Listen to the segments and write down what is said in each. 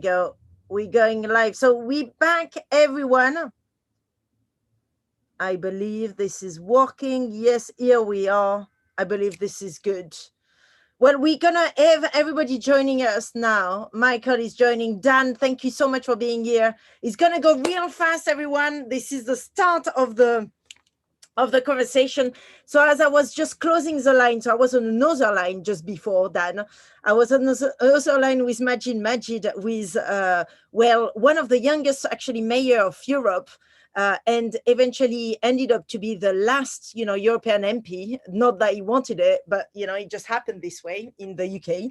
Go. We're going live. So we back, everyone. I believe this is working. Yes, here we are. I believe this is good. Well, we're gonna have everybody joining us now. Mikael is joining. Dan, thank you so much for being here. It's gonna go real fast, everyone. This is the start of the conversation. So as I was just closing the line, so I was on another line just before Dan. I was on another line with Majid, with, well, one of the youngest actually mayor of Europe, and eventually ended up to be the last, European MP. Not that he wanted it, but, it just happened this way in the UK.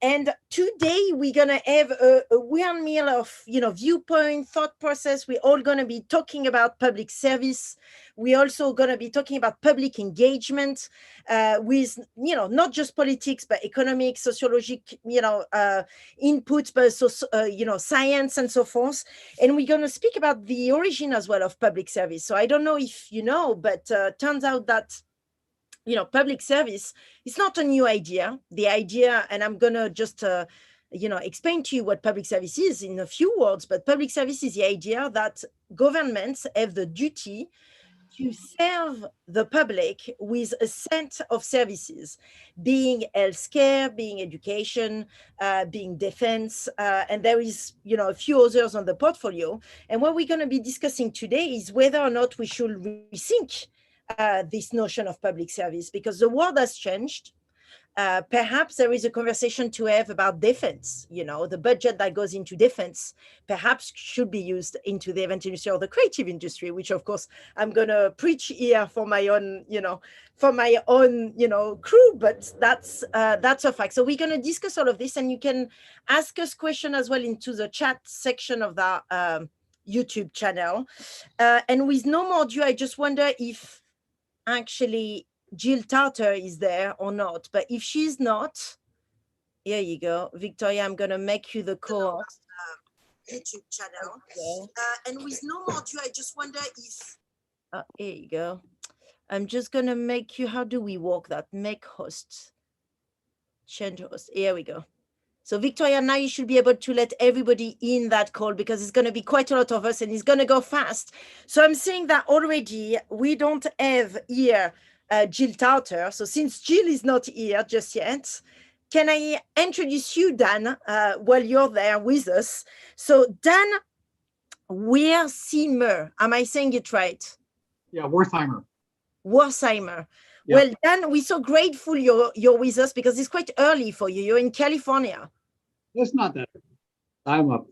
And today we're going to have a weird meal of, viewpoint, thought process. We're all going to be talking about public service. We're also going to be talking about public engagement with, not just politics, but economic, sociologic, input, but also, science and so forth. And we're going to speak about the origin as well of public service. So I don't know if you know, but turns out that public service is not a new idea. The idea, and I'm going to just, explain to you what public service is in a few words, but public service is the idea that governments have the duty to serve the public with a set of services, being healthcare, being education, being defense, and there is, a few others on the portfolio. And what we're going to be discussing today is whether or not we should rethink this notion of public service, because the world has changed. Perhaps there is a conversation to have about defense. The budget that goes into defense perhaps should be used into the event industry or the creative industry, which of course I'm going to preach here for my own, crew, but that's a fact. So we're going to discuss all of this, and you can ask us questions as well into the chat section of the YouTube channel. And with no more ado, I just wonder if actually Jill Tarter is there or not. But if she's not, here you go, Victoria, I'm going to make you the co-host. YouTube channel. Okay. And with no more ado, I just wonder if... here you go. I'm just going to make you... How do we work that? Make host. Change host. Here we go. So Victoria, now you should be able to let everybody in that call, because it's going to be quite a lot of us and it's going to go fast. So I'm saying that already we don't have here Jill Tarter. So since Jill is not here just yet, can I introduce you, Dan, while you're there with us? So Dan Werthimer, am I saying it right? Yeah, Werthimer. Werthimer. Yeah. Well, Dan, we're so grateful you're with us, because it's quite early for you. You're in California. It's not that. I'm up.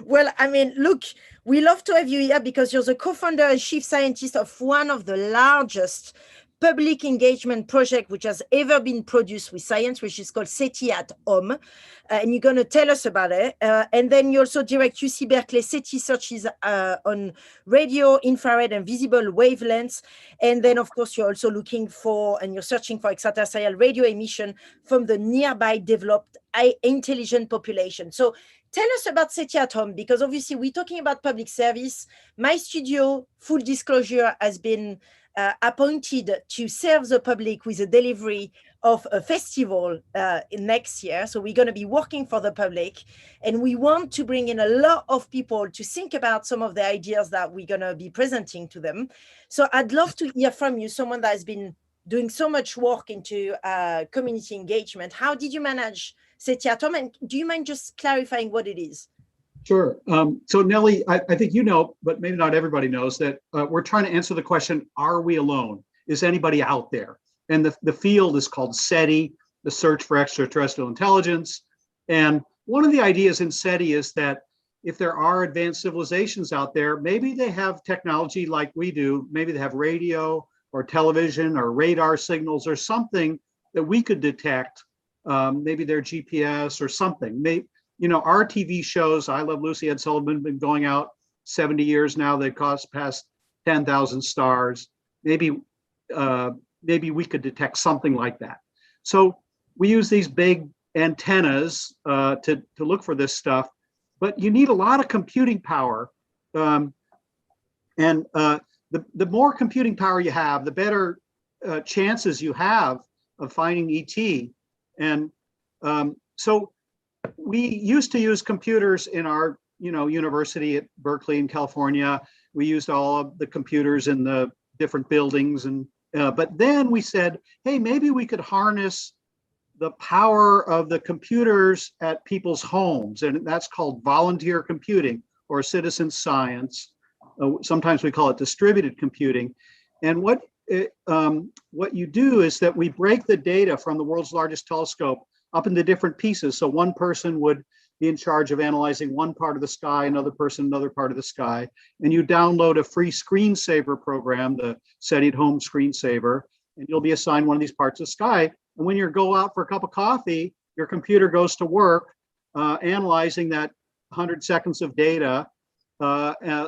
Well, I mean, look, we love to have you here because you're the co-founder and chief scientist of one of the largest public engagement project which has ever been produced with science, which is called SETI at Home. And you're going to tell us about it. And then you also direct UC Berkeley SETI searches on radio, infrared, and visible wavelengths. And then, of course, you're also looking for, and you're searching for extraterrestrial radio emission from the nearby developed intelligent population. So tell us about SETI at Home, because obviously we're talking about public service. My studio, full disclosure, has been appointed to serve the public with a delivery of a festival next year. So we're going to be working for the public, and we want to bring in a lot of people to think about some of the ideas that we're going to be presenting to them. So I'd love to hear from you, someone that has been doing so much work into community engagement. How did you manage SETI at Home? And do you mind just clarifying what it is? Sure. So Nelly, I think you know, but maybe not everybody knows, that we're trying to answer the question, are we alone? Is anybody out there? And the field is called SETI, the Search for Extraterrestrial Intelligence. And one of the ideas in SETI is that if there are advanced civilizations out there, maybe they have technology like we do, maybe they have radio or television or radar signals or something that we could detect, maybe their GPS or something. Our TV shows, I Love Lucy, Ed Sullivan, been going out 70 years now. They cost past 10,000 stars. Maybe we could detect something like that. So we use these big antennas to look for this stuff, but you need a lot of computing power. The more computing power you have, the better chances you have of finding ET. And so we used to use computers in our, university at Berkeley in California. We used all of the computers in the different buildings, and but then we said, hey, maybe we could harness the power of the computers at people's homes, and that's called volunteer computing or citizen science. Sometimes we call it distributed computing. And what you do is that we break the data from the world's largest telescope up into different pieces. So one person would be in charge of analyzing one part of the sky, another person another part of the sky, and you download a free screensaver program, the SETI at Home screensaver, and you'll be assigned one of these parts of the sky. And when you go out for a cup of coffee, your computer goes to work analyzing that 100 seconds of data,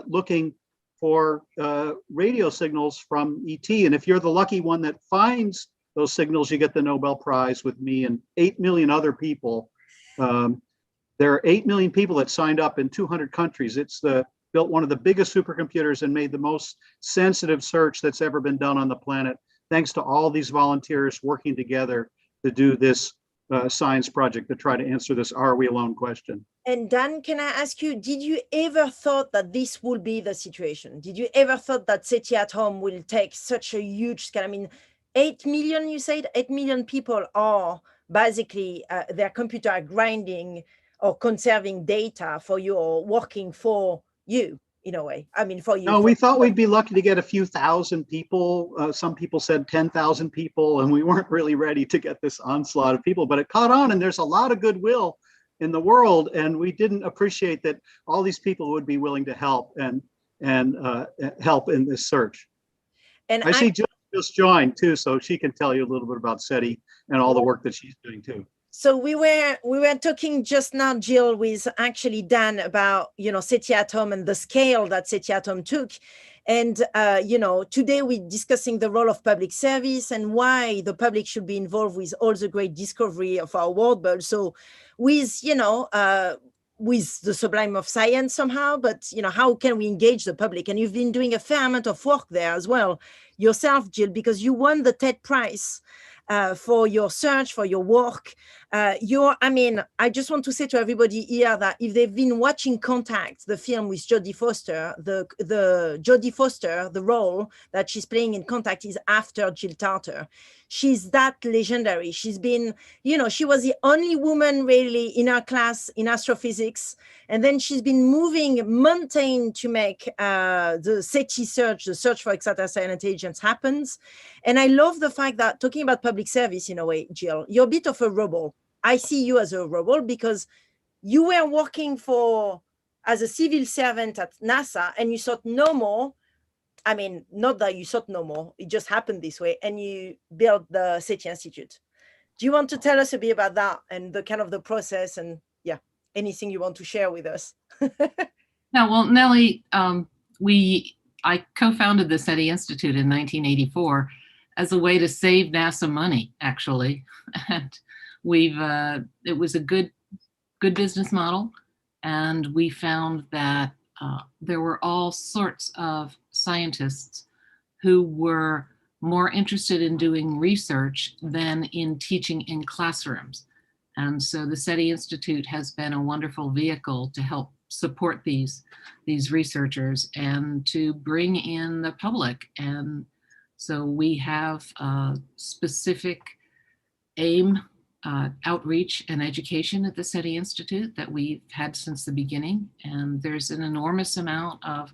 looking for radio signals from ET. And if you're the lucky one that finds those signals, you get the Nobel Prize with me and 8 million other people. There are 8 million people that signed up in 200 countries. It's built one of the biggest supercomputers and made the most sensitive search that's ever been done on the planet, thanks to all these volunteers working together to do this science project to try to answer this "Are we alone?" question. And Dan, can I ask you, did you ever thought that this would be the situation? Did you ever thought that SETI at Home will take such a huge scale? I mean, 8 million, you said? 8 million people are basically, their computer are grinding or conserving data for you or working for you in a way. I mean, for you. No, we thought we'd be lucky to get a few thousand people. Some people said 10,000 people, and we weren't really ready to get this onslaught of people, but it caught on, and there's a lot of goodwill in the world, and we didn't appreciate that all these people would be willing to help and help in this search. And I see Jill just joined too, so she can tell you a little bit about SETI and all the work that she's doing too. So we were talking just now, Jill, with actually Dan about, SETI at Home and the scale that SETI at Home took. And, today we're discussing the role of public service and why the public should be involved with all the great discovery of our world. But so with, with the sublime of science somehow, but, how can we engage the public? And you've been doing a fair amount of work there as well yourself, Jill, because you won the TED Prize for your search, for your work. I just want to say to everybody here that if they've been watching Contact, the film with Jodie Foster, the Jodie Foster, the role that she's playing in Contact is after Jill Tarter. She's that legendary. She's been, she was the only woman really in her class in astrophysics. And then she's been moving mountain to make the SETI search, the search for extraterrestrial intelligence happens. And I love the fact that talking about public service in a way, Jill, you're a bit of a rebel. I see you as a rebel because you were working as a civil servant at NASA and you thought no more. I mean, not that you thought no more, it just happened this way, and you built the SETI Institute. Do you want to tell us a bit about that and the kind of the process and anything you want to share with us? Yeah, well, Nelly, I co-founded the SETI Institute in 1984 as a way to save NASA money, actually. And it was a good business model. And we found that there were all sorts of scientists who were more interested in doing research than in teaching in classrooms. And so the SETI Institute has been a wonderful vehicle to help support these researchers and to bring in the public. And so we have a specific aim, outreach and education at the SETI Institute that we've had since the beginning. And there's an enormous amount of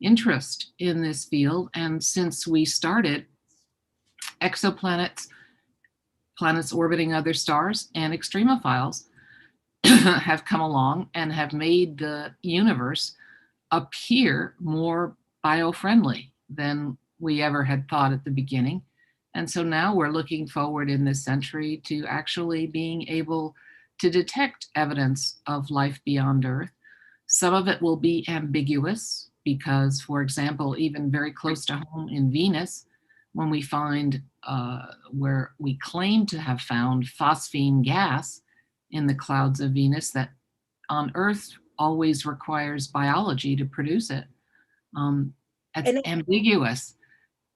interest in this field. And since we started, exoplanets, planets orbiting other stars, and extremophiles have come along and have made the universe appear more bio-friendly than we ever had thought at the beginning. And so now we're looking forward in this century to actually being able to detect evidence of life beyond Earth. Some of it will be ambiguous because, for example, even very close to home in Venus, when we find where we claim to have found phosphine gas in the clouds of Venus that on Earth always requires biology to produce it. It's ambiguous,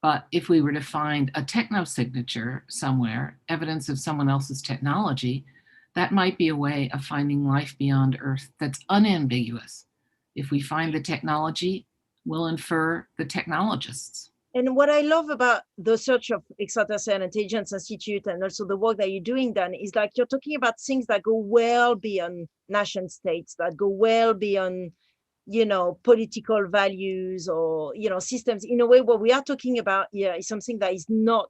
but if we were to find a technosignature somewhere, evidence of someone else's technology, that might be a way of finding life beyond Earth that's unambiguous. If we find the technology, we'll infer the technologists. And what I love about the search of Extraterrestrial Intelligence Institute and also the work that you're doing, Dan, is like you're talking about things that go well beyond nation states, that go well beyond, you know, political values or, you know, systems. In a way, what we are talking about here is something that is not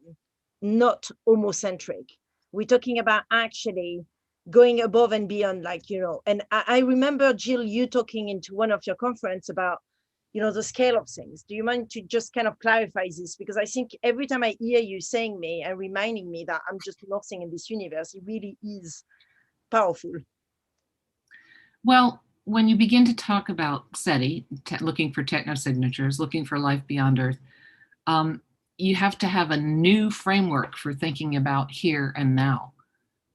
homocentric. We're talking about actually going above and beyond, like, you know, and I remember, Jill, you talking into one of your conference about, you know, the scale of things. Do you mind to just kind of clarify this? Because I think every time I hear you saying me and reminding me that I'm just nothing in this universe, it really is powerful. Well, when you begin to talk about SETI, looking for technosignatures, looking for life beyond Earth, you have to have a new framework for thinking about here and now.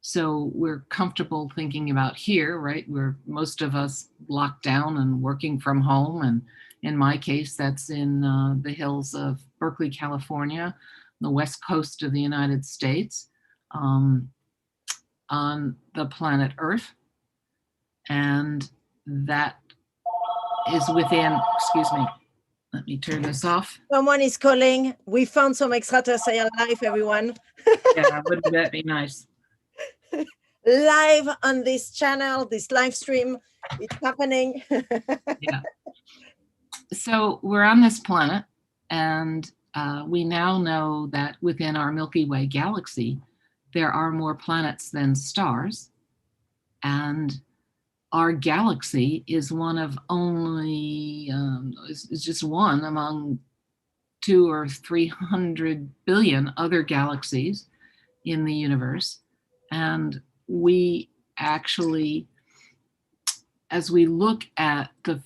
So we're comfortable thinking about here, right? We're most of us locked down and working from home. And in my case, that's in the hills of Berkeley, California, the west coast of the United States, on the planet Earth. And that is within, excuse me, let me turn this off. Someone is calling. We found some extraterrestrial life, everyone. Yeah, wouldn't that be nice? Live on this channel, this live stream, it's happening. Yeah. So we're on this planet, and we now know that within our Milky Way galaxy, there are more planets than stars. And our galaxy is one of only, is just one among 200 or 300 billion other galaxies in the universe. And we actually, as we look at the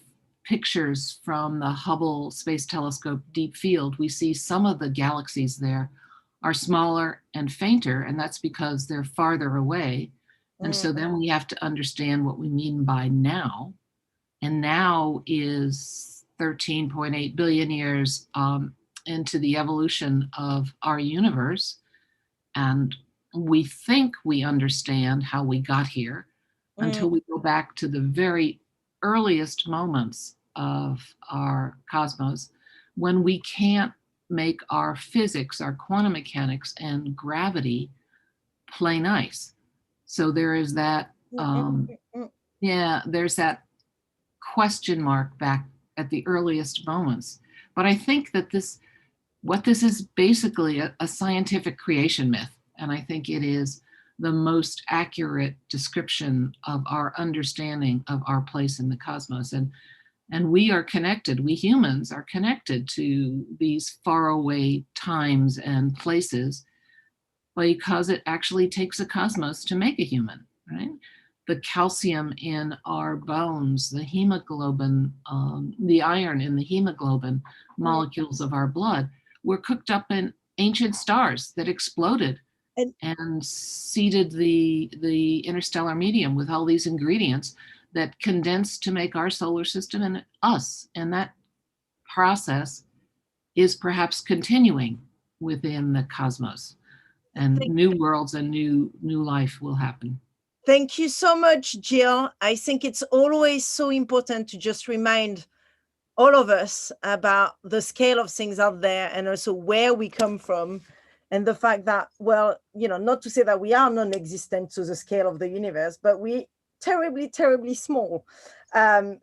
pictures from the Hubble Space Telescope Deep Field, we see some of the galaxies there are smaller and fainter, and that's because they're farther away. And so then we have to understand what we mean by now. And now is 13.8 billion years into the evolution of our universe. And we think we understand how we got here until we go back to the very earliest moments of our cosmos, when we can't make our physics, our quantum mechanics, and gravity play nice. So there is that, there's that question mark back at the earliest moments. But I think that what this is basically a scientific creation myth. And I think it is the most accurate description of our understanding of our place in the cosmos. And we are connected, we humans are connected to these faraway times and places, because it actually takes a cosmos to make a human, right? The calcium in our bones, the hemoglobin, the iron in the hemoglobin molecules of our blood were cooked up in ancient stars that exploded and seeded the interstellar medium with all these ingredients that condensed to make our solar system and us. And that process is perhaps continuing within the cosmos. And new worlds and new life will happen. Thank you so much, Jill. I think it's always so important to just remind all of us about the scale of things out there, and also where we come from, and the fact that, well, you know, not to say that we are non-existent to the scale of the universe, but we terribly, terribly small.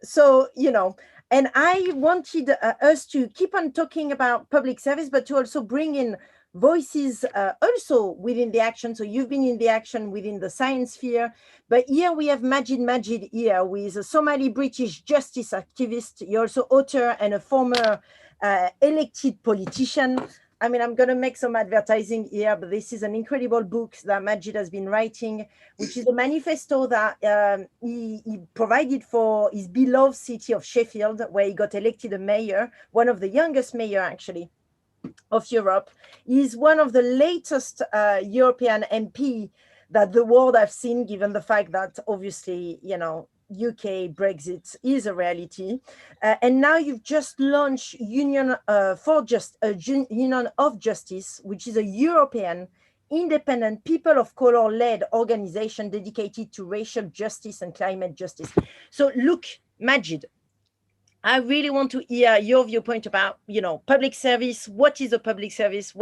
So, you know, and I wanted us to keep on talking about public service, but to also bring in voices also within the action. So you've been in the action within the science sphere, but here we have Majid here, who is a Somali British justice activist. You're also author and a former elected politician. I mean, I'm going to make some advertising here, but this is an incredible book that Majid has been writing, which is a manifesto that he provided for his beloved city of Sheffield, where he got elected a mayor, one of the youngest mayor actually of Europe. He's one of the latest European MP that the world have seen, given the fact that obviously, you know, UK Brexit is a reality. And now you've just launched Union of Justice, which is a European independent, people of color-led organization dedicated to racial justice and climate justice. So look, Majid, I really want to hear your viewpoint about, public service. What is a public service?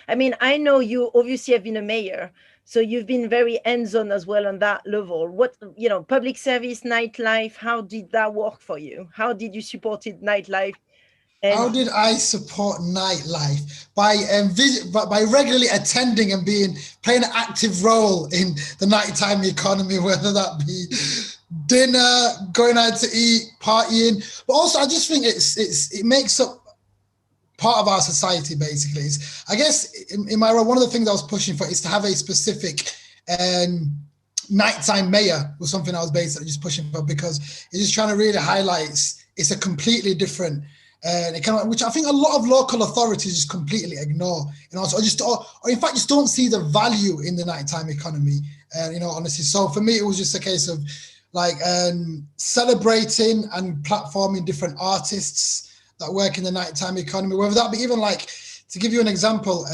I know you obviously have been a mayor, so you've been very hands-on as well on that level. What, public service, nightlife, how did that work for you? How did you support it, nightlife? And how did I support nightlife? By regularly attending and playing an active role in the nighttime economy, whether that be dinner, going out to eat, partying. But also, I just think it makes up part of our society. Basically, I guess in my role, one of the things I was pushing for is to have a specific nighttime mayor was something I was basically just pushing for, because it's just trying to really highlight it's a completely different. Which I think a lot of local authorities just completely ignore, or in fact just don't see the value in the nighttime economy. Honestly, so for me it was just a case of like celebrating and platforming different artists that work in the nighttime economy. Whether that be even like, to give you an example,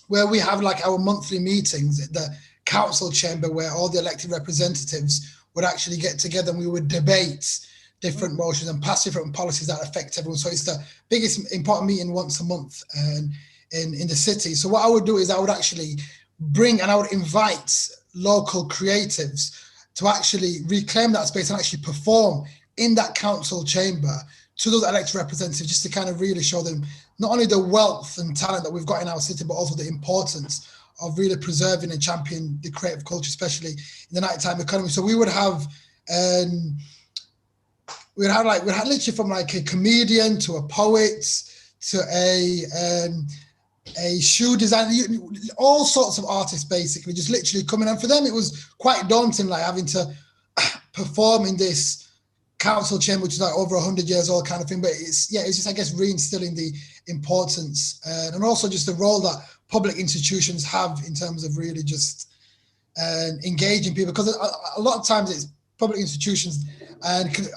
where we have like our monthly meetings at the council chamber, where all the elected representatives would actually get together and we would debate different motions and pass different policies that affect everyone. So it's the biggest important meeting once a month in the city. So what I would do is I would actually I would invite local creatives to actually reclaim that space and actually perform in that council chamber to those elected representatives, just to kind of really show them not only the wealth and talent that we've got in our city, but also the importance of really preserving and championing the creative culture, especially in the nighttime economy. So we would have we had literally from like a comedian to a poet to a shoe designer, all sorts of artists basically just literally coming. And for them it was quite daunting, like having to perform in this council chamber, which is like over 100 years old kind of thing. But it's just, I guess, reinstilling the importance and also just the role that public institutions have in terms of really just engaging people, because a lot of times it's public institutions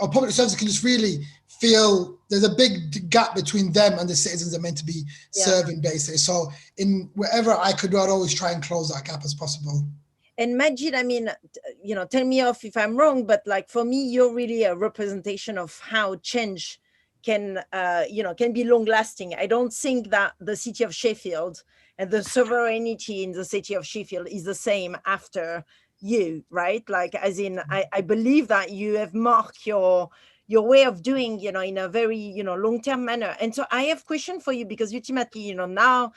or public services can just really feel there's a big gap between them and the citizens they're meant to be serving, basically. So in wherever I could do, I'd always try and close that gap as possible. And Majid, tell me off if I'm wrong, but like for me, you're really a representation of how change can be long lasting. I don't think that the city of Sheffield and the sovereignty in the city of Sheffield is the same after you, right? Like, as in, I believe that you have marked your way of doing, in a very, long-term manner. And so I have a question for you, because ultimately, now,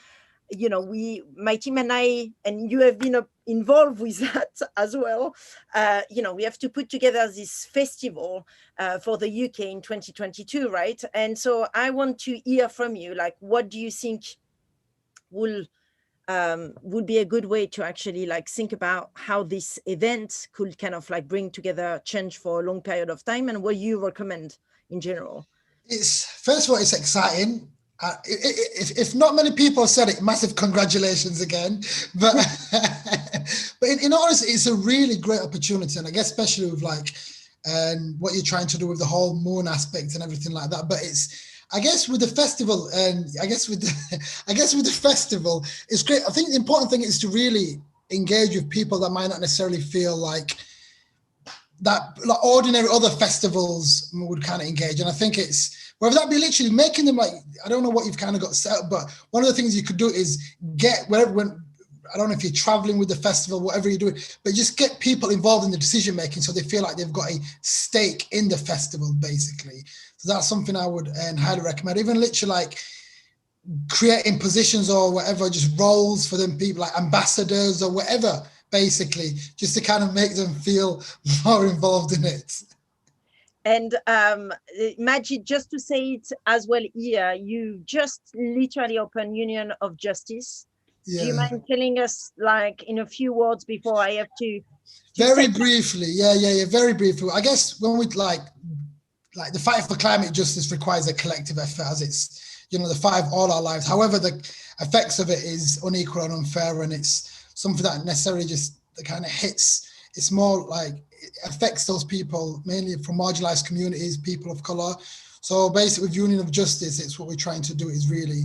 my team and I, and you have been involved with that as well. We have to put together this festival for the UK in 2022, right? And so I want to hear from you, like, what do you think would be a good way to actually like think about how this event could kind of like bring together change for a long period of time, and what you recommend in general? It's, first of all, it's exciting. If not many people have said it, massive congratulations again. But but in honesty, it's a really great opportunity, and I guess especially with like what you're trying to do with the whole moon aspect and everything like that. But it's, I guess with the festival, and I guess with the festival, it's great. I think the important thing is to really engage with people that might not necessarily feel like that, like ordinary other festivals would kind of engage. And I think it's, whether that be literally making them like, I don't know what you've kind of got set up, but one of the things you could do is get I don't know if you're traveling with the festival, whatever you're doing, but just get people involved in the decision making so they feel like they've got a stake in the festival, basically. So that's something I would highly recommend. Even literally like creating positions or whatever, just roles for them, people like ambassadors or whatever, basically, just to kind of make them feel more involved in it. And Majid, just to say it as well here, you just literally opened Union of Justice. Yeah. Do you mind telling us, like, in a few words before I have to very briefly, very briefly. I guess when we like the fight for climate justice requires a collective effort, as it's, the fight of all our lives. However, the effects of it is unequal and unfair, and it's something that necessarily just kind of hits. It's more like it affects those people, mainly from marginalized communities, people of color. So basically with Union of Justice, it's what we're trying to do is really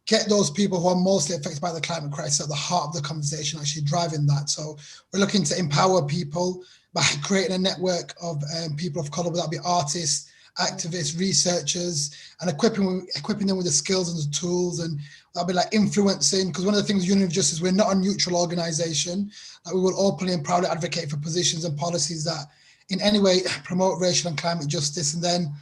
get those people who are mostly affected by the climate crisis at the heart of the conversation, actually driving that. So we're looking to empower people by creating a network of people of color, whether that be artists, activists, researchers, and equipping them with the skills and the tools, and that'll be like influencing, because one of the things with Union of Justice, we're not a neutral organization, that we will openly and proudly advocate for positions and policies that in any way promote racial and climate justice. And then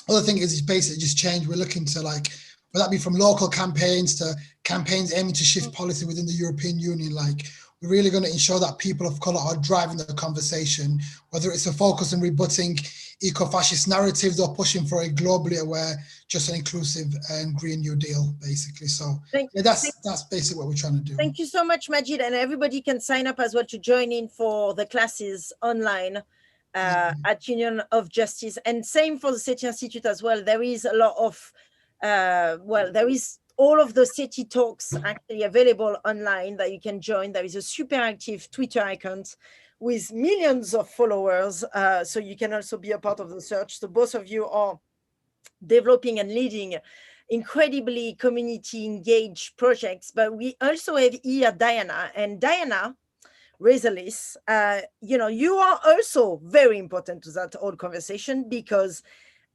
other thing is basically just change. We're looking to, like, whether that be from local campaigns to campaigns aiming to shift policy within the European Union, like, we're really going to ensure that people of colour are driving the conversation, whether it's a focus on rebutting eco-fascist narratives or pushing for a globally aware, just an inclusive and Green New Deal, basically. So yeah, that's basically what we're trying to do. Thank you so much, Majid. And everybody can sign up as well to join in for the classes online at Union of Justice. And same for the SETI Institute as well. There is a lot of, there is all of the SETI talks actually available online that you can join. There is a super active Twitter account with millions of followers. So you can also be a part of the search. So both of you are developing and leading incredibly community engaged projects. But we also have here Diana, and Diana Rezalis, you are also very important to that whole conversation, because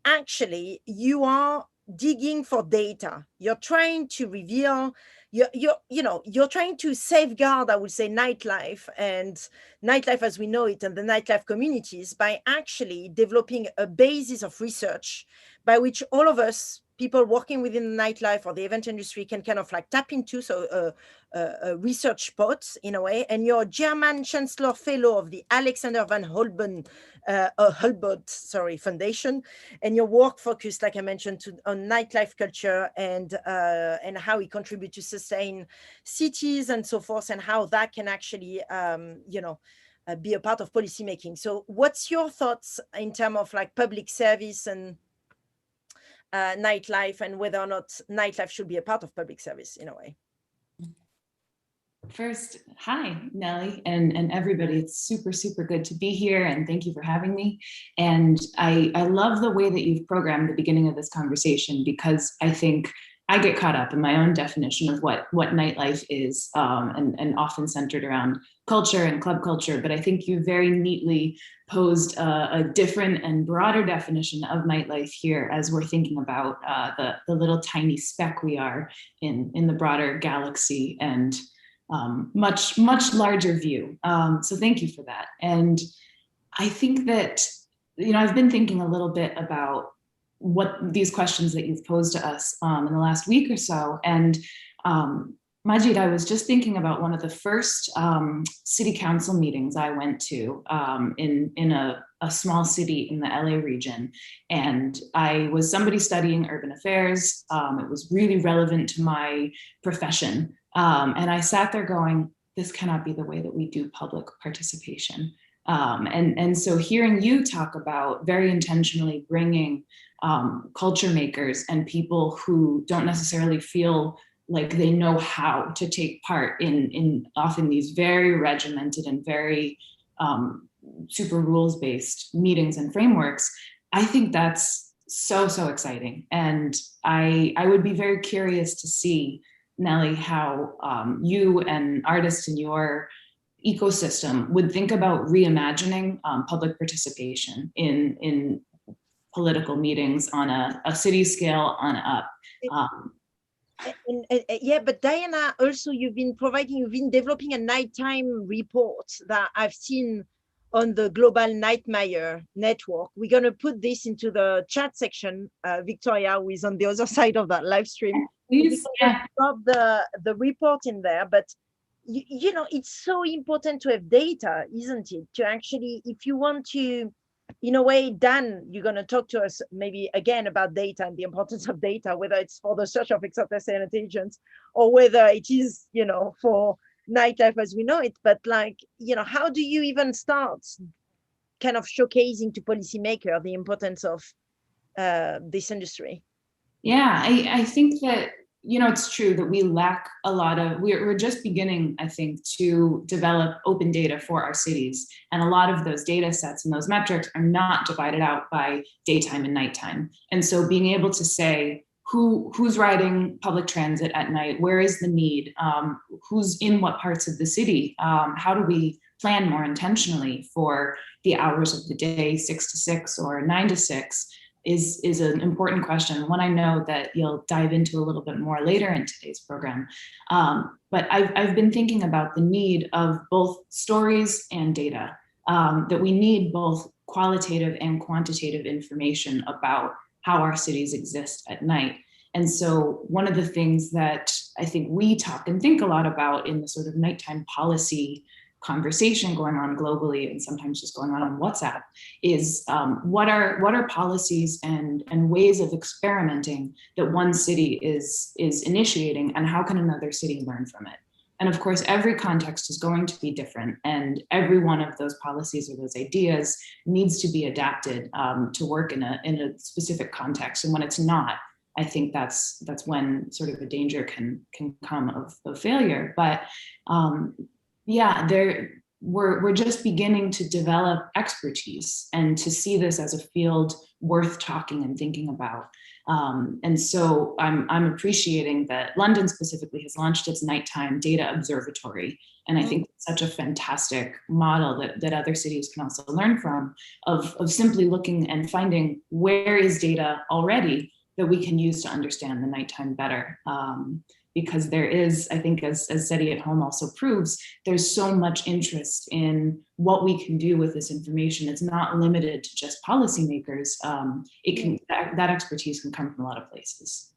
actually you are digging for data. You're trying to reveal, you're trying to safeguard, I would say, nightlife as we know it, and the nightlife communities, by actually developing a basis of research by which all of us, people working within the nightlife or the event industry, can kind of like tap into, so a research pot in a way. And you're German Chancellor Fellow of the Alexander van Humboldt Foundation, and your work focused, like I mentioned, on nightlife culture and how it contributes to sustain cities and so forth, and how that can actually be a part of policy making. So what's your thoughts in terms of like public service and nightlife, and whether or not nightlife should be a part of public service in a way? First, hi, Nelly and everybody. It's super, super good to be here, and thank you for having me. And I love the way that you've programmed the beginning of this conversation, because I think I get caught up in my own definition of what nightlife is, and often centered around culture and club culture. But I think you very neatly posed a different and broader definition of nightlife here, as we're thinking about the little tiny speck we are in the broader galaxy and much larger view. So thank you for that. And I think that, I've been thinking a little bit about what these questions that you've posed to us in the last week or so. And Majid, I was just thinking about one of the first city council meetings I went to in a small city in the LA region. And I was somebody studying urban affairs. It was really relevant to my profession. And I sat there going, this cannot be the way that we do public participation. And so hearing you talk about very intentionally bringing culture makers and people who don't necessarily feel like they know how to take part in often these very regimented and very super rules-based meetings and frameworks, I think that's so exciting. And I would be very curious to see, Nelly, how you and artists in your ecosystem would think about reimagining public participation in political meetings on a city scale on up. Yeah, but Diana, also you've been developing a nighttime report that I've seen on the Global Nightmare Network. We're going to put this into the chat section, Victoria, who is on the other side of that live stream. Please, yeah. Drop the report in there, but it's so important to have data, isn't it? To actually, if you want to, in a way, Dan, you're going to talk to us maybe again about data and the importance of data, whether it's for the search of extraterrestrial intelligence or whether it is, for nightlife as we know it. But like, how do you even start kind of showcasing to policymakers the importance of this industry? Yeah, I think that, it's true that we lack a lot of, we're just beginning, I think, to develop open data for our cities. And a lot of those data sets and those metrics are not divided out by daytime and nighttime. And so being able to say, who's riding public transit at night? Where is the need? Who's in what parts of the city? How do we plan more intentionally for the hours of the day, 6 to 6 or 9 to 6, is an important question, one I know that you'll dive into a little bit more later in today's program. But I've been thinking about the need of both stories and data, that we need both qualitative and quantitative information about how our cities exist at night. And so one of the things that I think we talk and think a lot about in the sort of nighttime policy conversation going on globally, and sometimes just going on WhatsApp, is what are policies and ways of experimenting that one city is initiating, and how can another city learn from it? And of course, every context is going to be different, and every one of those policies or those ideas needs to be adapted to work in a specific context. And when it's not, I think that's when sort of a danger can come of failure. But yeah, we're just beginning to develop expertise and to see this as a field worth talking and thinking about. And so I'm appreciating that London specifically has launched its nighttime data observatory. And I think it's such a fantastic model that other cities can also learn from, of simply looking and finding where is data already that we can use to understand the nighttime better. Because there is, I think, as SETI at Home also proves, there's so much interest in what we can do with this information. It's not limited to just policymakers. That expertise can come from a lot of places.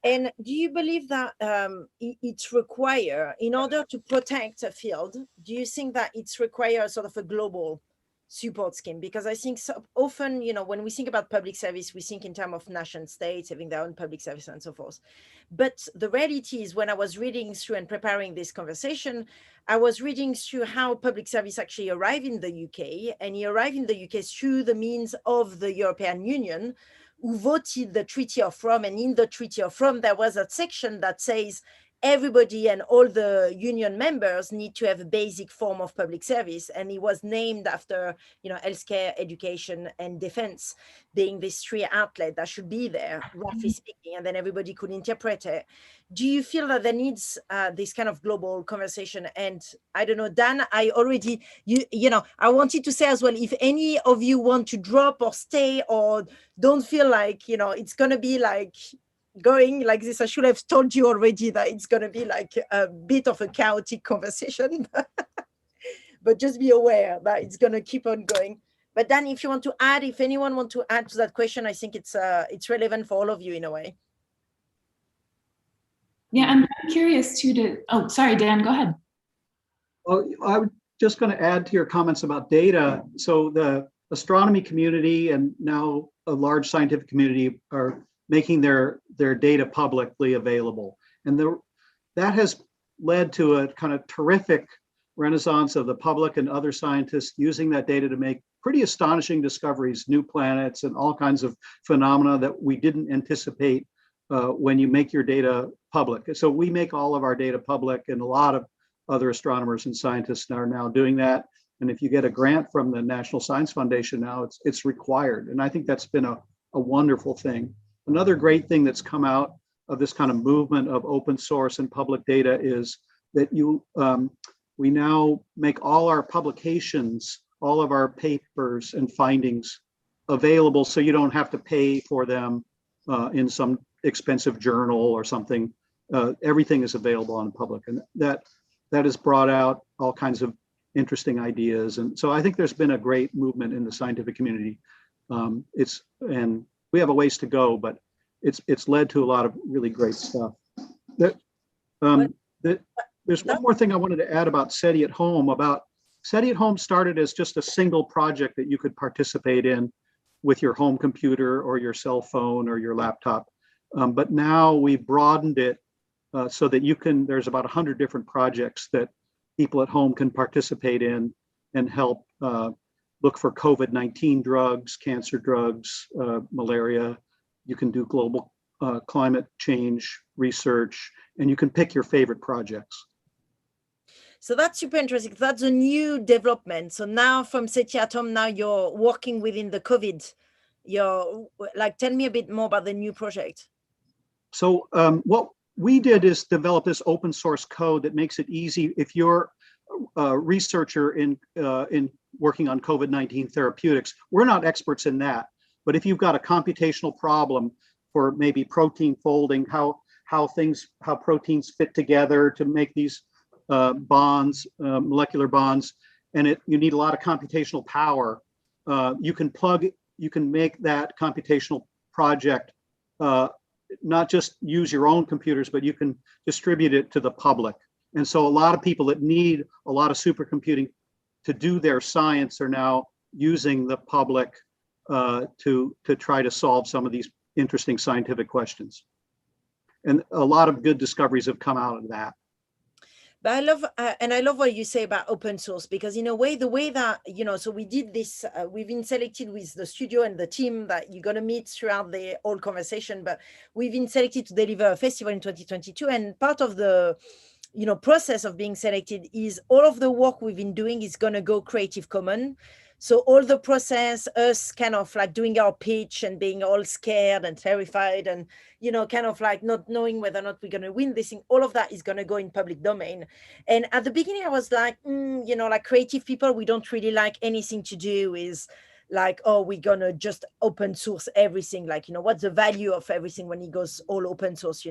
And do you believe that it's required, in order to protect a field, do you think that it's required sort of a global support scheme? Because I think so often, when we think about public service, we think in terms of nation states having their own public service and so forth. But the reality is, when I was reading through and preparing this conversation, I was reading through how public service actually arrived in the UK, and he arrived in the UK through the means of the European Union, who voted the Treaty of Rome. And in the Treaty of Rome, there was a section that says everybody and all the union members need to have a basic form of public service. And it was named after, healthcare, education, and defense being these three outlets that should be there, roughly speaking, and then everybody could interpret it. Do you feel that there needs this kind of global conversation? And I don't know, Dan, I already, I wanted to say as well, if any of you want to drop or stay or don't feel like, it's going to be like going like this, I should have told you already that it's going to be like a bit of a chaotic conversation, but just be aware that it's going to keep on going. But Dan, if you want to add, if anyone wants to add to that question, I think it's relevant for all of you in a way. Yeah, I'm curious too oh, sorry, Dan, go ahead. Well, I was just going to add to your comments about data. So the astronomy community and now a large scientific community are making their data publicly available. And that has led to a kind of terrific renaissance of the public and other scientists using that data to make pretty astonishing discoveries, new planets and all kinds of phenomena that we didn't anticipate when you make your data public. So we make all of our data public, and a lot of other astronomers and scientists are now doing that. And if you get a grant from the National Science Foundation now, it's required. And I think that's been a wonderful thing. Another great thing that's come out of this kind of movement of open source and public data is that we now make all our publications, all of our papers and findings available, so you don't have to pay for them in some expensive journal or something. Everything is available on public, and that has brought out all kinds of interesting ideas. And so I think there's been a great movement in the scientific community. And we have a ways to go, but it's led to a lot of really great stuff. There's one more thing I wanted to add about SETI at Home. SETI at Home started as just a single project that you could participate in with your home computer or your cell phone or your laptop. But now we've broadened it so that there's about 100 different projects that people at home can participate in and help look for COVID-19 drugs, cancer drugs, malaria. You can do global climate change research, and you can pick your favorite projects. So that's super interesting. That's a new development. So now from SETI at Home, now you're working within the COVID tell me a bit more about the new project. So what we did is develop this open source code that makes it easy if you're a researcher in working on COVID-19 therapeutics. We're not experts in that, but if you've got a computational problem for maybe protein folding, how proteins fit together to make these bonds, molecular bonds, and you need a lot of computational power, you can make that computational project not just use your own computers, but you can distribute it to the public. And so a lot of people that need a lot of supercomputing to do their science are now using the public to try to solve some of these interesting scientific questions. And a lot of good discoveries have come out of that. But I love what you say about open source, because in a way, the way that, so we did this, we've been selected with the studio and the team that you're going to meet throughout the whole conversation, but we've been selected to deliver a festival in 2022. And part of the, process of being selected is all of the work we've been doing is going to go Creative Commons. So all the process, us kind of like doing our pitch and being all scared and terrified and, kind of like not knowing whether or not we're going to win this thing, all of that is going to go in public domain. And at the beginning, I was like, like creative people, we don't really like anything to do with like, oh, we're going to just open source everything. Like, what's the value of everything when it goes all open source,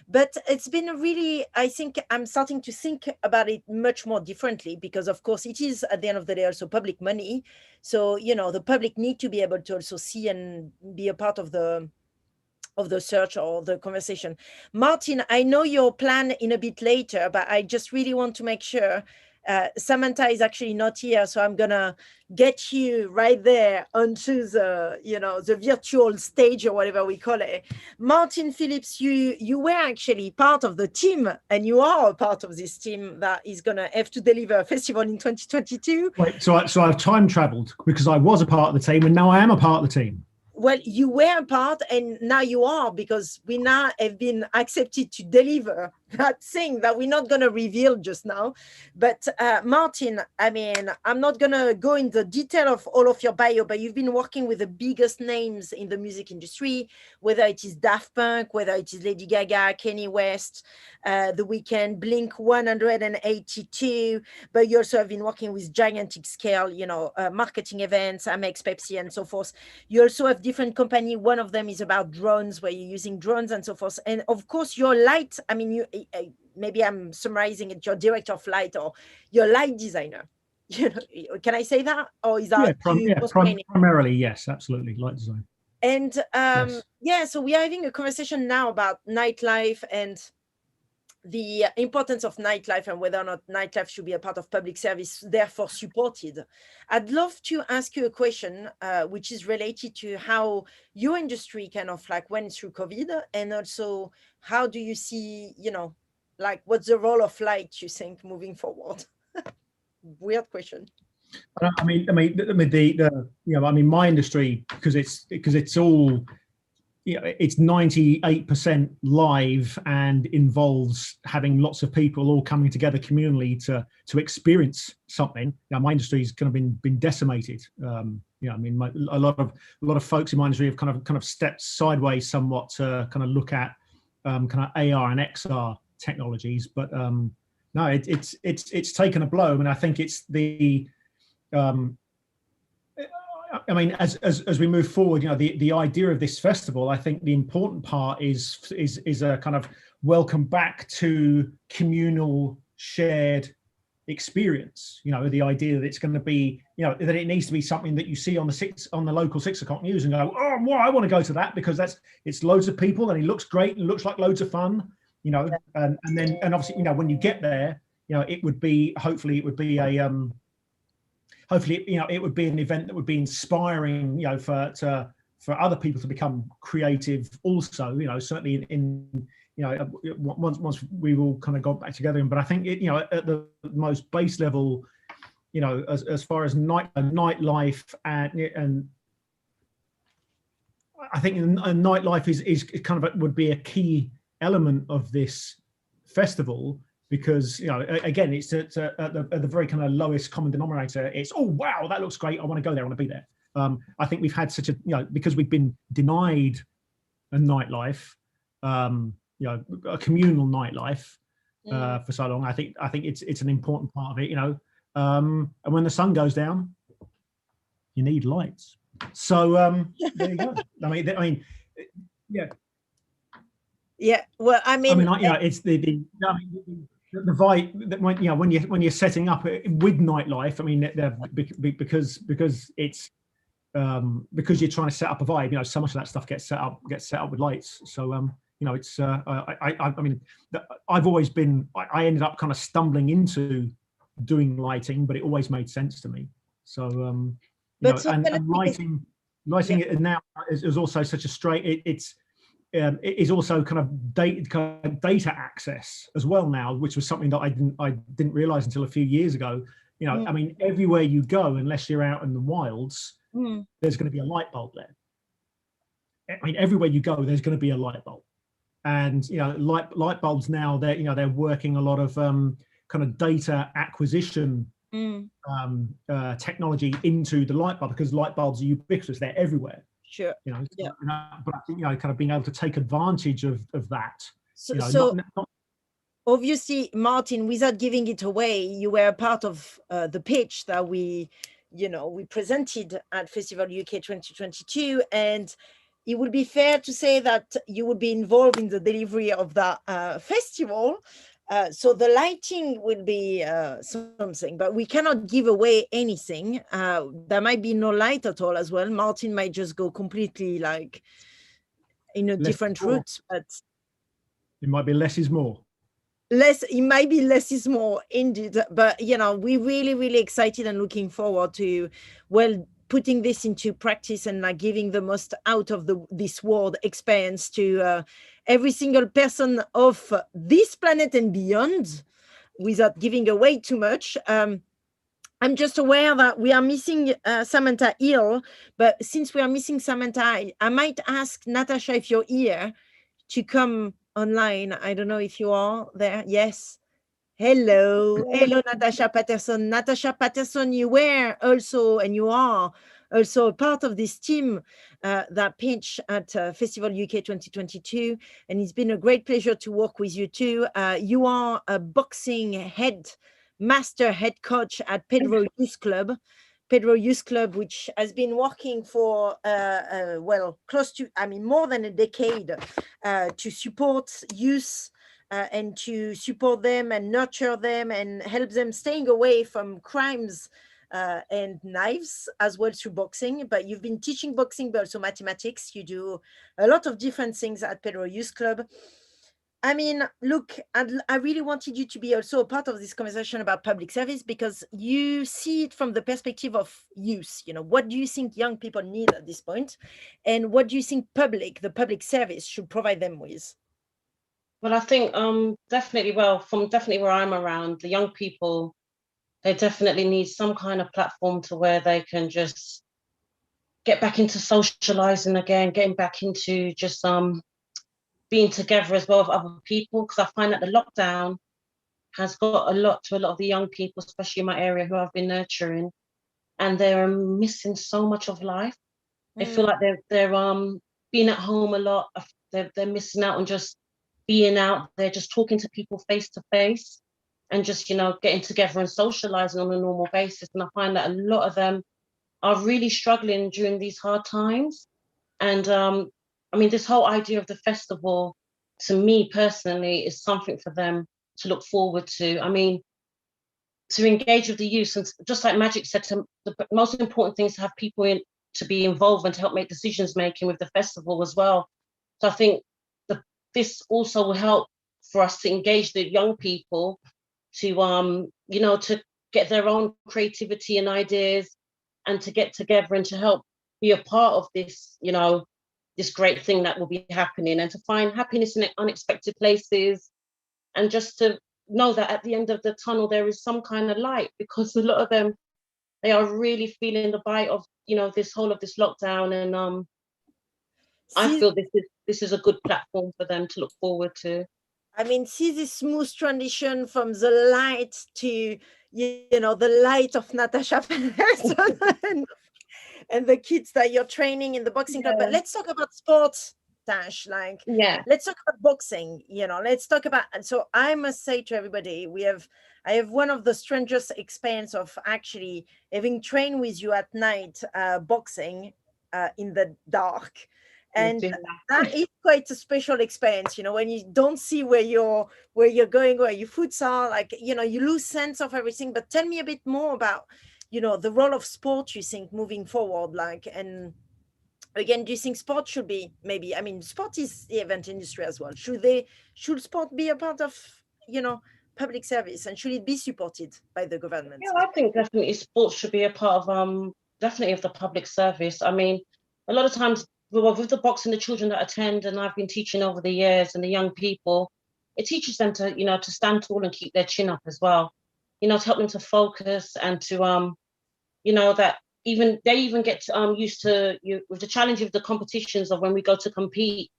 But it's been really, I think I'm starting to think about it much more differently, because of course it is at the end of the day also public money. So, the public need to be able to also see and be a part of the search or the conversation. Martin, I know your plan in a bit later, but I just really want to make sure Samantha is actually not here, so I'm gonna get you right there onto the the virtual stage or whatever we call it. Martin Phillips, you were actually part of the team, and you are a part of this team that is gonna have to deliver a festival in 2022. Wait, so I've time traveled, because I was a part of the team and now I am a part of the team. Well, you were a part and now you are, because we now have been accepted to deliver that thing that we're not going to reveal just now. But Martin, I mean, I'm not going to go in the detail of all of your bio, but you've been working with the biggest names in the music industry, whether it is Daft Punk, whether it is Lady Gaga, Kanye West, The Weeknd, Blink 182, but you also have been working with gigantic scale, marketing events, Amex, Pepsi, and so forth. You also have different company. One of them is about drones, where you're using drones and so forth. And of course, your light, I mean, maybe I'm summarizing it, your director of light or your light designer. Can I say that? Or is that primarily, yes, absolutely, light design. And so we are having a conversation now about nightlife and the importance of nightlife and whether or not nightlife should be a part of public service, therefore supported. I'd love to ask you a question, which is related to how your industry kind of like went through COVID, and also how do you see, like what's the role of light, you think, moving forward? Weird question. I mean, my industry, because it's all, it's 98% live and involves having lots of people all coming together communally to experience something. My industry's kind of been decimated. A lot of folks in my industry have kind of stepped sideways somewhat to kind of look at kind of AR and XR technologies, but no, it's taken a blow, and I think it's the as we move forward, the idea of this festival, I think the important part is a kind of welcome back to communal shared experience. The idea that it's going to be, that it needs to be something that you see on the local 6 o'clock news and go, oh, well, I want to go to that because it's loads of people and it looks great and looks like loads of fun. And obviously, when you get there, it would be, hopefully it would be a it would be an event that would be inspiring, for other people to become creative also, certainly once we've all kind of got back together. But I think at the most base level, as far as nightlife and I think nightlife is kind of would be a key element of this festival, because it's at the very kind of lowest common denominator. It's, oh wow, that looks great, I want to go there, I want to be there. I think we've had such a, because we've been denied a nightlife, a communal nightlife for so long. I think it's an important part of it, and when the sun goes down, you need lights. So there you go. I mean, yeah. Yeah. Well, it's the vibe that when you're setting up with nightlife. I mean, because it's because you're trying to set up a vibe. So much of that stuff gets set up with lights. So it's I mean, I've always been. I ended up kind of stumbling into doing lighting, but it always made sense to me. So and lighting it now is also such a straight. It is also kind of data access as well now, which was something that I didn't realize until a few years ago. I mean, everywhere you go, unless you're out in the wilds, there's going to be a light bulb there. I mean, everywhere you go, there's going to be a light bulb, and light bulbs now they're working a lot of kind of data acquisition technology into the light bulb, because light bulbs are ubiquitous; they're everywhere. Sure. But I think kind of being able to take advantage of that. So obviously, Martin, without giving it away, you were a part of the pitch that we presented at Festival UK 2022, and it would be fair to say that you would be involved in the delivery of that festival. So the lighting will be something, but we cannot give away anything. There might be no light at all as well. Martin might just go completely like in a different route, but it might be less is more. It might be less is more, indeed. But we're really, really excited and looking forward to putting this into practice and like giving the most out of this world experience to every single person of this planet and beyond, without giving away too much. I'm just aware that we are missing Samantha Hill, but since we are missing Samantha, I might ask Natasha, if you're here, to come online. I don't know if you are there. Yes. Hello, Natasha Patterson. Natasha Patterson, you were also, and you are also a part of this team that pitch at Festival UK 2022, and it's been a great pleasure to work with you too. You are a boxing master head coach at Pedro Youth Club. Pedro Youth Club, which has been working for, close to, more than a decade to support youth and to support them and nurture them and help them staying away from crimes and knives as well through boxing. But you've been teaching boxing, but also mathematics. You do a lot of different things at Pedro Youth Club. I mean, look, I really wanted you to be also a part of this conversation about public service, because you see it from the perspective of youth. What do you think young people need at this point? And what do you think the public service should provide them with? Well, I think definitely where I'm around, the young people, they definitely need some kind of platform to where they can just get back into socializing again, getting back into just being together as well with other people, because I find that the lockdown has got a lot of the young people, especially in my area, who I've been nurturing, and they're missing so much of life. They feel like they're being at home a lot. They're missing out on just being out there, just talking to people face to face, and just getting together and socializing on a normal basis. And I find that a lot of them are really struggling during these hard times. And this whole idea of the festival, to me personally, is something for them to look forward to. To engage with the youth, and just like Magic said, the most important thing is to have people to be involved and to help make decisions making with the festival as well. So I think this also will help for us to engage the young people to to get their own creativity and ideas, and to get together and to help be a part of this, this great thing that will be happening, and to find happiness in unexpected places, and just to know that at the end of the tunnel there is some kind of light, because a lot of them, they are really feeling the bite of this whole of this lockdown. And I feel this is a good platform for them to look forward to. See this smooth transition from the light to the light of Natasha Patterson and the kids that you're training in the boxing club. But let's talk about sports, Tash. Like, let's talk about boxing. You know, let's talk about. And so I must say to everybody, I have one of the strangest experience of actually having trained with you at night, boxing in the dark. And that is quite a special experience, you know, when you don't see where you're going, where your foots are, like, you know, you lose sense of everything. But tell me a bit more about, you know, the role of sport, you think, moving forward, like, and again, do you think sport should be, maybe, I mean, sport is the event industry as well. Should sport be a part of, you know, public service, and should it be supported by the government? Yeah, I think definitely sports should be a part of definitely of the public service. I mean, a lot of times with the boxing, the children that attend, and I've been teaching over the years, and the young people, it teaches them to, you know, to stand tall and keep their chin up as well. You know, to help them to focus and to you know, that even they even get used to with the challenge of the competitions of when we go to compete,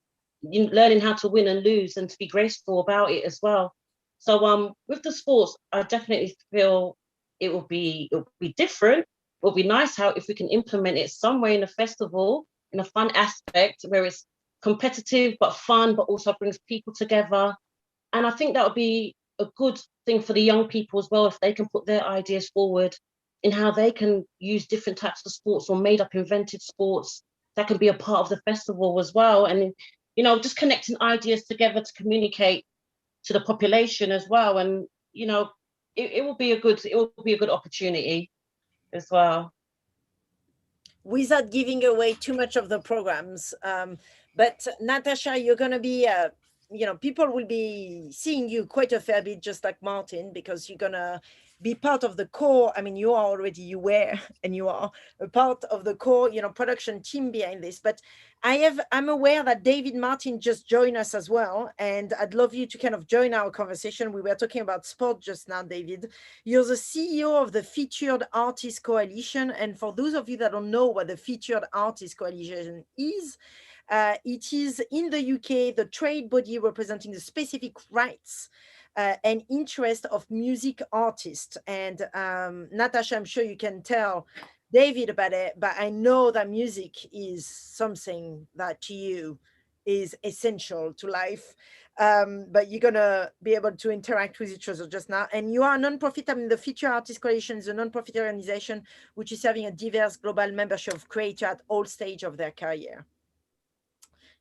learning how to win and lose and to be graceful about it as well. So with the sports, I definitely feel it will be different. It will be nice how if we can implement it somewhere in a festival in a fun aspect where it's competitive but fun, but also brings people together. And I think that would be a good thing for the young people as well, if they can put their ideas forward in how they can use different types of sports or made up invented sports that can be a part of the festival as well. And, you know, just connecting ideas together to communicate to the population as well. And, you know, it will be a good opportunity as well. Without giving away too much of the programs. But Natasha, you're going to be, you know, people will be seeing you quite a fair bit, just like Martin, because you're going to be part of the core. I mean, you are a part of the core, you know, production team behind this. But I'm aware that David Martin just joined us as well. And I'd love you to kind of join our conversation. We were talking about sport just now, David. You're the CEO of the Featured Artists Coalition. And for those of you that don't know what the Featured Artists Coalition is, it is in the UK, the trade body representing the specific rights and interest of music artists. And Natasha, I'm sure you can tell David about it, but I know that music is something that to you is essential to life. But you're going to be able to interact with each other just now. And you are a nonprofit. I mean, the Future Artists Coalition is a nonprofit organization which is having a diverse global membership of creators at all stages of their career.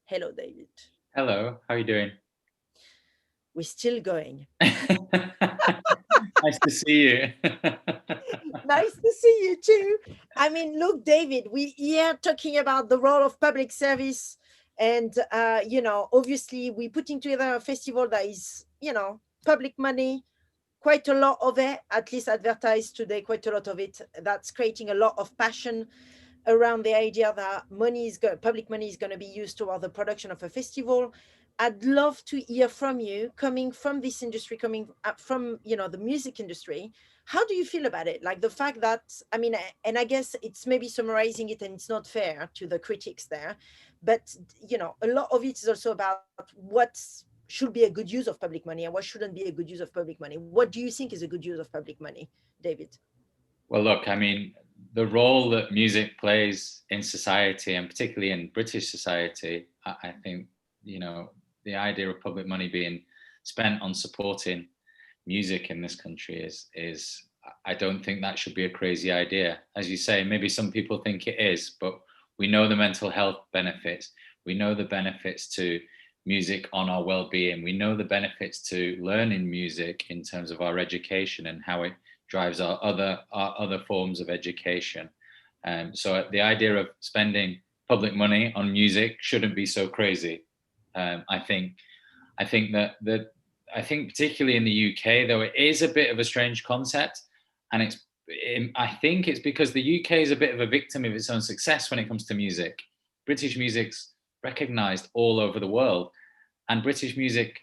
Hello, David. Hello, how are you doing? We're still going. Nice to see you. Nice to see you too. I mean, look, David, we here talking about the role of public service. And, you know, obviously we're putting together a festival that is, you know, public money, quite a lot of it, at least advertised today, quite a lot of it. That's creating a lot of passion around the idea that public money is going to be used toward the production of a festival. I'd love to hear from you, coming from this industry, coming from, you know, the music industry. How do you feel about it? Like the fact that, I mean, and I guess it's maybe summarizing it and it's not fair to the critics there, but, you know, a lot of it is also about what should be a good use of public money and what shouldn't be a good use of public money. What do you think is a good use of public money, David? Well, look, I mean, the role that music plays in society, and particularly in British society, I think, you know, the idea of public money being spent on supporting music in this country is I don't think that should be a crazy idea. As you say, maybe some people think it is, but we know the mental health benefits. We know the benefits to music on our well-being. We know the benefits to learning music in terms of our education and how it drives our other forms of education. So the idea of spending public money on music shouldn't be so crazy. I think particularly in the UK, though, it is a bit of a strange concept, and I think it's because the UK is a bit of a victim of its own success when it comes to music. British music's recognised all over the world, and British music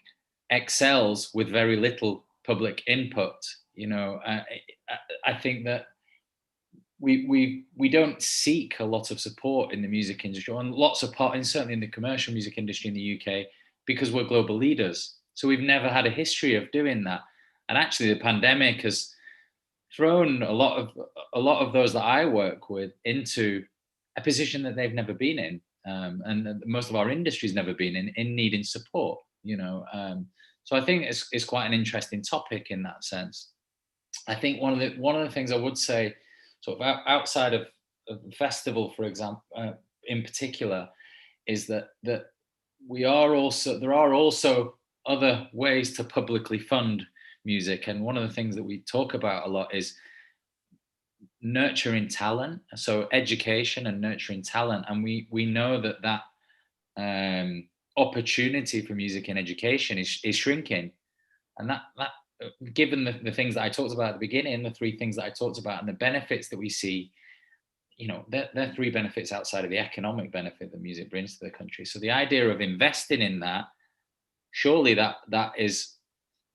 excels with very little public input. You know, I think that we don't seek a lot of support in the music industry, and lots of part, and certainly in the commercial music industry in the UK, because we're global leaders. So we've never had a history of doing that. And actually, the pandemic has thrown a lot of those that I work with into a position that they've never been in, and that most of our industry's never been in needing support. So I think it's quite an interesting topic in that sense. I think one of the things I would say, sort of outside of the festival, for example, in particular, is that there are also other ways to publicly fund music, and one of the things that we talk about a lot is nurturing talent, so education and nurturing talent, and we know that opportunity for music in education is shrinking, and that given the things that I talked about at the beginning, the three things that I talked about, and the benefits that we see, they're three benefits outside of the economic benefit that music brings to the country. So the idea of investing in that, surely that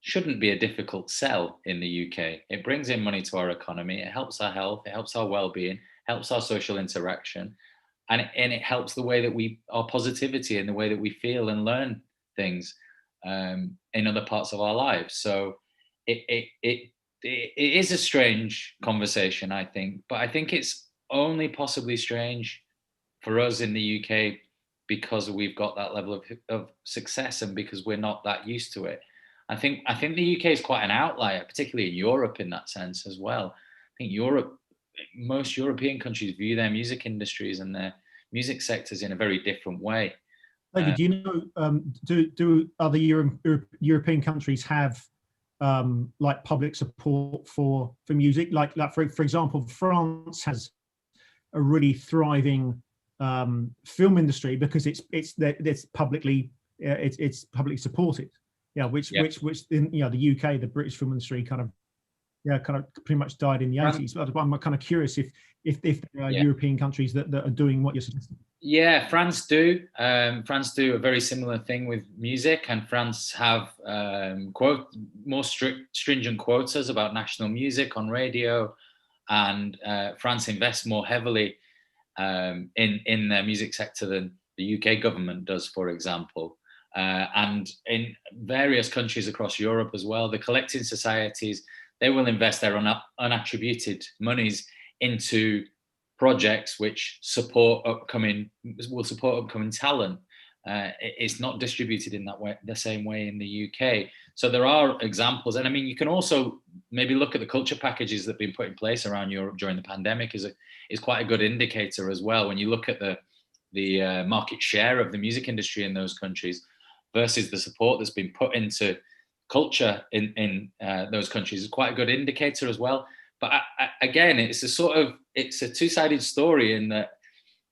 shouldn't be a difficult sell in the UK. It brings in money to our economy, it helps our health, it helps our well-being, helps our social interaction, and it helps the way that our positivity and the way that we feel and learn things in other parts of our lives. So it is a strange conversation, I think, but I think it's only possibly strange for us in the UK because we've got that level of success and because we're not that used to it. I think the UK is quite an outlier, particularly in Europe in that sense as well. I think most European countries view their music industries and their music sectors in a very different way. David, do you know, do other European countries have like public support for music? Like for example, France has a really thriving film industry because it's publicly supported. Yeah, which in the UK, the British film industry kind of pretty much died in the 80s. But I'm kind of curious if there are European countries that are doing what you're suggesting. Yeah, France do. France do a very similar thing with music, and France have more stringent quotas about national music on radio, and France invests more heavily in their music sector than the UK government does, for example. And in various countries across Europe as well, the collecting societies, they will invest their unattributed monies into projects which will support upcoming talent. It's not distributed in that way, the same way in the UK. So there are examples, and I mean, you can also maybe look at the culture packages that have been put in place around Europe during the pandemic is quite a good indicator as well. When you look at the market share of the music industry in those countries versus the support that's been put into culture in those countries, is quite a good indicator as well. But again, it's a two-sided story in that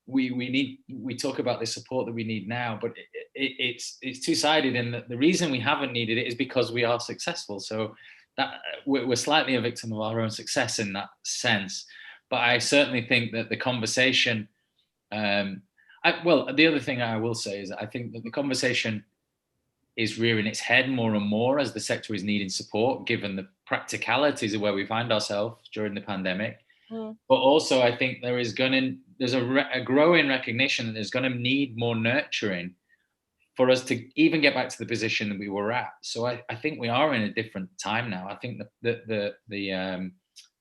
we talk about the support that we need now, but it's two-sided in that the reason we haven't needed it is because we are successful. So that we're slightly a victim of our own success in that sense. But I certainly think that the conversation, the other thing I will say is I think that the conversation is rearing its head more and more as the sector is needing support, given the practicalities of where we find ourselves during the pandemic. But also, I think there's a growing recognition that there's going to need more nurturing for us to even get back to the position that we were at. So I think we are in a different time now. I think that the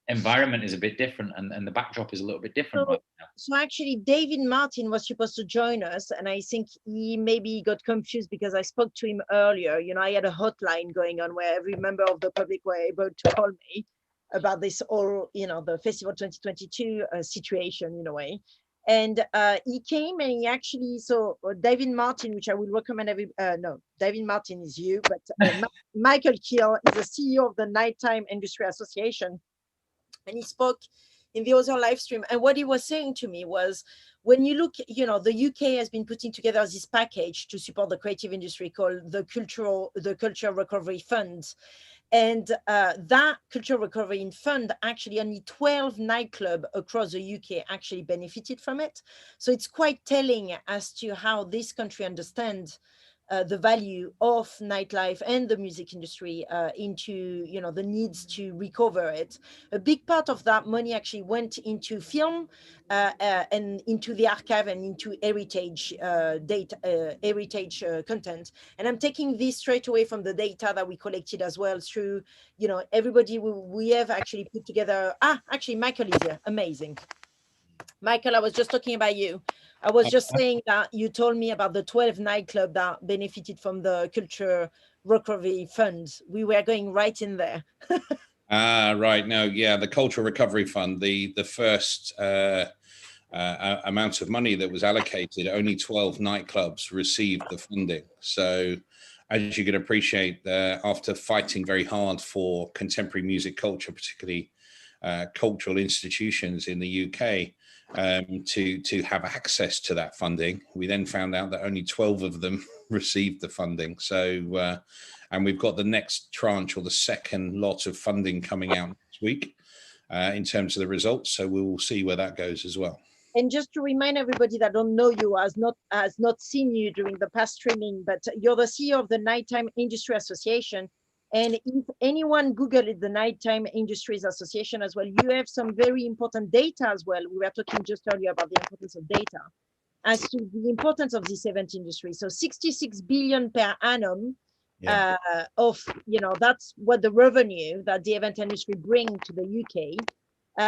environment is a bit different, and the backdrop is a little bit different right now. So actually, David Martin was supposed to join us, and I think he maybe got confused because I spoke to him earlier. I had a hotline going on where every member of the public were able to call me about this the Festival 2022 situation in a way. And he came and he actually, David Martin, which I will recommend David Martin is you, but Mikael is the CEO of the Nighttime Industry Association. And he spoke in the other live stream. And what he was saying to me was, when you look, the UK has been putting together this package to support the creative industry called the Culture Recovery Fund. And that Culture Recovery Fund, actually only 12 nightclubs across the UK actually benefited from it. So it's quite telling as to how this country understands the value of nightlife and the music industry into the needs to recover it. A big part of that money actually went into film and into the archive and into heritage content. And I'm taking this straight away from the data that we collected as well through everybody we have actually put together. Actually Mikael is here, amazing. Michael, I was just talking about you. I was just saying that you told me about the 12 nightclubs that benefited from the Culture Recovery Fund. We were going right in there. Right. No, yeah, the Cultural Recovery Fund, the first amount of money that was allocated, only 12 nightclubs received the funding. So as you can appreciate, after fighting very hard for contemporary music culture, particularly cultural institutions in the UK, to have access to that funding, we then found out that only 12 of them received the funding. So and we've got the next tranche, or the second lot of funding, coming out next week in terms of the results. So we will see where that goes as well. And just to remind everybody that don't know you, has not seen you during the past streaming, but you're the CEO of the Nighttime Industry Association. And if anyone Google it, the Nighttime Industries Association as well, you have some very important data as well. We were talking just earlier about the importance of data as to the importance of this event industry. So 66 billion per annum of, that's what the revenue that the event industry bring to the UK.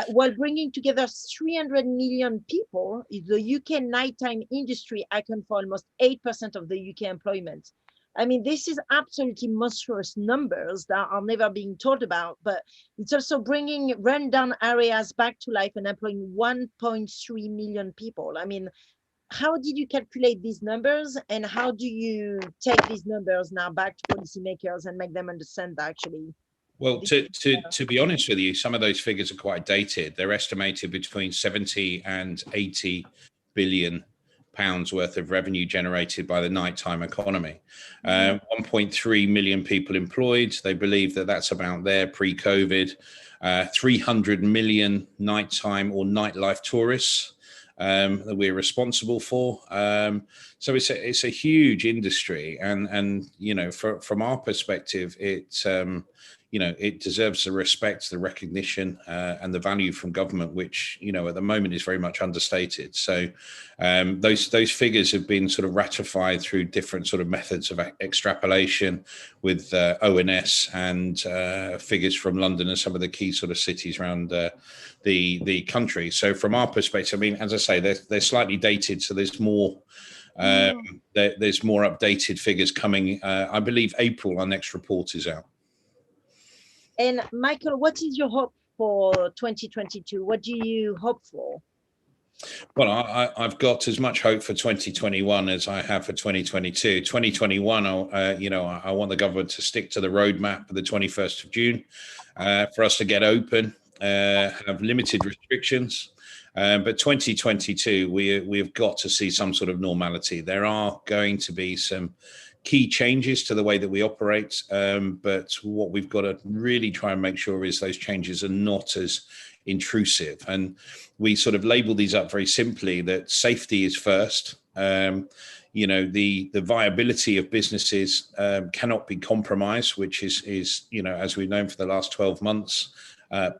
While bringing together 300 million people, the UK nighttime industry accounts for almost 8% of the UK employment. I mean, this is absolutely monstrous numbers that are never being told about, but it's also bringing rundown areas back to life and employing 1.3 million people. I mean, how did you calculate these numbers, and how do you take these numbers now back to policymakers and make them understand that actually? Well, to be honest with you, some of those figures are quite dated. They're estimated between 70 and 80 billion pounds worth of revenue generated by the nighttime economy. 1.3 million people employed. They believe that that's about there pre-COVID. 300 million nighttime or nightlife tourists that we're responsible for. So it's a huge industry, and from our perspective, it deserves the respect, the recognition, and the value from government, which at the moment is very much understated. So those figures have been sort of ratified through different sort of methods of extrapolation with ONS and figures from London and some of the key sort of cities around the country. So from our perspective, I mean, as I say, they're slightly dated, so there's more. There's more updated figures coming. I believe April, our next report is out. And Michael, what is your hope for 2022? What do you hope for? Well, I've got as much hope for 2021 as I have for 2022. 2021, I want the government to stick to the roadmap of the 21st of June for us to get open, have limited restrictions. But 2022, we've got to see some sort of normality. There are going to be some key changes to the way that we operate, but what we've got to really try and make sure is those changes are not as intrusive. And we sort of label these up very simply, that safety is first. The viability of businesses cannot be compromised, which is as we've known for the last 12 months,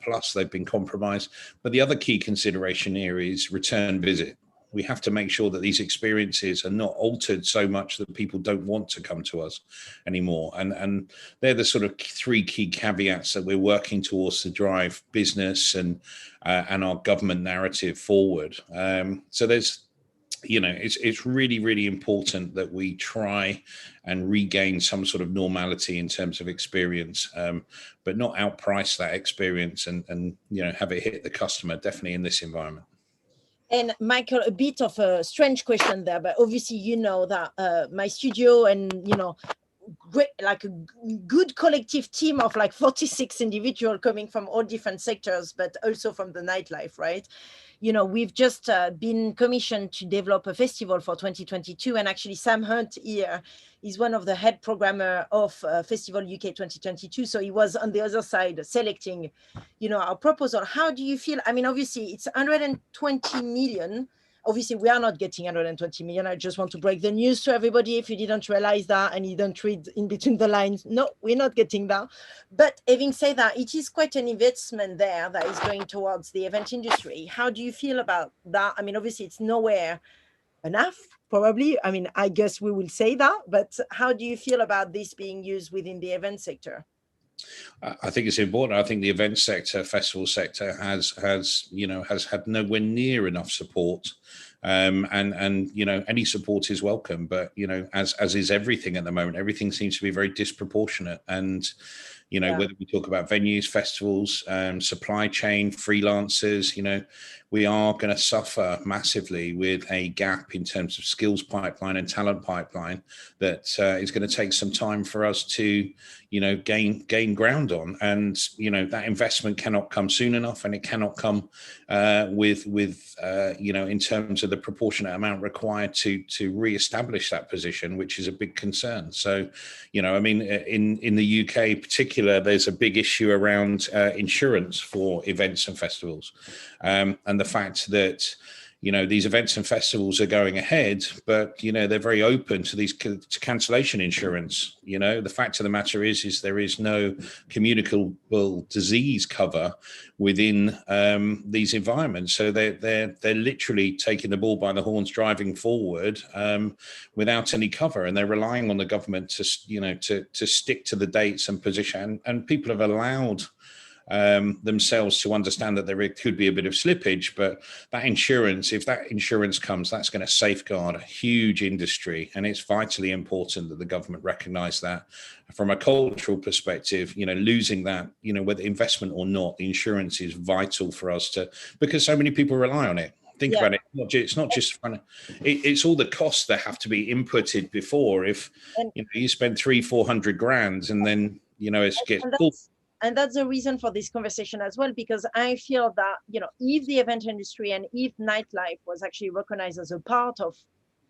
plus they've been compromised. But the other key consideration here is return visit. We have to make sure that these experiences are not altered so much that people don't want to come to us anymore. And they're the sort of three key caveats that we're working towards to drive business and our government narrative forward. So there's, it's really, really important that we try and regain some sort of normality in terms of experience, but not outprice that experience and have it hit the customer, definitely in this environment. And Michael, a bit of a strange question there, but obviously that my studio and great, like a good collective team of like 46 individuals coming from all different sectors, but also from the nightlife, right? We've just been commissioned to develop a festival for 2022, and actually Sam Hunt here is one of the head programmer of Festival UK 2022. So he was on the other side selecting, our proposal. How do you feel? I mean, obviously it's 120 million. Obviously, we are not getting 120 million. I just want to break the news to everybody if you didn't realize that and you don't read in between the lines. No, we're not getting that. But having said that, it is quite an investment there that is going towards the event industry. How do you feel about that? I mean, obviously, it's nowhere enough, probably. I mean, I guess we will say that. But how do you feel about this being used within the event sector? I think it's important. I think the event sector, festival sector has had nowhere near enough support. And any support is welcome, but as is everything at the moment, everything seems to be very disproportionate. And whether we talk about venues, festivals, supply chain, freelancers, we are going to suffer massively with a gap in terms of skills pipeline and talent pipeline that is going to take some time for us to gain ground on. And that investment cannot come soon enough, and it cannot come with in terms of the proportionate amount required to re-establish that position, which is a big concern. So in the UK in particular, there's a big issue around insurance for events and festivals, and the fact that these events and festivals are going ahead, but they're very open to these to cancellation insurance. The fact of the matter is there is no communicable disease cover within these environments. So they're literally taking the bull by the horns, driving forward without any cover, and they're relying on the government to stick to the dates and position. And people have allowed themselves to understand that there could be a bit of slippage, but that insurance, if that insurance comes, that's going to safeguard a huge industry, and it's vitally important that the government recognize that. From a cultural perspective, losing that, whether investment or not, the insurance is vital for us because so many people rely on it. Think about it. It's not just fun. It's all the costs that have to be inputted before. If you spend 300-400 grand and then it gets full. And that's the reason for this conversation as well, because I feel that, if the event industry and if nightlife was actually recognized as a part of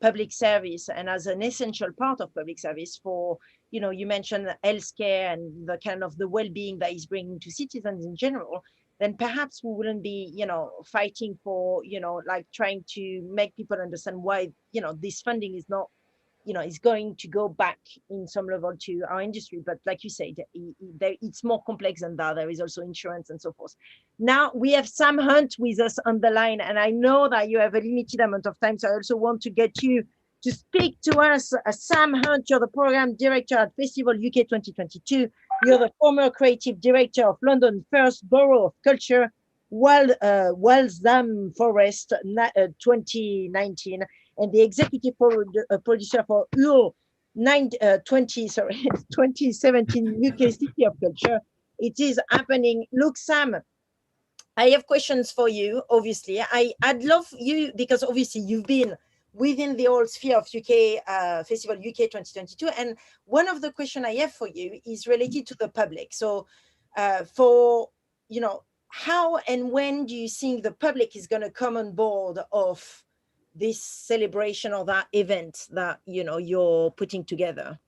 public service and as an essential part of public service for, you mentioned healthcare and the kind of the well-being that is bringing to citizens in general, then perhaps we wouldn't be, fighting for, like trying to make people understand why, this funding is not, is going to go back in some level to our industry. But like you said, it's more complex than that. There is also insurance and so forth. Now we have Sam Hunt with us on the line, and I know that you have a limited amount of time, so I also want to get you to speak to us. Sam Hunt, you're the program director at Festival UK 2022. You're the former creative director of London First Borough of Culture, Waltham Forest 2019. And the executive producer for Uglow 2017 UK City of Culture. It is happening. Look, Sam, I have questions for you, obviously. I'd love you, because obviously you've been within the whole sphere of UK Festival UK 2022. And one of the questions I have for you is related to the public. So how and when do you think the public is going to come on board of this celebration or that event that you're putting together?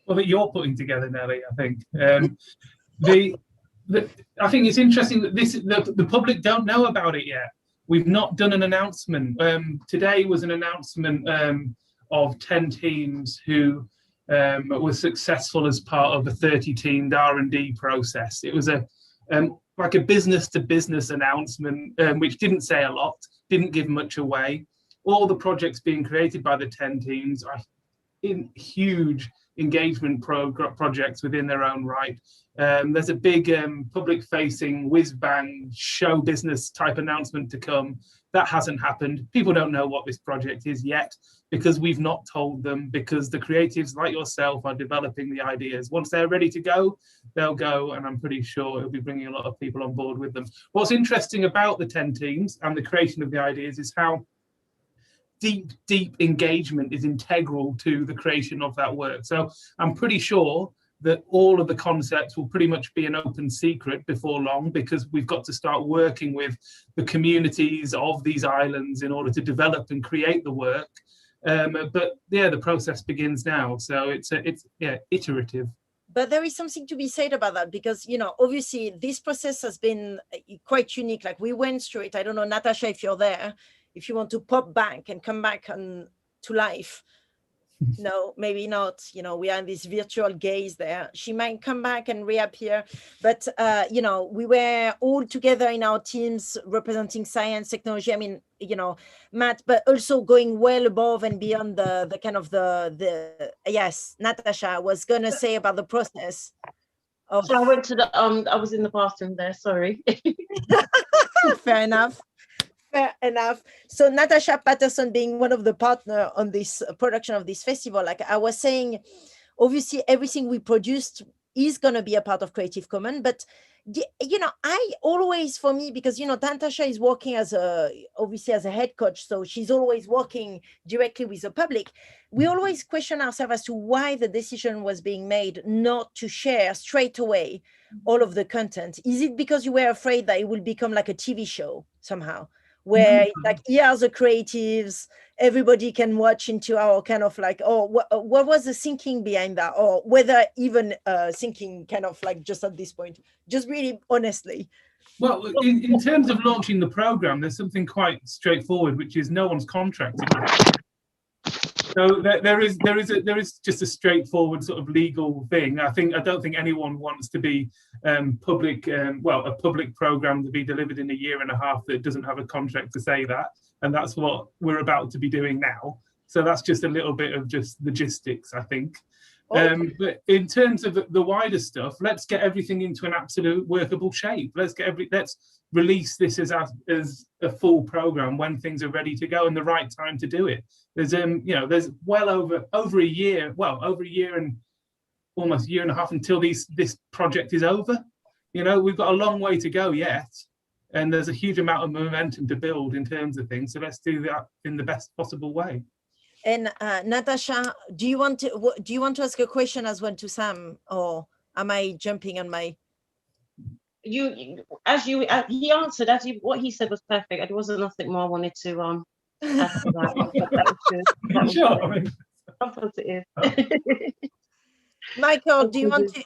Well, that you're putting together, Nelly, I think. I think it's interesting that the public don't know about it yet. We've not done an announcement. Today was an announcement of 10 teams who were successful as part of a 30-teamed R&D process. It was like a business-to-business announcement, which didn't say a lot, didn't give much away. All the projects being created by the 10 teams are in huge engagement projects within their own right. There's a big public-facing whiz-bang show business type announcement to come. That hasn't happened. People don't know what this project is yet because we've not told them, because the creatives like yourself are developing the ideas. Once they're ready to go, they'll go, and I'm pretty sure it'll be bringing a lot of people on board with them. What's interesting about the 10 teams and the creation of the ideas is how deep engagement is integral to the creation of that work. So I'm pretty sure that all of the concepts will pretty much be an open secret before long, because we've got to start working with the communities of these islands in order to develop and create the work. But yeah, the process begins now. So it's iterative. But there is something to be said about that, because, obviously this process has been quite unique. Like, we went through it. I don't know, Natasha, if you're there, if you want to pop back and come back to life. No, maybe not. We are in this virtual gaze there. She might come back and reappear. But, we were all together in our teams representing science, technology. I mean, Matt, but also going well above and beyond the kind of the yes, Natasha was going to say about the process. Oh, So I went to the I was in the bathroom there, sorry. fair enough. Fair enough. So Natasha Patterson being one of the partner on this production of this festival, like I was saying, obviously everything we produced is going to be a part of Creative Commons, but I always, for me, because Natasha is working obviously as a head coach, so she's always working directly with the public. We always question ourselves as to why the decision was being made not to share straight away all of the content. Is it because you were afraid that it will become like a TV show somehow, where it's like, here are the creatives, everybody can watch into our kind of like, oh, what was the thinking behind that, or whether even thinking kind of like just at this point, just really honestly? Well, in terms of launching the program, there's something quite straightforward, which is no one's contracted. So there is just a straightforward sort of legal thing. I don't think anyone wants to be a public program to be delivered in a year and a half that doesn't have a contract to say that, and that's what we're about to be doing now. So that's just a little bit of just logistics, I think. Okay. But in terms of the wider stuff, let's get everything into an absolute workable shape. Let's release this as a full program when things are ready to go and the right time to do it. There's there's well over a year and almost a year and a half until this project is over. We've got a long way to go yet, and there's a huge amount of momentum to build in terms of things. So let's do that in the best possible way. And Natasha, do you want to ask a question as well to Sam, or am I jumping on my? He answered what he said was perfect. There wasn't nothing more I wanted to add to that. That was good. That was sure. I'm positive. Michael, do you want to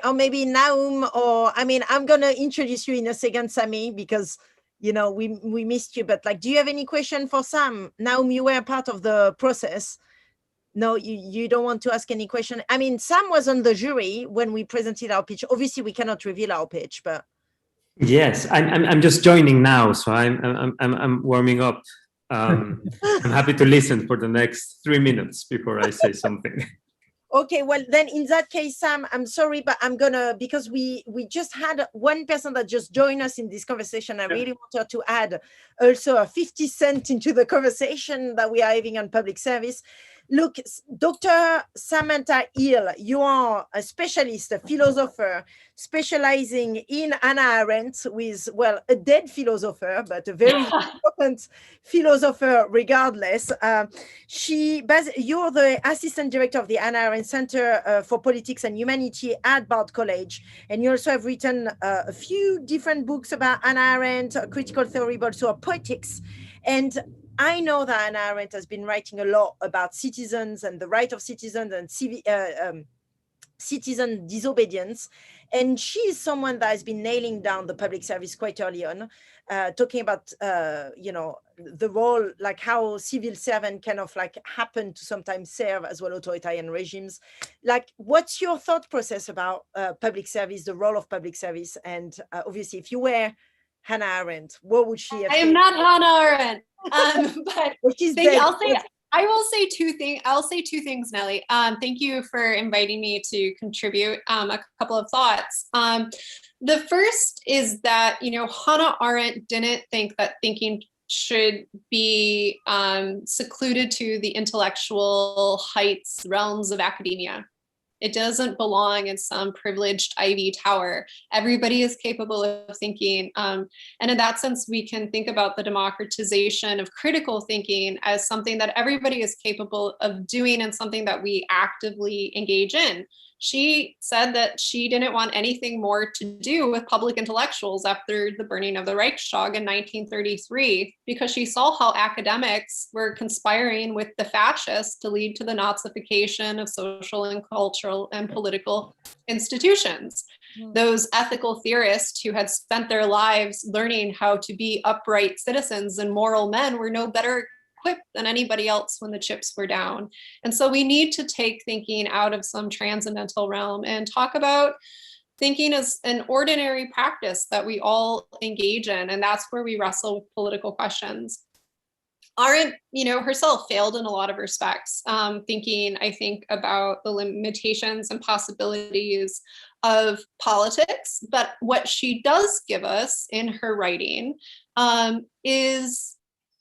or maybe Naum, or I'm gonna introduce you in a second, Sammy, because we missed you, but do you have any question for Sam? Naum, you were part of the process. No, you don't want to ask any question. Sam was on the jury when we presented our pitch. Obviously, we cannot reveal our pitch, but yes, I'm just joining now, so I'm warming up. I'm happy to listen for the next 3 minutes before I say something. Okay, well then in that case, Sam, I'm sorry, but I'm gonna, because we just had one person that just joined us in this conversation. I really wanted to add also a 50 cent into the conversation that we are having on public service. Look, Dr. Samantha Hill, you are a specialist, a philosopher, specializing in Hannah Arendt, with, well, a dead philosopher, but a very important philosopher regardless. You're the assistant director of the Hannah Arendt Center for Politics and Humanity at Bard College, and you also have written a few different books about Hannah Arendt, critical theory, but also poetics. And I know that Hannah Arendt has been writing a lot about citizens and the right of citizens and citizen disobedience. And she is someone that has been nailing down the public service quite early on, talking about, the role, like how civil servant kind of happen to sometimes serve as well authoritarian regimes. What's your thought process about public service, the role of public service? And obviously, if you were Hannah Arendt, what would she have I am not Hannah Arendt. But I will say two things. I'll say two things, Nelly. Thank you for inviting me to contribute a couple of thoughts. The first is that, Hannah Arendt didn't think that thinking should be secluded to the intellectual heights, realms of academia. It doesn't belong in some privileged ivy tower. Everybody is capable of thinking. And in that sense, we can think about the democratization of critical thinking as something that everybody is capable of doing and something that we actively engage in. She said that she didn't want anything more to do with public intellectuals after the burning of the Reichstag in 1933, because she saw how academics were conspiring with the fascists to lead to the Nazification of social and cultural and political institutions. Those ethical theorists who had spent their lives learning how to be upright citizens and moral men were no better equipped than anybody else when the chips were down. And so we need to take thinking out of some transcendental realm and talk about thinking as an ordinary practice that we all engage in. And that's where we wrestle with political questions. Arendt, herself failed in a lot of respects, thinking, I think, about the limitations and possibilities of politics. But what she does give us in her writing is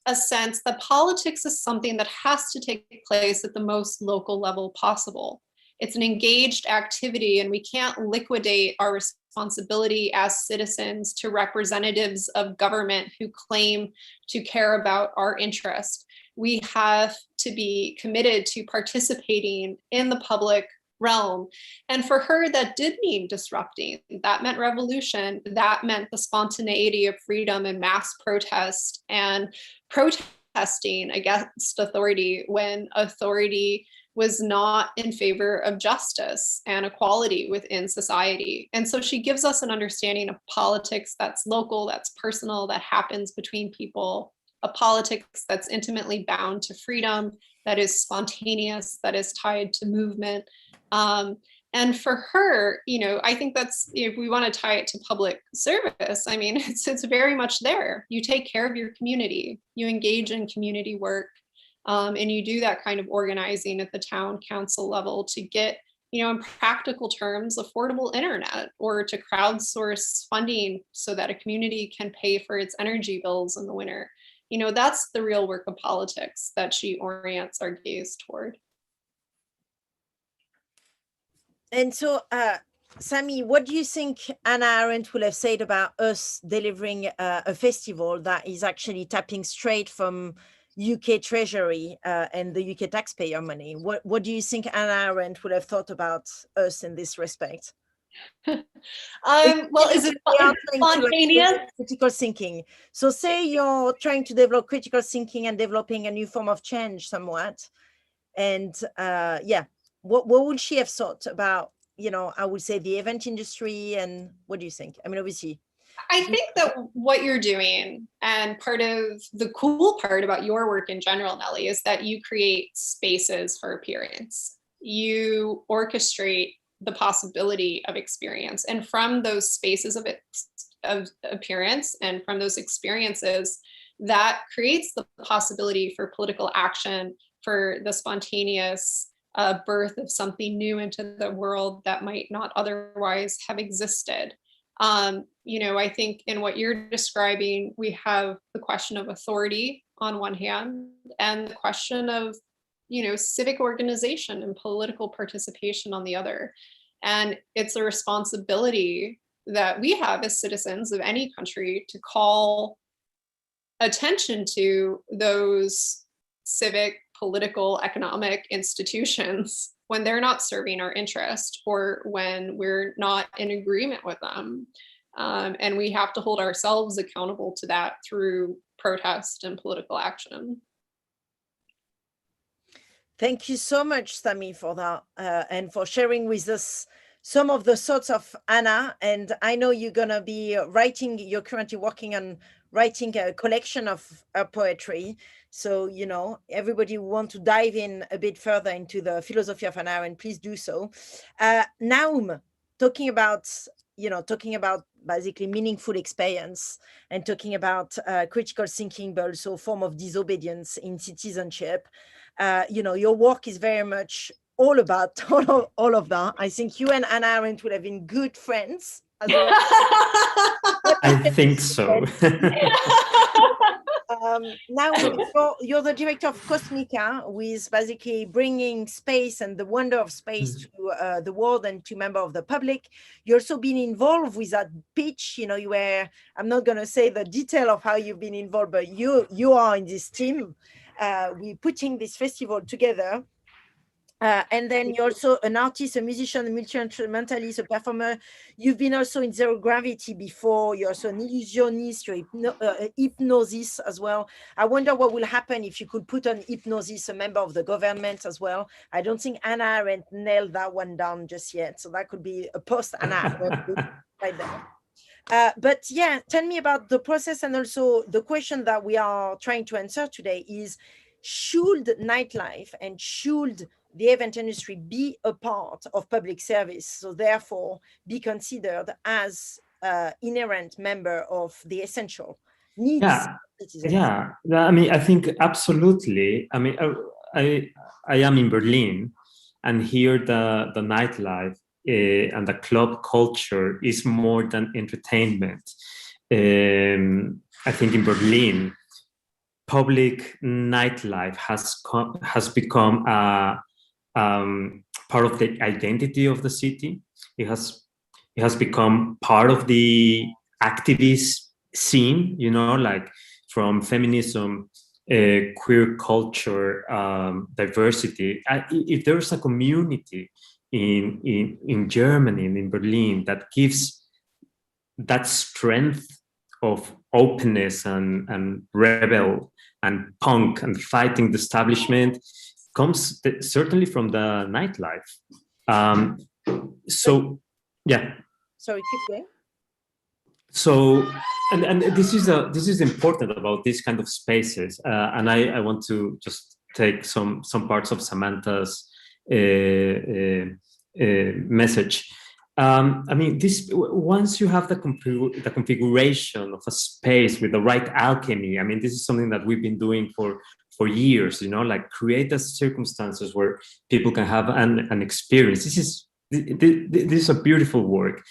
a sense that politics is something that has to take place at the most local level possible. It's an engaged activity, and we can't liquidate our responsibility as citizens to representatives of government who claim to care about our interest. We have to be committed to participating in the public realm. And for her, that did mean disrupting. That meant revolution. That meant the spontaneity of freedom and mass protest, and protesting against authority when authority was not in favor of justice and equality within society. And so she gives us an understanding of politics that's local, that's personal, that happens between people, a politics that's intimately bound to freedom, that is spontaneous, that is tied to movement. And for her, I think that's, if we want to tie it to public service, I mean, it's very much there. You take care of your community, you engage in community work, and you do that kind of organizing at the town council level to get, in practical terms, affordable internet, or to crowdsource funding so that a community can pay for its energy bills in the winter. That's the real work of politics that she orients our gaze toward. And so, Sami, what do you think Hannah Arendt will have said about us delivering a festival that is actually tapping straight from UK Treasury and the UK taxpayer money? What do you think Hannah Arendt would have thought about us in this respect? Well, is it spontaneous? Critical thinking. So say you're trying to develop critical thinking and developing a new form of change somewhat. And what would she have thought about, I would say the event industry, and what do you think? I mean, obviously. I think that what you're doing, and part of the cool part about your work in general, Nelly, is that you create spaces for appearance. You orchestrate the possibility of experience. And from those spaces of appearance and from those experiences, that creates the possibility for political action, for the spontaneous birth of something new into the world that might not otherwise have existed. I think in what you're describing, we have the question of authority on one hand, and the question of, civic organization and political participation on the other. And it's a responsibility that we have as citizens of any country to call attention to those civic, political, economic institutions when they're not serving our interest, or when we're not in agreement with them. And we have to hold ourselves accountable to that through protest and political action. Thank you so much, Sami, for that, and for sharing with us some of the thoughts of Hannah. And I know you're going to be you're currently working on writing a collection of her poetry. So, everybody who want to dive in a bit further into the philosophy of Hannah Arendt, please do so. Naum, talking about basically meaningful experience, and talking about critical thinking, but also a form of disobedience in citizenship. Your work is very much all about all of that. I think you and Hannah Arendt would have been good friends. As well. I think so. Now you're the director of Cosmica, who is basically bringing space and the wonder of space to the world and to members of the public. You've also been involved with that pitch. You were, I'm not going to say the detail of how you've been involved, but you are in this team. We're putting this festival together. And then you're also an artist, a musician, a multi-instrumentalist, a performer. You've been also in Zero Gravity before. You're also an illusionist, you're hypnosis as well. I wonder what will happen if you could put on hypnosis, a member of the government as well. I don't think Hannah Arendt nailed that one down just yet. So that could be a post-Hannah Arendt right there. But yeah, tell me about the process, and also the question that we are trying to answer today is, should nightlife and should the event industry be a part of public service, so therefore be considered as inherent member of the essential? needs. Yeah. I mean, I think absolutely. I mean, I am in Berlin, and here the nightlife and the club culture is more than entertainment. I think in Berlin, public nightlife has become a part of the identity of the city. It has become part of the activist scene, you know, like from feminism, queer culture, diversity. If there's a community in Germany and in Berlin that gives that strength of openness and rebel and punk and fighting the establishment, comes certainly from the nightlife. So, yeah. Sorry, keep going. So, and this is important about these kind of spaces, and I want to just take some parts of Samantha's message. I mean, once you have the configuration of a space with the right alchemy, I mean, this is something that we've been doing for years, you know, like create the circumstances where people can have an experience. This is a beautiful work.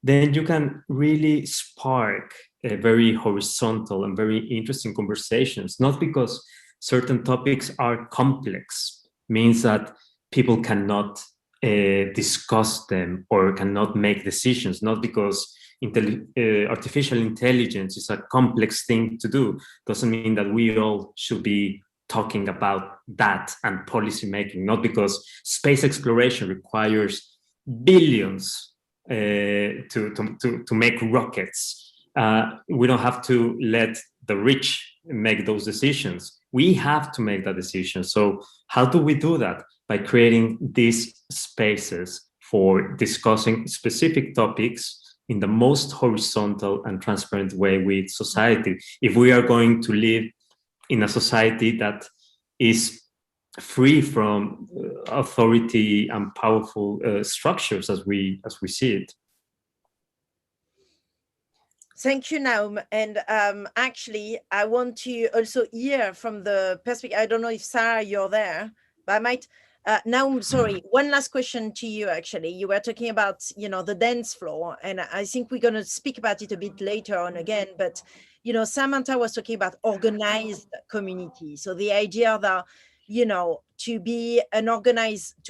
Then you can really spark very horizontal and very interesting conversations, not because certain topics are complex, means that people cannot discuss them or cannot make decisions, not because artificial intelligence is a complex thing to do, doesn't mean that we all should be talking about that and policy making, not because space exploration requires billions to make rockets. We don't have to let the rich make those decisions. We have to make that decision. So how do we do that? By creating these spaces for discussing specific topics in the most horizontal and transparent way with society. If we are going to live in a society that is free from authority and powerful structures as we see it. Thank you, Naum. And actually, I want to also hear from the perspective. I don't know if Sarah, you're there, but I might. Naum, sorry, one last question to you. Actually, you were talking about, you know, the dance floor, and I think we're going to speak about it a bit later on again. But you know, Samantha was talking about organized community. So the idea that, you know, to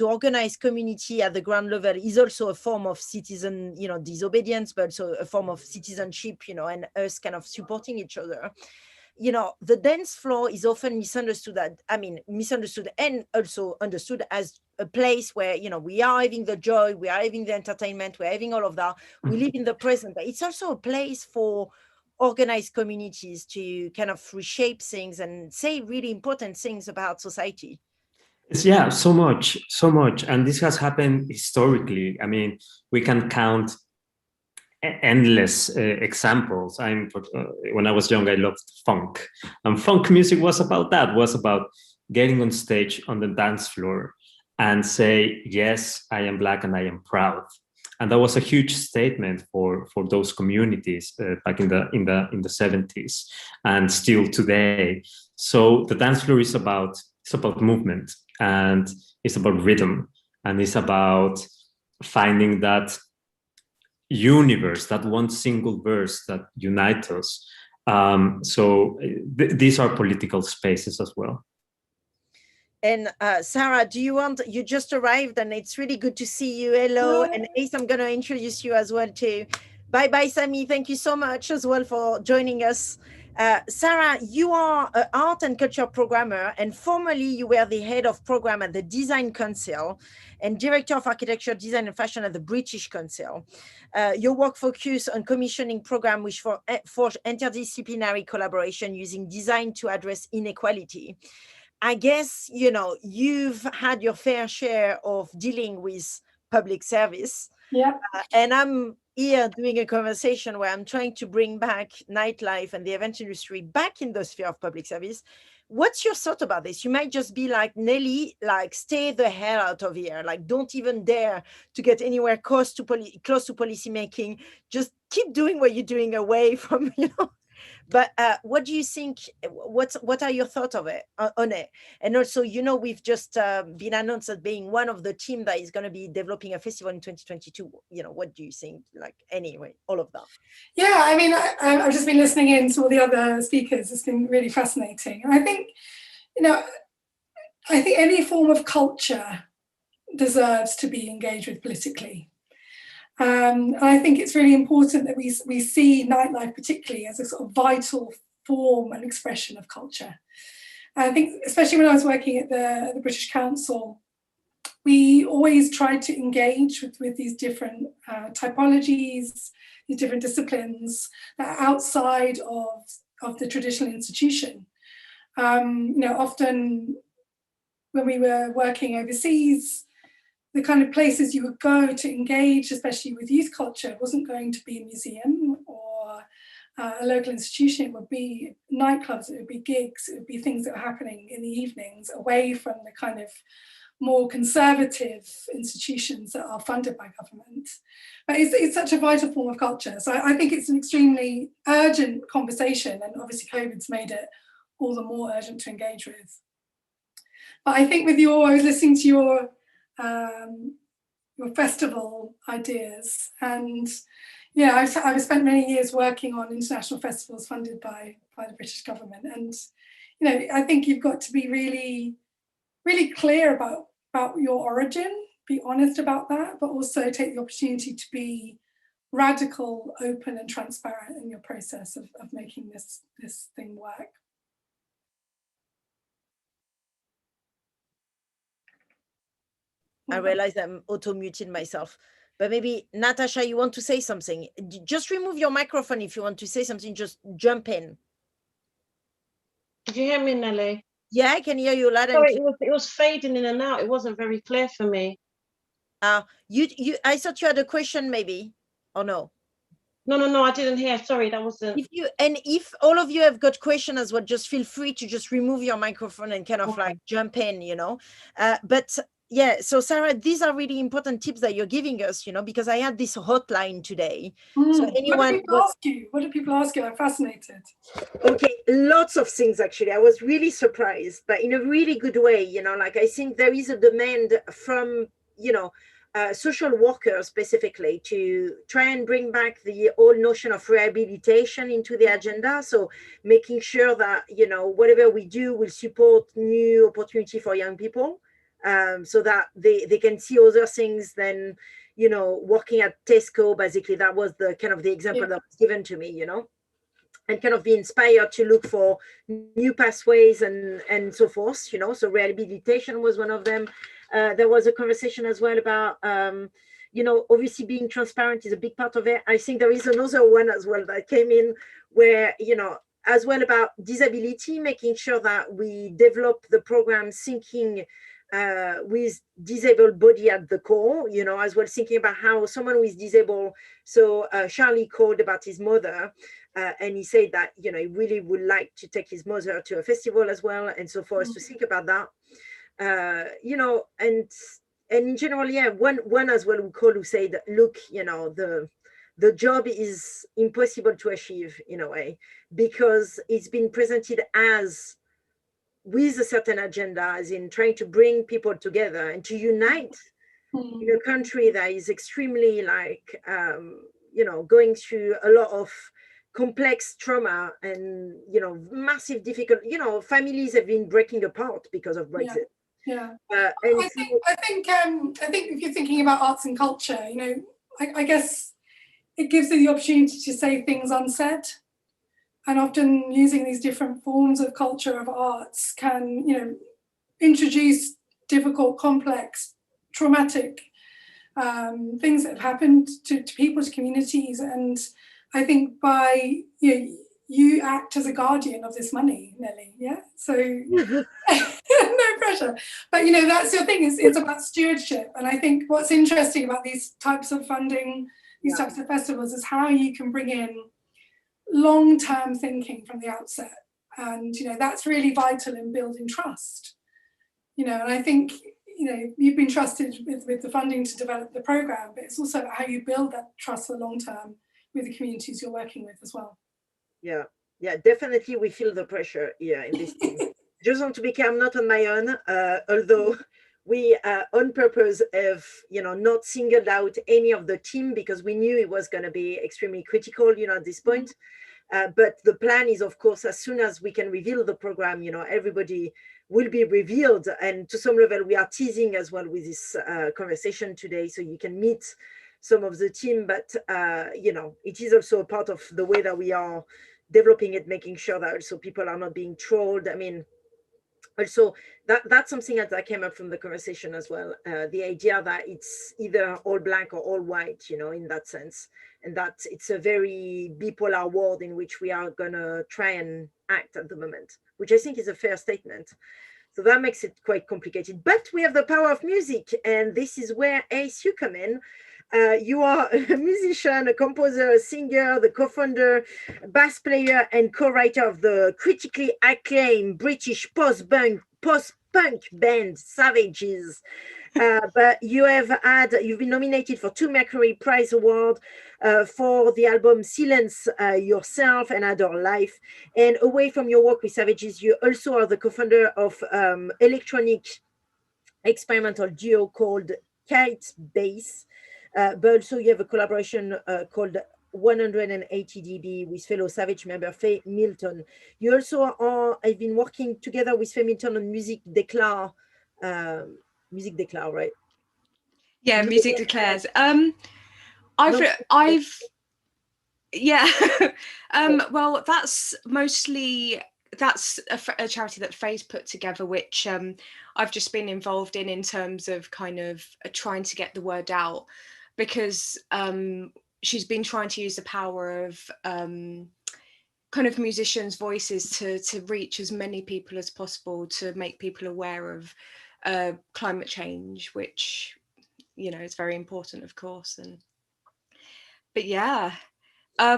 organize community at the ground level is also a form of citizen, you know, disobedience, but also a form of citizenship, you know, and us kind of supporting each other. You know, the dance floor is often misunderstood and also understood as a place where, you know, we are having the joy, we are having the entertainment, we're having all of that. We live in the present, but it's also a place for organized communities to kind of reshape things and say really important things about society. Yeah, so much. And this has happened historically. I mean, we can count endless examples. When I was young, I loved funk. And funk music was about that, was about getting on stage on the dance floor and say, yes, I am Black and I am proud. And that was a huge statement for those communities back in the 70s and still today. So the dance floor is about movement, and it's about rhythm, and it's about finding that universe, that one single verse that unites us. These are political spaces as well. And Sarah, you just arrived and it's really good to see you. Hello. And Ace, I'm going to introduce you as well too. Bye, Sami. Thank you so much as well for joining us. Sarah, you are an art and culture programmer, and formerly you were the head of program at the Design Council and director of architecture, design and fashion at the British Council. Your work focused on commissioning programs which forge interdisciplinary collaboration using design to address inequality. I guess, you know, you've had your fair share of dealing with public service. Yeah. And I'm here doing a conversation where I'm trying to bring back nightlife and the event industry back in the sphere of public service. What's your thought about this? You might just be like, Nelly, like, stay the hell out of here. Like, don't even dare to get anywhere close to policy making. Just keep doing what you're doing away from, you know. But what do you think? What are your thoughts of it on it? And also, you know, we've just been announced as being one of the team that is going to be developing a festival in 2022. You know, what do you think? Like, anyway, all of that. Yeah, I mean, I've just been listening in to all the other speakers. It's been really fascinating. And I think, you know, I think any form of culture deserves to be engaged with politically. And I think it's really important that we see nightlife particularly as a sort of vital form and expression of culture. And I think, especially when I was working at the British Council, we always tried to engage with these different typologies, these different disciplines that are outside of the traditional institution. You know, often when we were working overseas, the kind of places you would go to engage, especially with youth culture, wasn't going to be a museum or a local institution. It would be nightclubs, it would be gigs, it would be things that were happening in the evenings, away from the kind of more conservative institutions that are funded by government. But it's such a vital form of culture. So I think it's an extremely urgent conversation, and obviously COVID's made it all the more urgent to engage with. But I think I was listening to your festival ideas, and yeah, I've spent many years working on international festivals funded by the British government, and you know, I think you've got to be really, really clear about your origin, be honest about that, but also take the opportunity to be radical, open, and transparent in your process of making this thing work. I realize I'm auto-muting myself, but maybe Natasha, you want to say something? Just remove your microphone if you want to say something. Just jump in. Did you hear me, Nelly? Yeah, I can hear you loud and Sorry, clear. it was fading in and out. It wasn't very clear for me. I thought you had a question, maybe, or no? No, I didn't hear. Sorry, that wasn't. If all of you have got questions as well, just feel free to just remove your microphone and kind of like jump in, you know. But yeah, so Sarah, these are really important tips that you're giving us, you know, because I had this hotline today. So anyone, what do people ask you? I'm fascinated. Okay, lots of things actually. I was really surprised, but in a really good way, you know, like I think there is a demand from, you know, social workers specifically to try and bring back the whole notion of rehabilitation into the agenda. So making sure that, you know, whatever we do will support new opportunity for young people, so that they can see other things than, you know, working at Tesco. Basically, that was the kind of the example that was given to me, you know, and kind of be inspired to look for new pathways and so forth, you know. So rehabilitation was one of them. There was a conversation as well about, you know, obviously being transparent is a big part of it. I think there is another one as well that came in where, you know, as well about disability, making sure that we develop the program thinking with disabled body at the core, you know, as well thinking about how someone who is disabled. So Charlie called about his mother, and he said that, you know, he really would like to take his mother to a festival as well, and so for us to think about that, you know, and in general, yeah, one as well we called who said, look, you know, the job is impossible to achieve in a way because it's been presented as with a certain agenda, as in trying to bring people together and to unite in a country that is extremely like, you know, going through a lot of complex trauma and, you know, massive difficult, you know, families have been breaking apart because of Brexit. Yeah. I think if you're thinking about arts and culture, you know, I guess it gives you the opportunity to say things unsaid. And often using these different forms of culture of arts can, you know, introduce difficult, complex, traumatic things that have happened to people, to communities. And I think by, you know, you act as a guardian of this money, Nelly, yeah? So no pressure. But, you know, that's your thing, it's about stewardship. And I think what's interesting about these types of funding, these types of festivals, is how you can bring in long-term thinking from the outset, and you know that's really vital in building trust. You know, and I think, you know, you've been trusted with the funding to develop the program, but it's also about how you build that trust for long term with the communities you're working with as well. Yeah, Yeah, definitely we feel the pressure here in this team. Just want to be clear, I'm not on my own, although we on purpose have, not singled out any of the team because we knew it was going to be extremely critical, at this point. But the plan is, of course, as soon as we can reveal the program, everybody will be revealed. And to some level, we are teasing as well with this conversation today, so you can meet some of the team. But, it is also a part of the way that we are developing it, making sure that also people are not being trolled. I mean, also that's something that came up from the conversation as well, the idea that it's either all black or all white, in that sense, and that it's a very bipolar world in which we are going to try and act at the moment, which I think is a fair statement. So that makes it quite complicated, but we have the power of music, and this is where Ace, you come in. You are a musician, a composer, a singer, the co-founder, bass player, and co-writer of the critically acclaimed British post-punk band Savages. But you've been nominated for 2 Mercury Prize Awards for the album Silence Yourself and Adore Life. And away from your work with Savages, you also are the co-founder of electronic experimental duo called Kite Bass. But also you have a collaboration called 180 dB with fellow Savage member Faye Milton. You also have been working together with Faye Milton on Music Declare, right? Yeah, Music Declares. Yeah. Well, that's a charity that Faye's put together, which I've just been involved in terms of kind of trying to get the word out, because she's been trying to use the power of kind of musicians' voices to reach as many people as possible, to make people aware of climate change, which, is very important, of course. But yeah. I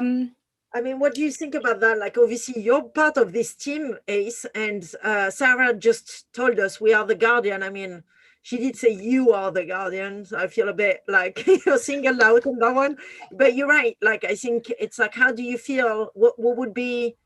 mean, what do you think about that? Like, obviously, you're part of this team, Ace, and Sarah just told us we are the Guardian. I mean, she did say you are the Guardian. So I feel a bit like you're singled out on that one. But you're right. Like, I think it's like, how do you feel? What would be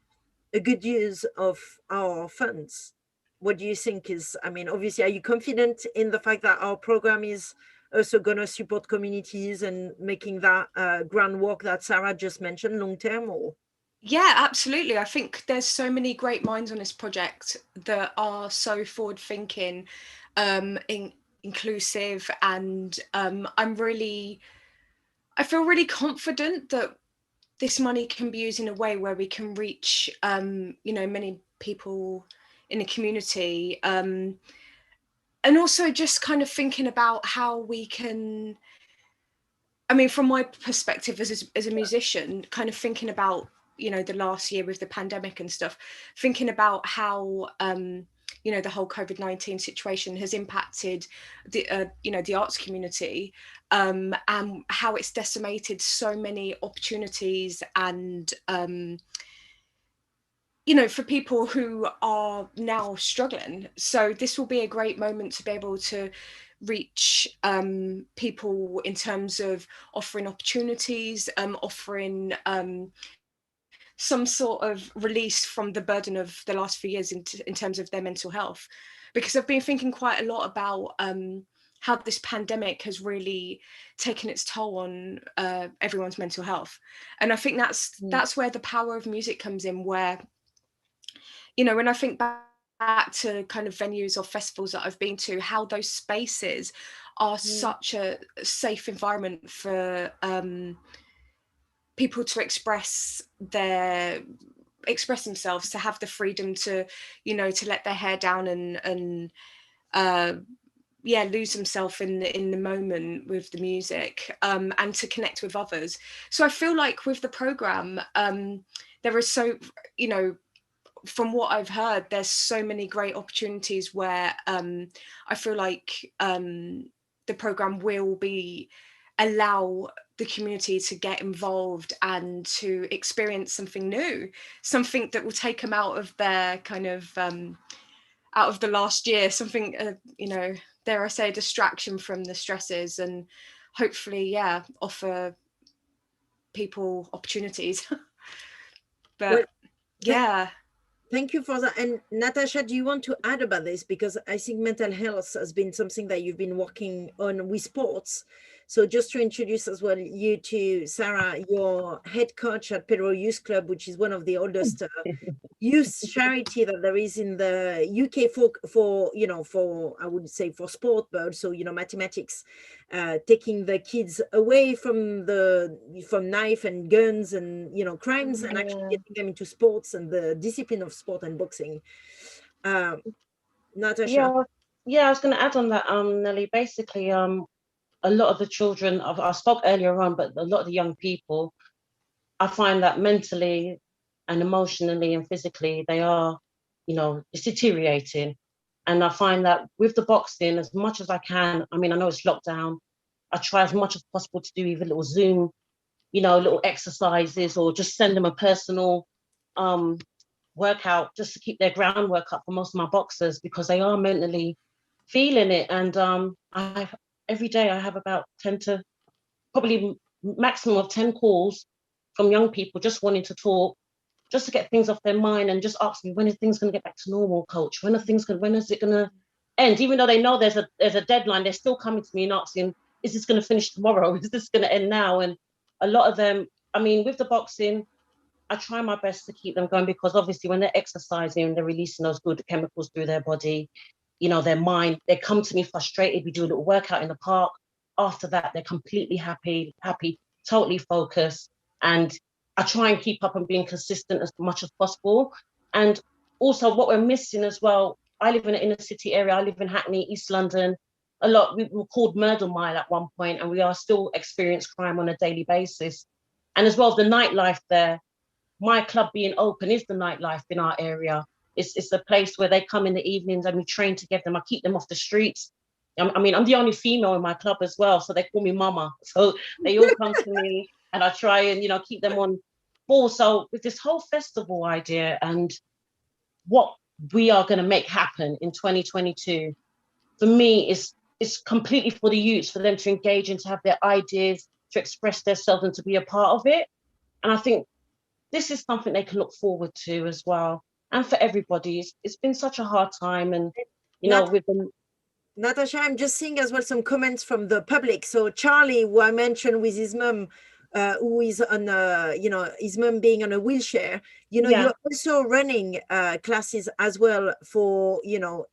a good use of our funds? What do you think is, I mean, obviously, are you confident in the fact that our program is also going to support communities and making that groundwork that Sarah just mentioned long term? Or yeah, absolutely. I think there's so many great minds on this project that are so forward thinking, inclusive, and I feel really confident that this money can be used in a way where we can reach many people in the community, and also just kind of thinking about how we can, I mean, from my perspective as a musician, kind of thinking about, the last year with the pandemic and stuff, thinking about how, the whole COVID-19 situation has impacted the arts community, and how it's decimated so many opportunities and, for people who are now struggling. So this will be a great moment to be able to reach people in terms of offering opportunities, offering some sort of release from the burden of the last few years in terms of their mental health. Because I've been thinking quite a lot about how this pandemic has really taken its toll on everyone's mental health. And I think that's where the power of music comes in, where, when I think back to kind of venues or festivals that I've been to, how those spaces are such a safe environment for people to express themselves, to have the freedom to, to let their hair down and lose themselves in the moment with the music, and to connect with others. So I feel like with the program, there is so, from what I've heard, there's so many great opportunities where I feel like the program will allow the community to get involved and to experience something new, something that will take them out of their kind of out of the last year, something dare I say, a distraction from the stresses, and hopefully offer people opportunities. But Yeah. Thank you for that. And Natasha, do you want to add about this? Because I think mental health has been something that you've been working on with sports. So just to introduce as well you to Sarah, your head coach at Pedro Youth Club, which is one of the oldest youth charity that there is in the UK for I would say for sport, but also mathematics, taking the kids away from knife and guns and crimes, and actually getting them into sports and the discipline of sport and boxing. Natasha. Yeah, I was going to add on that, Nelly. Basically, a lot of the children, I spoke earlier on, but a lot of the young people, I find that mentally and emotionally and physically, they are, it's deteriorating. And I find that with the boxing, as much as I can, I mean, I know it's lockdown, I try as much as possible to do even little Zoom, little exercises, or just send them a personal workout just to keep their groundwork up for most of my boxers, because they are mentally feeling it. And every day I have about 10 to probably maximum of 10 calls from young people just wanting to talk, just to get things off their mind, and just ask me, when are things going to get back to normal, coach? When is it going to end? Even though they know there's a deadline, they're still coming to me and asking, is this going to finish tomorrow? Is this going to end now? And a lot of them, I mean, with the boxing, I try my best to keep them going, because obviously when they're exercising, they're releasing those good chemicals through their body, their mind. They come to me frustrated. We do a little workout in the park. After that, they're completely happy, totally focused. And I try and keep up and being consistent as much as possible. And also what we're missing as well, I live in an inner city area. I live in Hackney, East London. We were called Murder Mile at one point, and we are still experience crime on a daily basis. And as well as the nightlife there, my club being open is the nightlife in our area. It's a place where they come in the evenings and we train together. I keep them off the streets. I mean, I'm the only female in my club as well, so they call me mama. So they all come to me, and I try and keep them on ball. So with this whole festival idea and what we are going to make happen in 2022, for me, it's completely for the youths, for them to engage and to have their ideas, to express themselves and to be a part of it. And I think this is something they can look forward to as well. And for everybody, it's been such a hard time. And, with them. Natasha, I'm just seeing as well some comments from the public. So Charlie, who I mentioned with his mum, who is on, his mum being on a wheelchair, you're also running classes as well for,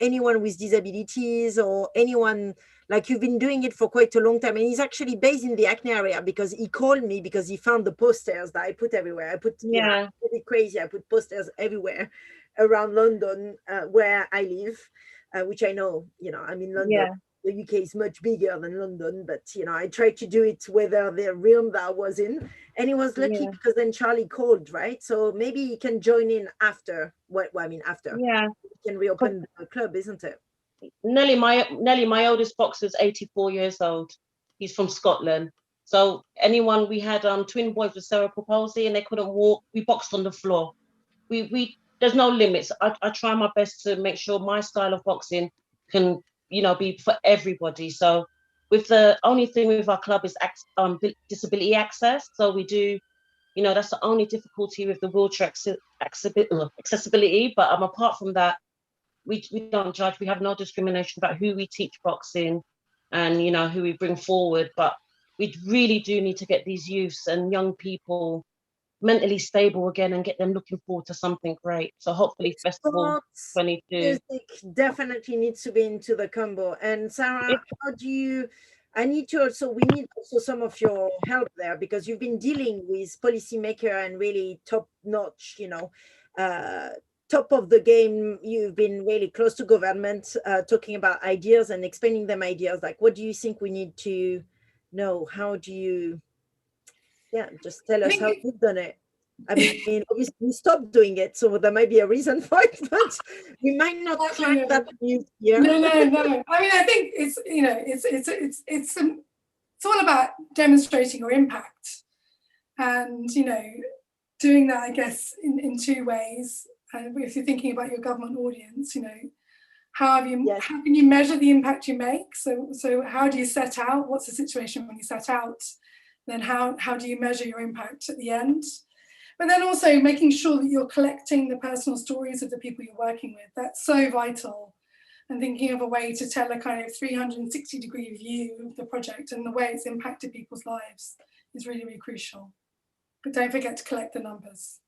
anyone with disabilities or anyone, like you've been doing it for quite a long time. And he's actually based in the Hackney area, because he called me because he found the posters that I put everywhere. I put, really crazy. I put posters everywhere around London, where I live. Which I know, I'm in London. Yeah. The UK is much bigger than London, but I tried to do it whether the realm that I was in. And he was lucky because then Charlie called, right? So maybe he can join in after. After. Yeah. We can reopen the club, isn't it? Nelly, my oldest boxer is 84 years old. He's from Scotland. So we had twin boys with cerebral palsy, and they couldn't walk. We boxed on the floor. There's no limits. I try my best to make sure my style of boxing can, be for everybody. So with the only thing with our club is disability access. So we do, that's the only difficulty with the wheelchair accessibility. But apart from that, we don't judge. We have no discrimination about who we teach boxing and, who we bring forward. But we really do need to get these youths and young people mentally stable again and get them looking forward to something great. So hopefully Festival 22. Music definitely needs to be into the combo. And Sarah, we need also some of your help there, because you've been dealing with policymaker and really top notch, top of the game. You've been really close to government, talking about ideas and explaining them ideas. Like, what do you think we need to know? How do you... Yeah, just tell us how you've done it. I mean, obviously we stopped doing it, so there might be a reason for it, but we might not crack that news here. No. I mean, I think it's all about demonstrating your impact, and doing that, I guess, in two ways. And if you're thinking about your government audience, how can you measure the impact you make? So how do you set out? What's the situation when you set out? Then how do you measure your impact at the end? But then also making sure that you're collecting the personal stories of the people you're working with. That's so vital. And thinking of a way to tell a kind of 360-degree view of the project and the way it's impacted people's lives is really, really crucial. But don't forget to collect the numbers.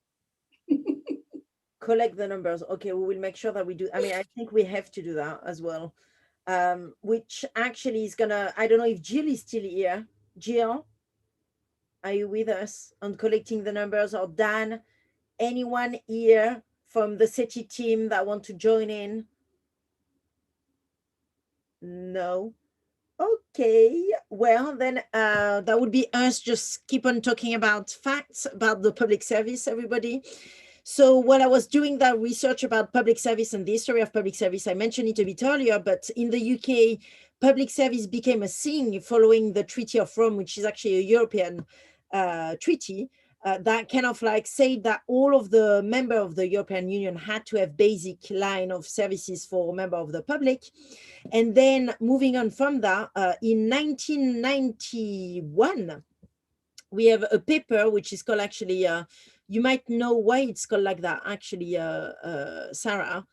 Collect the numbers. Okay, we will make sure that we do. I mean, I think we have to do that as well. Which actually is gonna, I don't know if Jill is still here. Jill, are you with us on collecting the numbers? Or Dan, anyone here from the SETI team that want to join in? No. Okay, well then that would be us just keep on talking about facts about the public service, everybody. So while I was doing that research about public service and the history of public service, I mentioned it a bit earlier, but in the UK, public service became a thing following the Treaty of Rome, which is actually a European treaty that kind of like said that all of the members of the European Union had to have basic line of services for member of the public. And then moving on from that, in 1991, we have a paper which is called actually, you might know why it's called like that, actually, Sarah.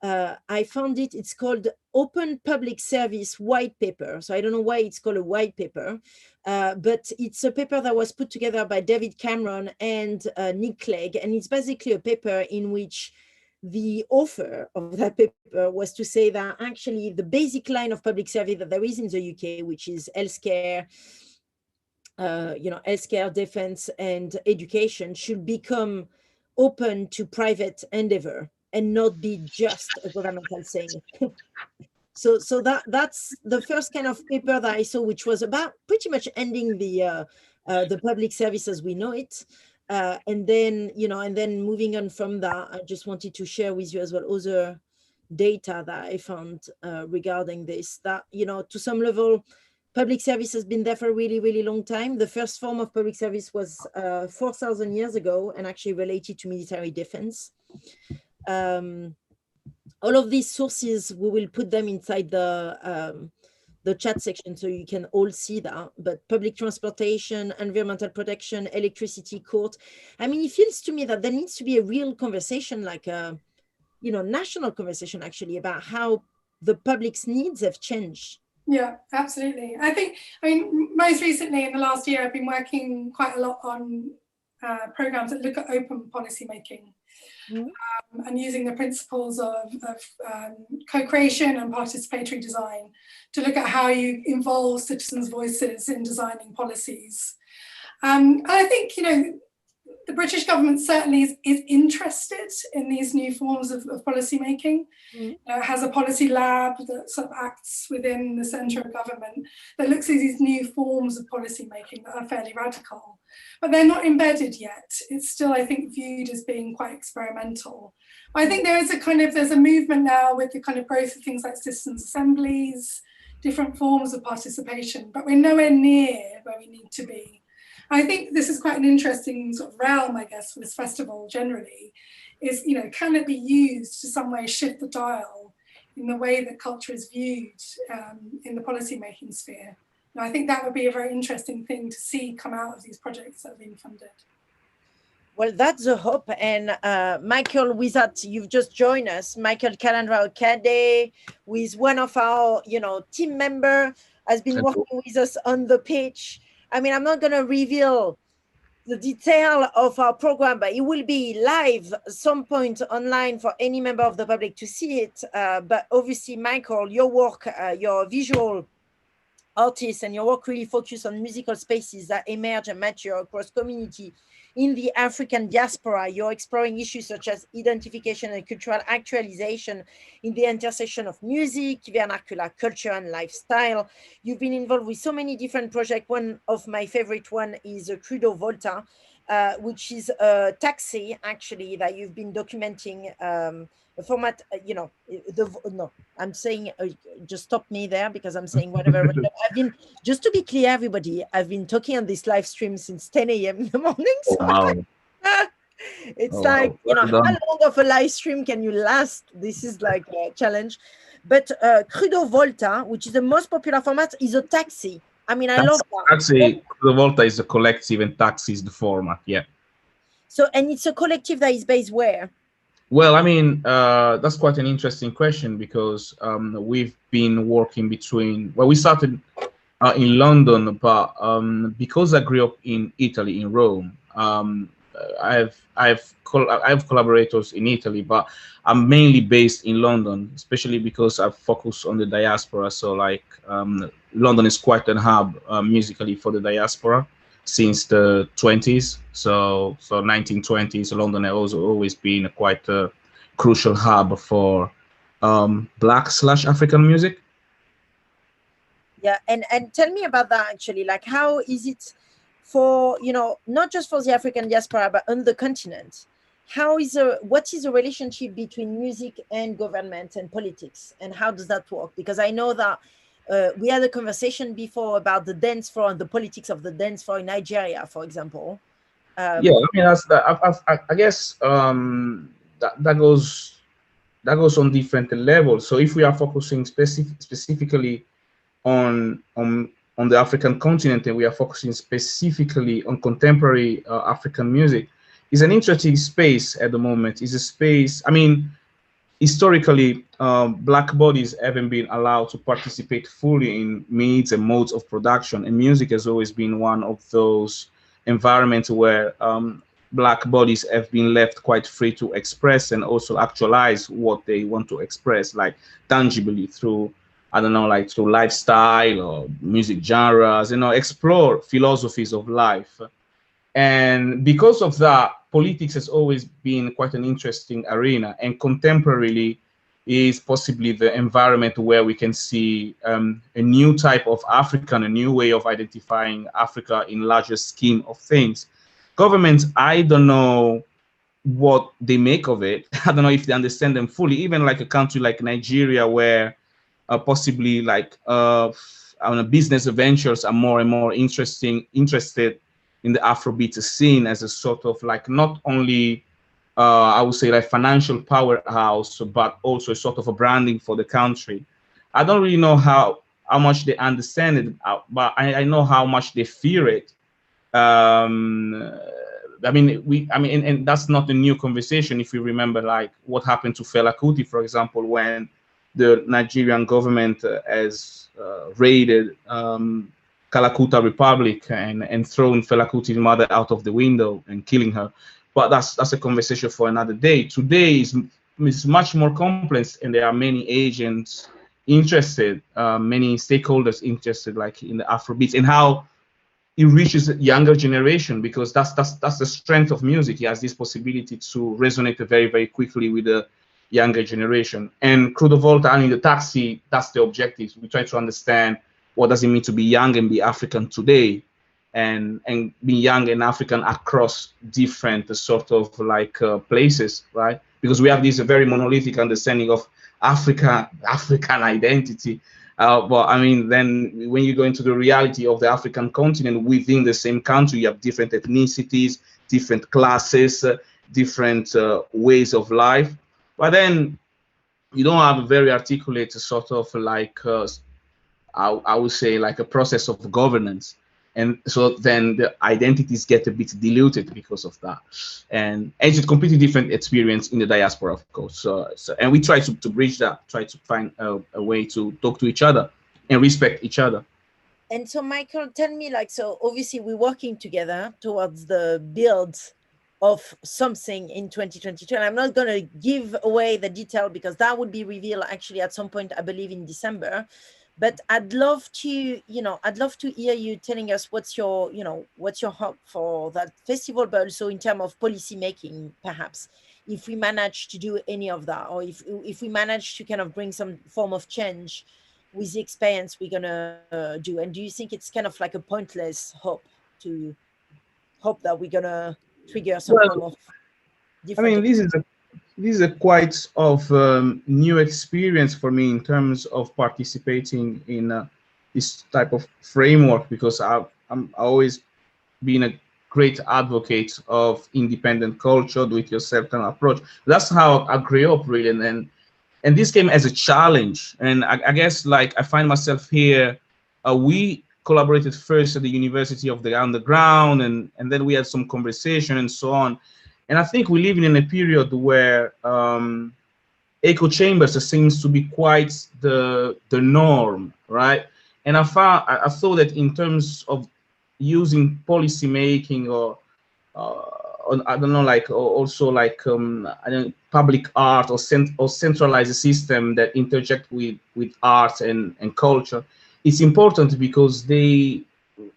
I found it, it's called Open Public Service White Paper. So I don't know why it's called a white paper, but it's a paper that was put together by David Cameron and Nick Clegg. And it's basically a paper in which the author of that paper was to say that actually the basic line of public service that there is in the UK, which is healthcare, healthcare, defense, and education, should become open to private endeavor and not be just a governmental thing. So that's the first kind of paper that I saw, which was about pretty much ending the public service as we know it. And then moving on from that, I just wanted to share with you as well other data that I found regarding this, that, to some level, public service has been there for a really, really long time. The first form of public service was 4,000 years ago and actually related to military defense. All of these sources, we will put them inside the chat section so you can all see that. But public transportation, environmental protection, electricity, court. I mean, it feels to me that there needs to be a real conversation, like a national conversation actually, about how the public's needs have changed. Yeah, absolutely. I mean, most recently in the last year, I've been working quite a lot on programs that look at open policy making. And using the principles of co-creation and participatory design to look at how you involve citizens' voices in designing policies. And I think, the British government certainly is interested in these new forms of policy making. It has a policy lab that sort of acts within the centre of government that looks at these new forms of policy making that are fairly radical, but they're not embedded yet. It's still, I think, viewed as being quite experimental. I think there's a movement now with the kind of growth of things like citizens' assemblies, different forms of participation, but we're nowhere near where we need to be. I think this is quite an interesting sort of realm, I guess, for this festival generally, is, can it be used to some way shift the dial in the way that culture is viewed in the policymaking sphere? And I think that would be a very interesting thing to see come out of these projects that are being funded. Well, that's the hope. And Mikael, with that, you've just joined us. Mikael Calandra Achode, who is one of our, team member, has been working with us on the pitch. I mean, I'm not going to reveal the detail of our program, but it will be live at some point online for any member of the public to see it. But obviously, Mikael, your work, your visual artist, and your work really focus on musical spaces that emerge and mature across community in the African diaspora. You're exploring issues such as identification and cultural actualization in the intersection of music, vernacular culture, and lifestyle. You've been involved with so many different projects. One of my favorite one is Crudo Volta, which is a taxi actually that you've been documenting the format, I'm saying, just stop me there because I'm saying whatever. I've been, just to be clear, everybody, I've been talking on this live stream since 10 a.m. in the morning. So wow. It's how long of a live stream can you last? This is like a challenge. But Crudo Volta, which is the most popular format, is a taxi. I mean, I love that. Taxi, Crudo Volta is a collective and taxi is the format, yeah. So, and it's a collective that is based where? Well, I mean, that's quite an interesting question because we've been working between, well, we started in London, but because I grew up in Italy, in Rome, I have collaborators in Italy, but I'm mainly based in London, especially because I focus on the diaspora. So like London is quite a hub musically for the diaspora since the 20s. So 1920s, London has always been quite a crucial hub for Black/African music. Yeah, and tell me about that actually. Like, how is it for, you know, not just for the African diaspora, but on the continent? What is the relationship between music and government and politics, and how does that work? Because I know that we had a conversation before about the dance floor and the politics of the dance floor in Nigeria, for example. Yeah, I mean, I guess that goes on different levels. So if we are focusing specifically on the African continent, and we are focusing specifically on contemporary African music, is an interesting space at the moment. Is a space, I mean, historically, Black bodies haven't been allowed to participate fully in means and modes of production, and music has always been one of those environments where Black bodies have been left quite free to express and also actualize what they want to express, like tangibly through, I don't know, like through lifestyle or music genres, you know, explore philosophies of life. And because of that, politics has always been quite an interesting arena, and contemporarily is possibly the environment where we can see a new type of African, a new way of identifying Africa in larger scheme of things. Governments, I don't know what they make of it. I don't know if they understand them fully. Even like a country like Nigeria, where possibly like business ventures are more and more interested in the Afrobeat scene as a sort of like not only I would say like financial powerhouse, but also a sort of a branding for the country. I don't really know how much they understand it, but I know how much they fear it. I mean, and that's not a new conversation. If you remember, like what happened to Fela Kuti, for example, when the Nigerian government has raided Kalakuta Republic and thrown Fela Kuti's mother out of the window and killing her. But that's a conversation for another day. Today is much more complex, and there are many agents interested, many stakeholders interested, like in the Afrobeats and how it reaches a younger generation, because that's the strength of music. It has this possibility to resonate very, very quickly with the younger generation. And Crudo Volta and in the Taxi, that's the objective. We try to understand what does it mean to be young and be African today, and be young and African across different sort of like places, right? Because we have this very monolithic understanding of African identity. But I mean, then when you go into the reality of the African continent, within the same country, you have different ethnicities, different classes, different ways of life. But then you don't have a very articulate sort of like, I would say like a process of governance. And so then the identities get a bit diluted because of that. And it's a completely different experience in the diaspora, of course. And we try to bridge that, try to find a way to talk to each other and respect each other. And so, Mikael, tell me, like, so obviously we're working together towards the build of something in 2022. And I'm not going to give away the detail because that would be revealed actually at some point, I believe in December. But I'd love to, I'd love to hear you telling us what's your hope for that festival, but also in terms of policy making, perhaps, if we manage to do any of that, or if we manage to kind of bring some form of change with the experience we're gonna do. And do you think it's kind of like a pointless hope to hope that we're gonna trigger some form of different? I mean, this is a quite of new experience for me in terms of participating in this type of framework, because I've always been a great advocate of independent culture, do-it-yourself kind of approach. That's how I grew up, really, and this came as a challenge. And I guess like I find myself here. We collaborated first at the University of the Underground, and then we had some conversation and so on. And I think we're living in a period where echo chambers seems to be quite the norm, right? And I thought that in terms of using policy making or I don't know, like also like I don't, public art or centralize a system that interject with art and culture, it's important because they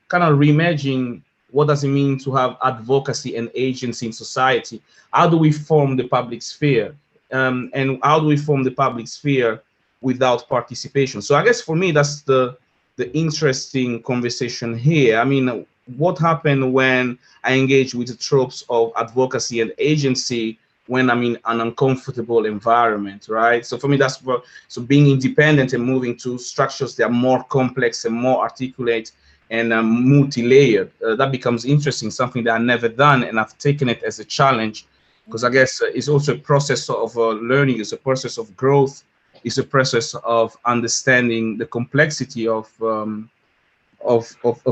kind of reimagine what does it mean to have advocacy and agency in society. How do we form the public sphere, and how do we form the public sphere without participation? So I guess for me that's the interesting conversation here. I mean, what happened when I engage with the tropes of advocacy and agency when I'm in an uncomfortable environment, right? So for me, that's what, so being independent and moving to structures that are more complex and more articulate and multi-layered, that becomes interesting, something that I've never done, and I've taken it as a challenge, because I guess it's also a process of learning, it's a process of growth, it's a process of understanding the complexity of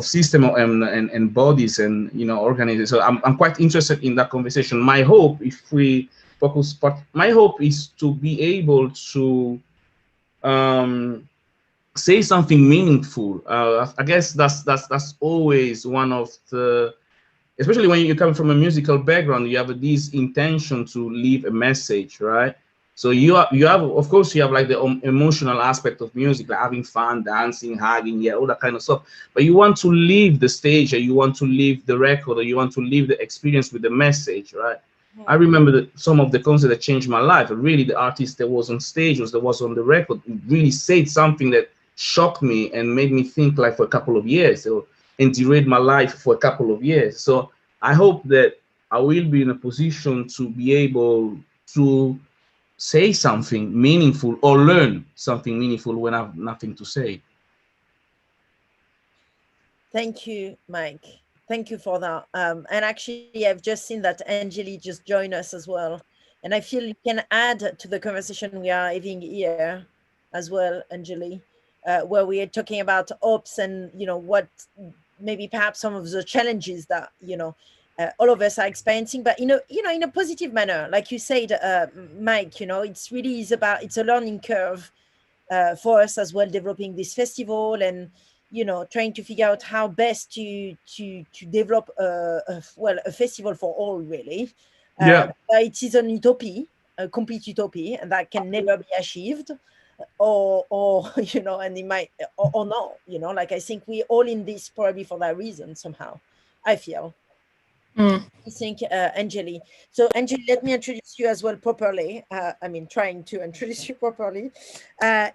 system and bodies and, you know, organisms. So I'm quite interested in that conversation. My hope, if we focus, my hope is to be able to say something meaningful. I guess that's always one of the, especially when you come from a musical background, you have this intention to leave a message, right? So you have, of course, you have like the emotional aspect of music, like having fun, dancing, hugging, yeah, all that kind of stuff. But you want to leave the stage, or you want to leave the record, or you want to leave the experience with the message, right? Yeah. I remember that some of the concerts that changed my life. Really, the artist that was on stage, that was on the record, really said something that shocked me and made me think like for a couple of years, and derailed my life for a couple of years. So I hope that I will be in a position to be able to say something meaningful or learn something meaningful when I have nothing to say. Thank you, Mike. Thank you for that. And actually, I've just seen that Angeli just joined us as well. And I feel you can add to the conversation we are having here as well, Angeli, where we are talking about ops and, you know, what maybe perhaps some of the challenges that, you know, all of us are experiencing, but in a positive manner, like you said, Mike. You know, it's really is about, it's a learning curve for us as well, developing this festival, and you know, trying to figure out how best to develop a festival for all, really. Yeah, it is an utopia, a complete utopia, and that can never be achieved, or you know, and it might or not. You know, like I think we all in this probably for that reason somehow. I feel. I think, Angeli. So, Angeli, let me introduce you as well properly. I mean, trying to introduce you properly.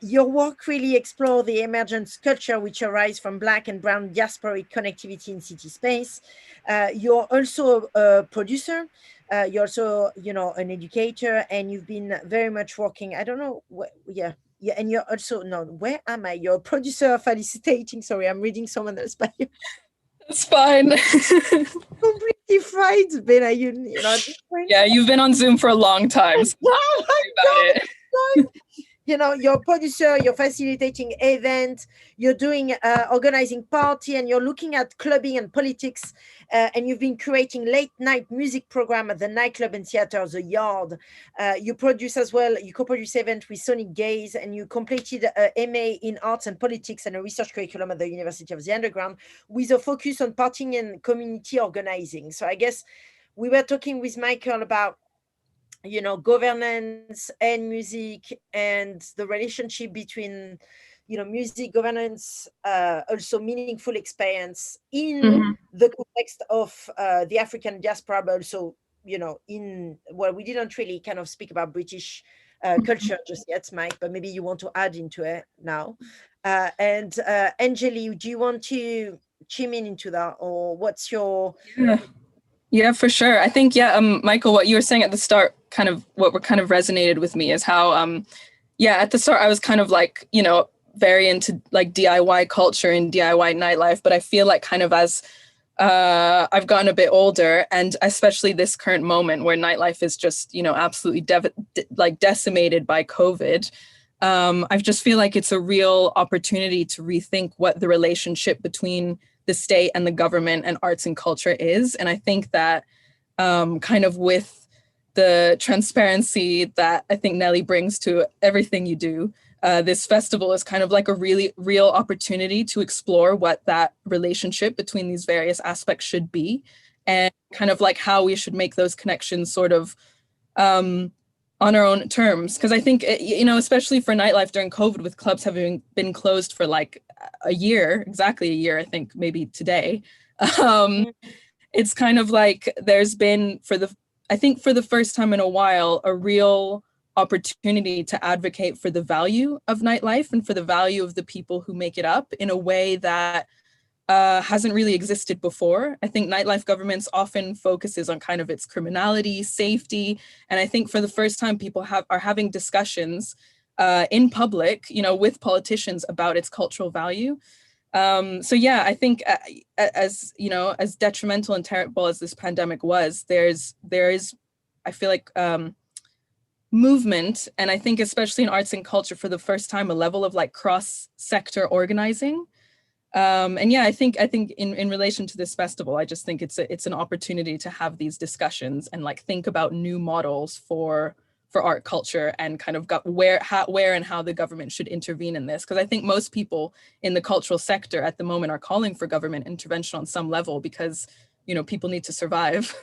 Your work really explores the emergent culture which arise from Black and Brown diasporic connectivity in city space. You're also a producer. You're also, you know, an educator, and you've been very much working. I don't know. Yeah. And you're also, no, where am I? You're a producer, felicitating. Sorry, I'm reading someone else by you. It's fine. Completely fried, Ben Hayoun, you know. Yeah, you've been on Zoom for a long time. So oh my God. You know, you're a producer, you're facilitating events, you're doing organizing party, and you're looking at clubbing and politics, and you've been creating late night music program at the nightclub and theater, The Yard. You produce as well, you co-produce event with Sonic Gaze, and you completed a MA in arts and politics and a research curriculum at the University of the Underground with a focus on partying and community organizing. So I guess we were talking with Mikael about, you know, governance and music, and the relationship between, you know, music, governance, also meaningful experience in the context of the African diaspora, but also, you know, in, well, we didn't really kind of speak about British culture just yet, Mike, but maybe you want to add into it now. And Angeli, do you want to chime in into that, or what's your... Yeah, for sure. I think, Michael, what you were saying at the start, kind of what kind of resonated with me is how, at the start I was kind of like, you know, very into like DIY culture and DIY nightlife, but I feel like kind of as I've gotten a bit older, and especially this current moment where nightlife is just, you know, absolutely decimated by COVID, I just feel like it's a real opportunity to rethink what the relationship between the state and the government and arts and culture is. And I think that kind of with the transparency that I think Nelly brings to everything you do, this festival is kind of like a really real opportunity to explore what that relationship between these various aspects should be, and kind of like how we should make those connections sort of on our own terms. Because I think, you know, especially for nightlife during COVID, with clubs having been closed for like a year, exactly a year, I think maybe today, it's kind of like there's been, I think for the first time in a while, a real opportunity to advocate for the value of nightlife and for the value of the people who make it up in a way that hasn't really existed before. I think nightlife governments often focuses on kind of its criminality, safety, and I think for the first time people are having discussions in public, you know, with politicians about its cultural value. So yeah, I think as you know, as detrimental and terrible as this pandemic was, there is, I feel like, movement, and I think especially in arts and culture for the first time, a level of like cross-sector organizing. And yeah, I think in relation to this festival, I just think it's an opportunity to have these discussions and like think about new models for art culture and kind of where and how the government should intervene in this. Because I think most people in the cultural sector at the moment are calling for government intervention on some level because, you know, people need to survive.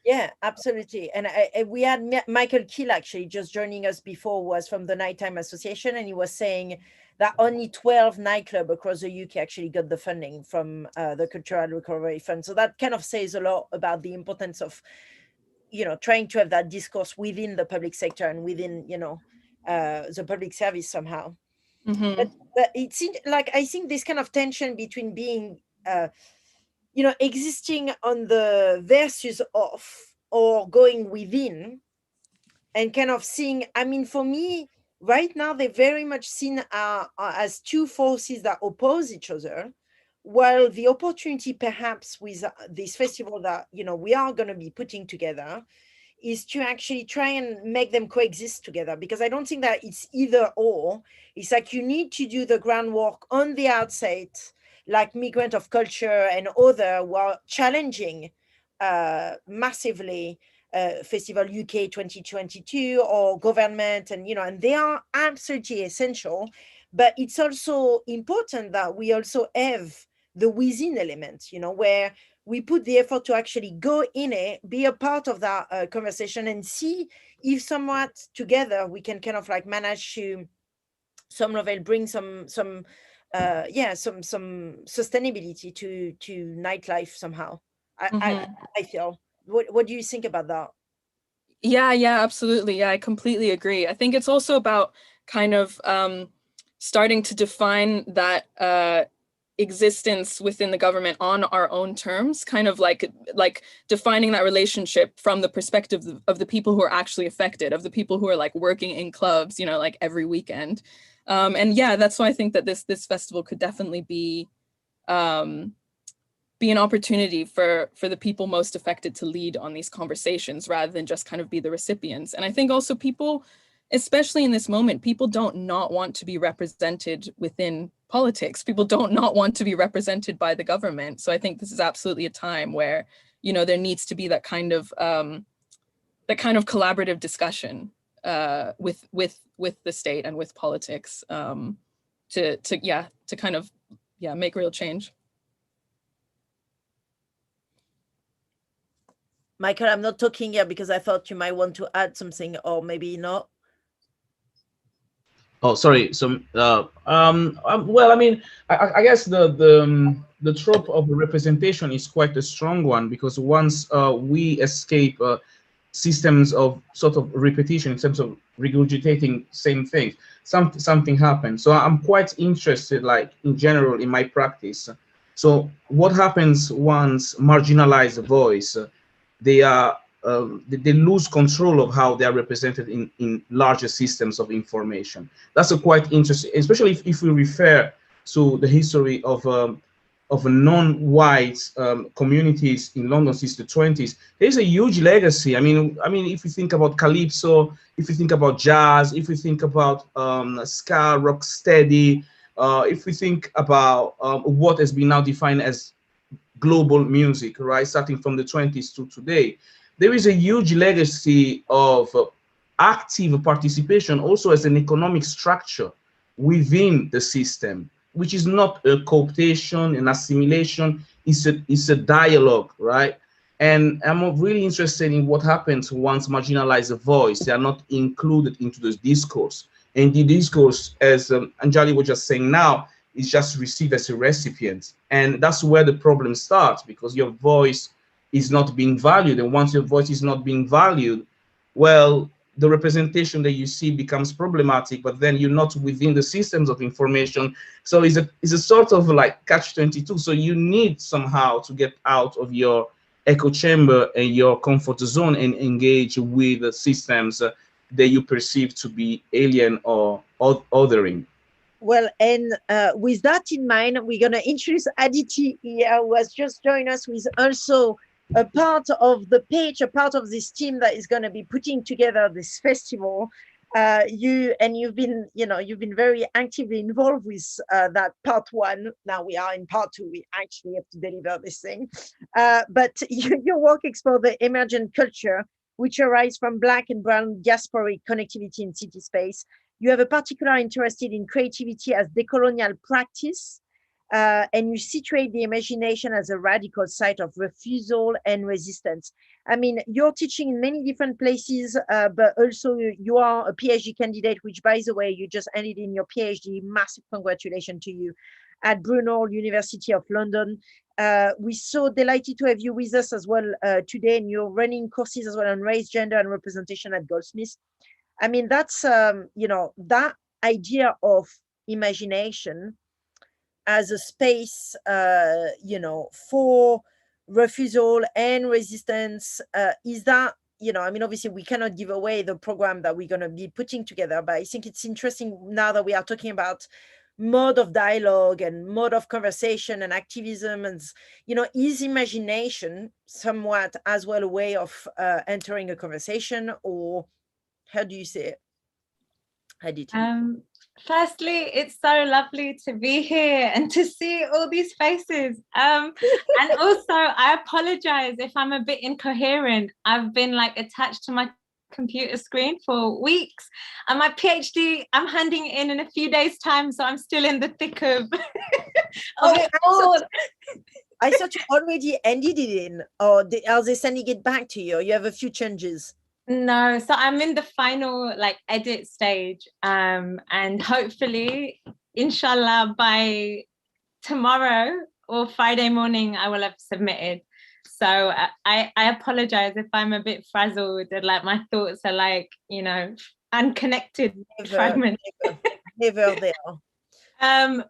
Yeah, absolutely. And we had Mikael actually just joining us before, was from the Nighttime Association, and he was saying that only 12 nightclubs across the UK actually got the funding from the Cultural Recovery Fund. So that kind of says a lot about the importance of, you know, trying to have that discourse within the public sector and within, you know, the public service somehow. Mm-hmm. But it seems like, I think this kind of tension between being, you know, existing on the versus off or going within and kind of seeing, I mean, for me, right now, they're very much seen as two forces that oppose each other, while the opportunity perhaps with this festival that, you know, we are going to be putting together is to actually try and make them coexist together, because I don't think that it's either or. It's like you need to do the groundwork on the outset, like Migrant of Culture and other who are challenging massively Festival UK 2022 or government, and, you know, and they are absolutely essential. But it's also important that we also have the within element, you know, where we put the effort to actually go in it, be a part of that conversation, and see if somewhat together we can kind of like manage to some level bring some sustainability to nightlife somehow. I feel. What do you think about that? Yeah, absolutely. Yeah, I completely agree. I think it's also about kind of starting to define that existence within the government on our own terms, kind of like defining that relationship from the perspective of the people who are actually affected, of the people who are like working in clubs, you know, like every weekend. And yeah, that's why I think that this festival could definitely be an opportunity for the people most affected to lead on these conversations rather than just kind of be the recipients. And I think also people, especially in this moment, people don't not want to be represented within politics. People don't not want to be represented by the government. So I think this is absolutely a time where, you know, there needs to be that kind of collaborative discussion with the state and with politics to kind of make real change. Mikael, I'm not talking here because I thought you might want to add something, or maybe not. Oh, sorry. So, well, I mean, I guess the trope of representation is quite a strong one, because once we escape systems of sort of repetition in terms of regurgitating same things, something happens. So I'm quite interested, like in general, in my practice. So what happens once marginalized voice? They lose control of how they are represented in larger systems of information. That's a quite interesting, especially if we refer to the history of of non-white communities in London since the 20s. There's a huge legacy. I mean, if you think about calypso, if you think about jazz, if you think about ska, rock steady, if we think about what has been now defined as global music, right, starting from the 20s to today, there is a huge legacy of active participation also as an economic structure within the system, which is not a cooptation, an assimilation, it's a dialogue, right? And I'm really interested in what happens once marginalized voice, they are not included into this discourse. And the discourse, as Anjali was just saying now, is just received as a recipient. And that's where the problem starts, because your voice is not being valued. And once your voice is not being valued, well, the representation that you see becomes problematic, but then you're not within the systems of information. So it's a sort of like catch-22. So you need somehow to get out of your echo chamber and your comfort zone and engage with the systems that you perceive to be alien or othering. Well, and with that in mind, we're going to introduce Aditi here, who has just joined us, who is also a part of the page, a part of this team that is going to be putting together this festival. You've been very actively involved with that part one. Now we are in part two. We actually have to deliver this thing. But your work explores the emergent culture, which arise from Black and brown diasporic connectivity in city space. You have a particular interest in creativity as decolonial practice, and you situate the imagination as a radical site of refusal and resistance. I mean, you're teaching in many different places, but also you are a PhD candidate, which, by the way, you just ended in your PhD. Massive congratulations to you at Brunel University of London. We're so delighted to have you with us as well today, and you're running courses as well on race, gender, and representation at Goldsmiths. I mean, that's, that idea of imagination as a space, for refusal and resistance, is that, I mean, obviously we cannot give away the program that we're going to be putting together, but I think it's interesting now that we are talking about mode of dialogue and mode of conversation and activism, and, is imagination somewhat as well a way of entering a conversation, or how do you see it? Aditi? Firstly, it's so lovely to be here and to see all these faces. And also, I apologize if I'm a bit incoherent. I've been attached to my computer screen for weeks, and my PhD I'm handing in a few days' time, so I'm still in the thick of it all. I thought you already ended it in, or are they sending it back to you? You have a few changes. No, so I'm in the final edit stage, and hopefully, inshallah, by tomorrow or Friday morning, I will have submitted. So I apologize if I'm a bit frazzled and my thoughts are unconnected fragments. Never there.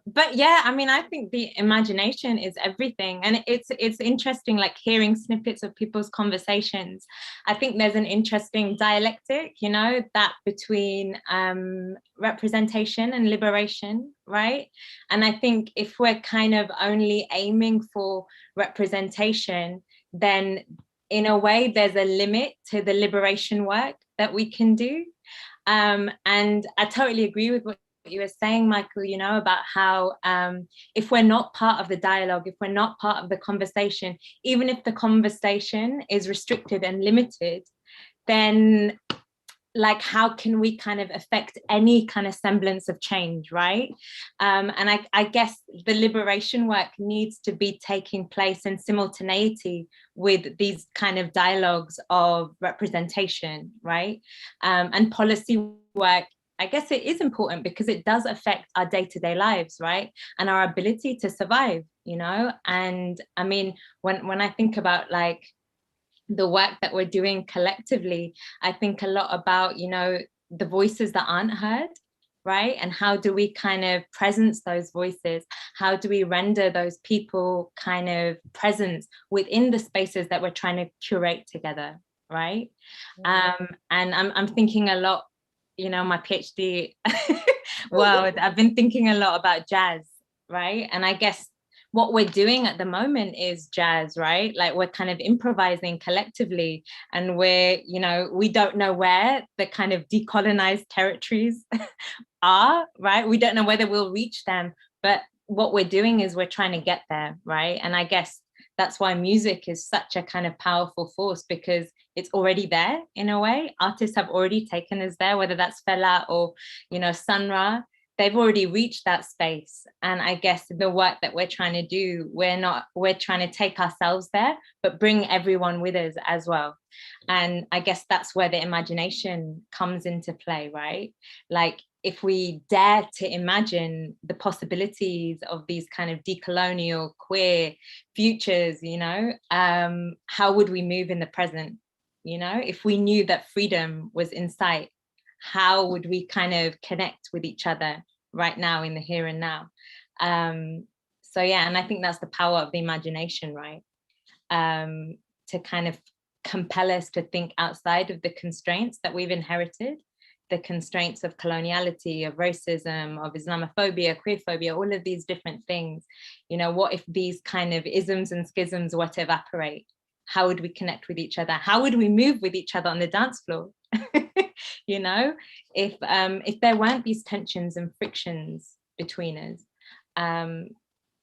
But yeah, I mean, I think the imagination is everything, and it's interesting hearing snippets of people's conversations. I think there's an interesting dialectic, that between representation and liberation, right? And I think if we're kind of only aiming for representation, then in a way there's a limit to the liberation work that we can do. And I totally agree with what you were saying, Michael, about how if we're not part of the dialogue, if we're not part of the conversation, even if the conversation is restricted and limited, then how can we kind of affect any kind of semblance of change, right? And I guess the liberation work needs to be taking place in simultaneity with these kind of dialogues of representation, right? And policy work, I guess it is important because it does affect our day-to-day lives, right? And our ability to survive, And I mean, when I think about the work that we're doing collectively, I think a lot about, the voices that aren't heard, right? And how do we kind of presence those voices? How do we render those people kind of presence within the spaces that we're trying to curate together, right? And I'm thinking a lot, my PhD world, I've been thinking a lot about jazz, right? And I guess what we're doing at the moment is jazz, right? Like we're kind of improvising collectively, and we don't know where the kind of decolonized territories are, right? We don't know whether we'll reach them, but what we're doing is we're trying to get there, right? And I guess that's why music is such a kind of powerful force, because it's already there in a way. Artists have already taken us there, whether that's Fela or, Sun Ra. They've already reached that space. And I guess the work that we're trying to do, we're trying to take ourselves there, but bring everyone with us as well. And I guess that's where the imagination comes into play, right? Like if we dare to imagine the possibilities of these kind of decolonial queer futures, how would we move in the present? If we knew that freedom was in sight, how would we kind of connect with each other right now in the here and now? So yeah, and I think that's the power of the imagination, right? To kind of compel us to think outside of the constraints that we've inherited, the constraints of coloniality, of racism, of Islamophobia, queerphobia, all of these different things. What if these kind of isms and schisms were to evaporate? How would we connect with each other? How would we move with each other on the dance floor? If there weren't these tensions and frictions between us.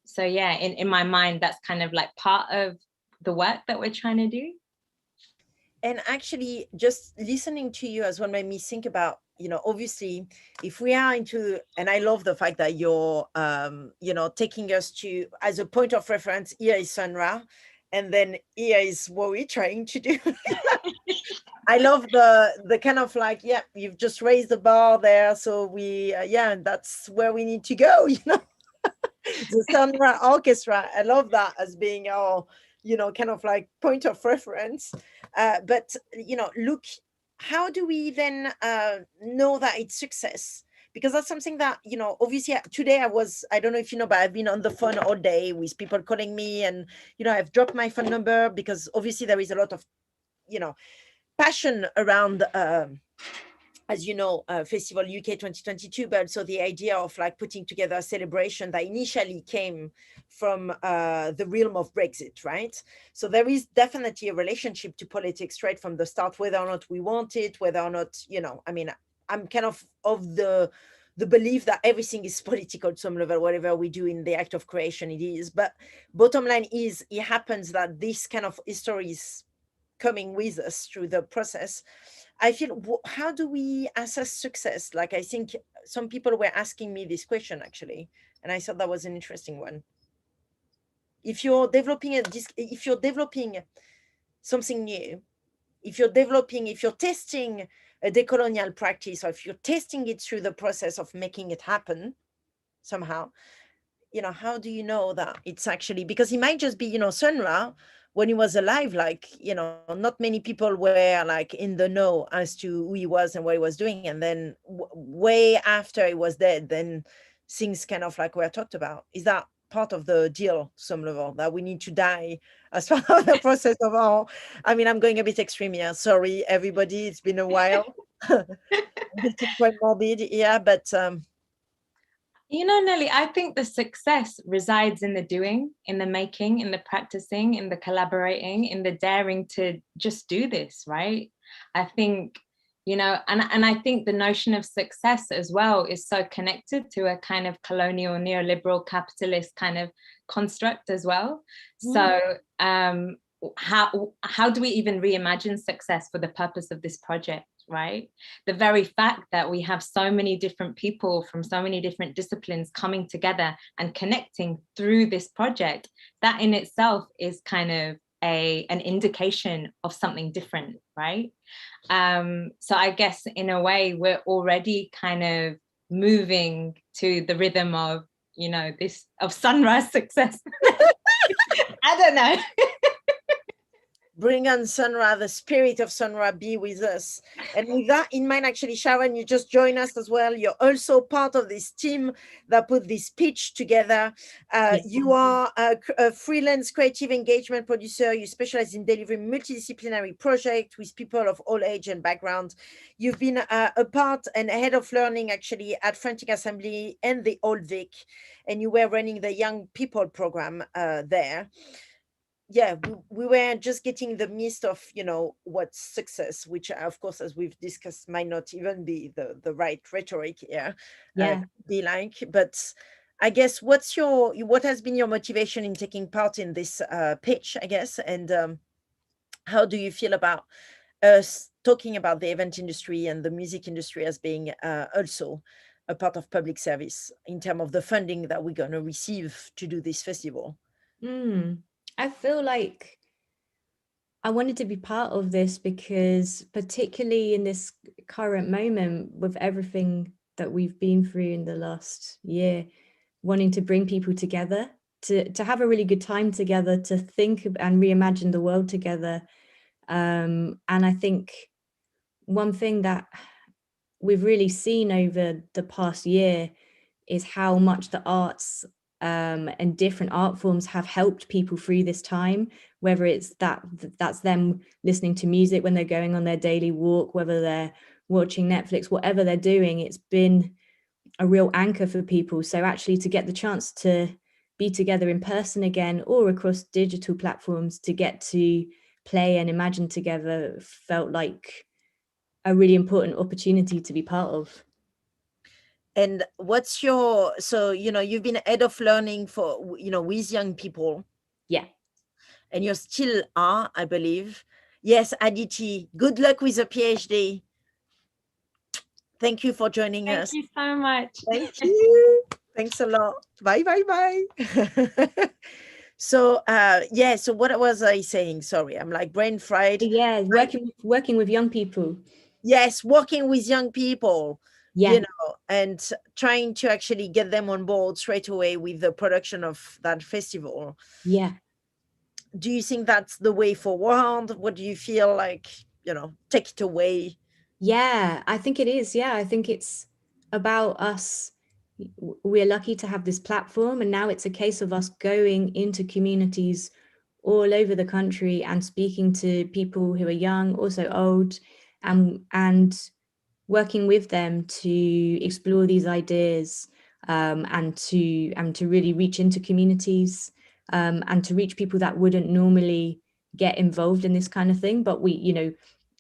So yeah, in my mind, that's kind of like part of the work that we're trying to do. And actually, just listening to you as well made me think about, obviously, if we are into, and I love the fact that you're, taking us to, as a point of reference, here is Sun Ra, and then here is what we're trying to do. I love the kind of like, yeah, you've just raised the bar there. So we, that's where we need to go, The Sun Ra Orchestra. I love that as being our, kind of like point of reference. But, look, how do we then know that it's success? Because that's something that, obviously today I don't know if you know, but I've been on the phone all day with people calling me, and, I've dropped my phone number because obviously there is a lot of, passion around, as you know, Festival UK 2022, but also the idea of like putting together a celebration that initially came from the realm of Brexit, right? So there is definitely a relationship to politics right from the start, whether or not we want it, whether or not, I'm kind of the belief that everything is political to some level, whatever we do in the act of creation, it is. But bottom line is, it happens that this kind of history is coming with us through the process. I feel, how do we assess success? Like, I think some people were asking me this question actually, and I thought that was an interesting one. If you're developing something new, if you're testing a decolonial practice, or if you're testing it through the process of making it happen somehow, how do you know that it's actually, because it might just be, Sun Ra, when he was alive, like, not many people were like in the know as to who he was and what he was doing. And then way after he was dead, then things kind of like were talked about. Is that part of the deal, some level, that we need to die as part of the process of I'm going a bit extreme here. Sorry, everybody, it's been a while. It's quite morbid, yeah, but Nelly, I think the success resides in the doing, in the making, in the practicing, in the collaborating, in the daring to just do this, right? I think, and I think the notion of success as well is so connected to a kind of colonial, neoliberal, capitalist kind of construct as well. So how do we even reimagine success for the purpose of this project? Right? The very fact that we have so many different people from so many different disciplines coming together and connecting through this project, that in itself is kind of an indication of something different, right? So I guess in a way we're already kind of moving to the rhythm of, of Sunrise success. I don't know. Bring on Sonra, the spirit of Sonra be with us. And with that in mind, actually, Sharon, you just joined us as well. You're also part of this team that put this pitch together. You are a freelance creative engagement producer. You specialize in delivering multidisciplinary projects with people of all age and background. You've been a part and head of learning actually at Frantic Assembly and the Old Vic, and you were running the young people program there. Yeah, we were just getting the mist of, you know, what's success, which of course, as we've discussed, might not even be the right rhetoric here. Be like, but I guess what has been your motivation in taking part in this pitch, I guess, and how do you feel about us talking about the event industry and the music industry as being also a part of public service in terms of the funding that we're going to receive to do this festival? I feel like I wanted to be part of this because, particularly in this current moment with everything that we've been through in the last year, wanting to bring people together, to have a really good time together, to think and reimagine the world together. And I think one thing that we've really seen over the past year is how much the arts and different art forms have helped people through this time, whether it's that's them listening to music when they're going on their daily walk, whether they're watching Netflix, whatever they're doing, it's been a real anchor for people. So actually to get the chance to be together in person again or across digital platforms to get to play and imagine together felt like a really important opportunity to be part of. And what's your, so, you know, you've been head of learning for, you know, with young people. Yeah. And you still are, I believe. Yes, Aditi, good luck with the PhD. Thank you for joining us. Thank you so much. Thank you. Thanks a lot. Bye, bye, bye. So, yeah, so what was I saying? Sorry, I'm like brain fried. Yeah, working with young people. Yes, working with young people. Yeah. You know, and trying to actually get them on board straight away with the production of that festival. Yeah. Do you think that's the way forward? What do you feel like, you know, take it away? Yeah, I think it is. Yeah, I think it's about us. We're lucky to have this platform, and now it's a case of us going into communities all over the country and speaking to people who are young, also old, and working with them to explore these ideas and to really reach into communities and to reach people that wouldn't normally get involved in this kind of thing. But we, you know,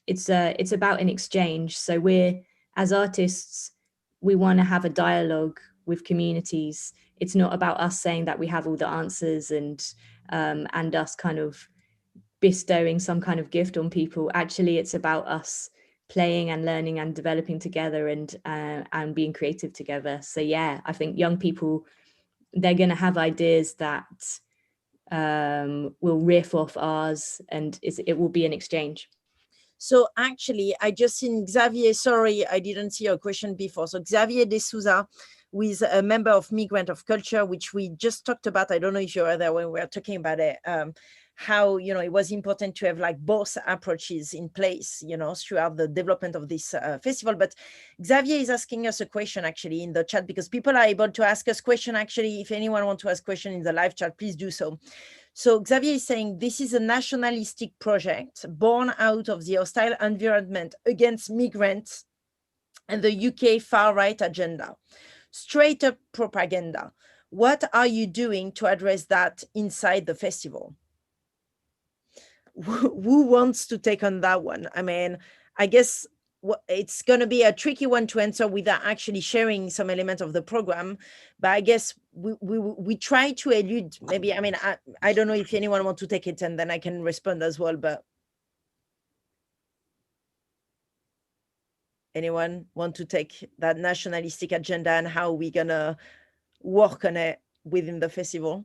it's about an exchange. So we're, as artists, we want to have a dialogue with communities. It's not about us saying that we have all the answers and us kind of bestowing some kind of gift on people. Actually, it's about us playing and learning and developing together and being creative together. So yeah, I think young people, they're going to have ideas that will riff off ours, and it will be an exchange. So actually, I just seen Xavier, sorry, I didn't see your question before. So Xavier de Souza, who is a member of Migrant of Culture, which we just talked about. I don't know if you were there when we were talking about it, how, you know, it was important to have like both approaches in place, you know, throughout the development of this festival. But Xavier is asking us a question actually in the chat, because people are able to ask us question. Actually, if anyone wants to ask question in the live chat, please do so. So Xavier is saying this is a nationalistic project born out of the hostile environment against migrants and the UK far-right agenda. Straight up propaganda. What are you doing to address that inside the festival? Who wants to take on that one? I mean, I guess it's going to be a tricky one to answer without actually sharing some element of the program. But I guess we try to elude, maybe, I mean, I don't know if anyone wants to take it, and then I can respond as well. But anyone want to take that nationalistic agenda and how we're going to work on it within the festival?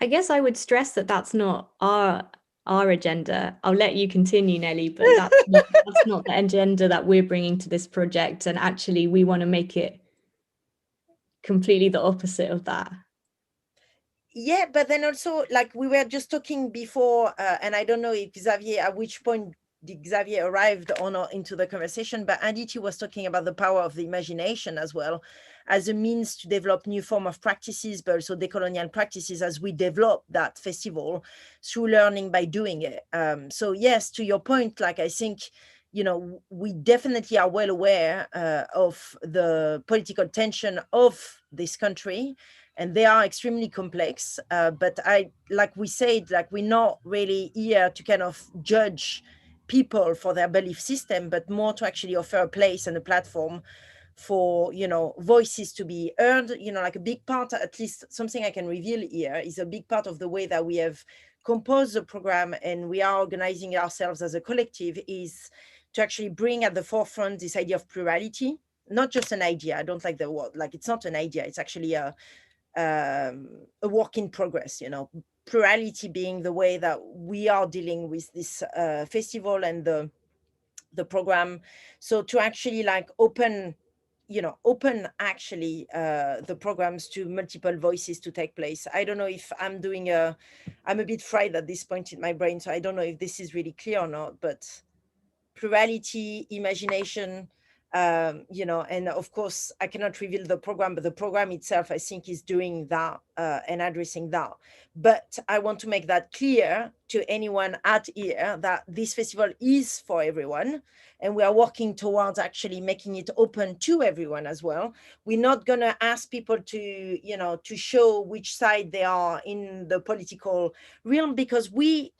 I guess I would stress that that's not our agenda. I'll let you continue, Nelly, but that's not the agenda that we're bringing to this project. And actually, we want to make it completely the opposite of that. Yeah, but then also, like we were just talking before, and I don't know if Xavier, at which point did Xavier arrived or not into the conversation, but Aditi was talking about the power of the imagination as well, as a means to develop new form of practices, but also decolonial practices as we develop that festival through learning by doing it. So yes, to your point, like I think, you know, we definitely are well aware of the political tension of this country, and they are extremely complex. But like we said, like we're not really here to kind of judge people for their belief system, but more to actually offer a place and a platform for, you know, voices to be heard. You know, like a big part, at least something I can reveal here, is a big part of the way that we have composed the program and we are organizing ourselves as a collective is to actually bring at the forefront this idea of plurality. Not just an idea, I don't like the word, like it's not an idea, it's actually a work in progress, you know, plurality being the way that we are dealing with this festival and the program. So to actually like open, you know, open actually the programs to multiple voices to take place. I don't know if I'm doing I'm a bit fried at this point in my brain, so I don't know if this is really clear or not, but plurality, imagination, you know, and of course I cannot reveal the program, but the program itself I think is doing that and addressing that. But I want to make that clear to anyone at here that this festival is for everyone, and we are working towards actually making it open to everyone as well. We're not going to ask people to, you know, to show which side they are in the political realm, because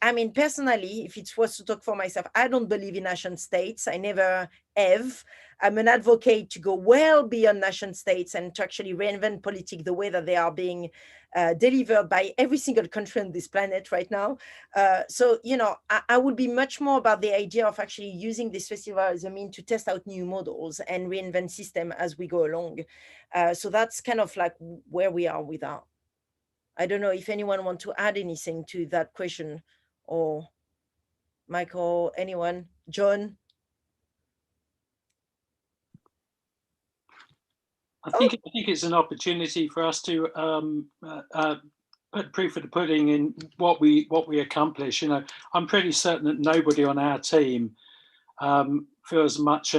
I mean, personally, if it was to talk for myself, I don't believe in nation states. I never have. I'm an advocate to go well beyond nation states and to actually reinvent politics the way that they are being delivered by every single country on this planet right now. So, you know, I would be much more about the idea of actually using this festival as a means to test out new models and reinvent system as we go along. So that's kind of like where we are with that. I don't know if anyone want to add anything to that question, or Michael, anyone, John? I think it's an opportunity for us to put proof of the pudding in what we accomplish. You know, I'm pretty certain that nobody on our team feels much,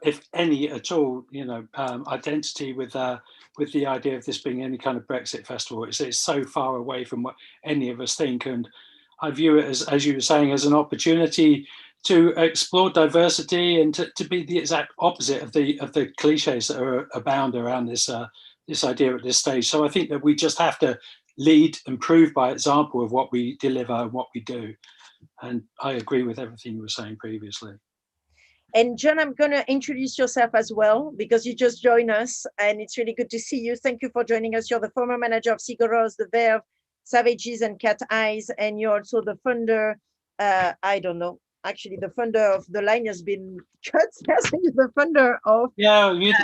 if any at all, you know, identity with the idea of this being any kind of Brexit festival. It's so far away from what any of us think, and I view it as you were saying, as an opportunity to explore diversity and to be the exact opposite of the cliches that are abound around this this idea at this stage. So I think that we just have to lead and prove by example of what we deliver and what we do. And I agree with everything you were saying previously. And John, I'm going to introduce yourself as well, because you just joined us and it's really good to see you. Thank you for joining us. You're the former manager of Sigur Rós, The Verve, Savages and Cat Eyes, and you're also the funder, I don't know, actually the funder of The Line has been cut. Yes, you're the funder of. Yeah, you're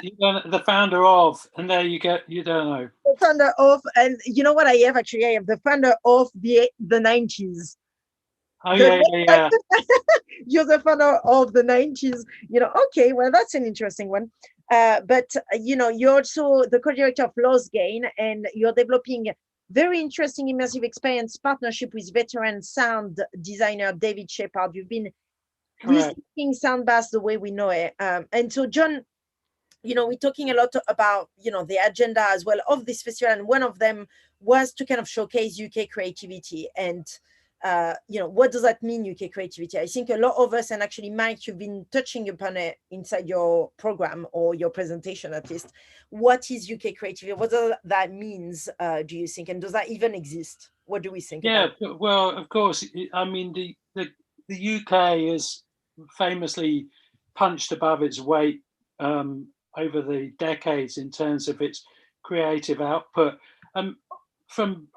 the founder of, and there you go, you don't know. The founder of, and you know what I have actually? I have the founder of the 90s. Oh, yeah. You're the founder of the 90s. You know, okay, well, that's an interesting one. But, you know, you're also the co-director of Lost Gain, and you're developing very interesting immersive experience partnership with veteran sound designer David Shepard. You've been rethinking sound bass the way we know it. And so, John, you know, we're talking a lot about, you know, the agenda as well of this festival. And one of them was to kind of showcase UK creativity. And, you know, what does that mean, UK creativity? I think a lot of us, and actually, Mike, you've been touching upon it inside your program or your presentation, at least. What is UK creativity? What does that means, do you think? And does that even exist? What do we think about it? Well, of course, I mean, the UK is famously punched above its weight over the decades in terms of its creative output, from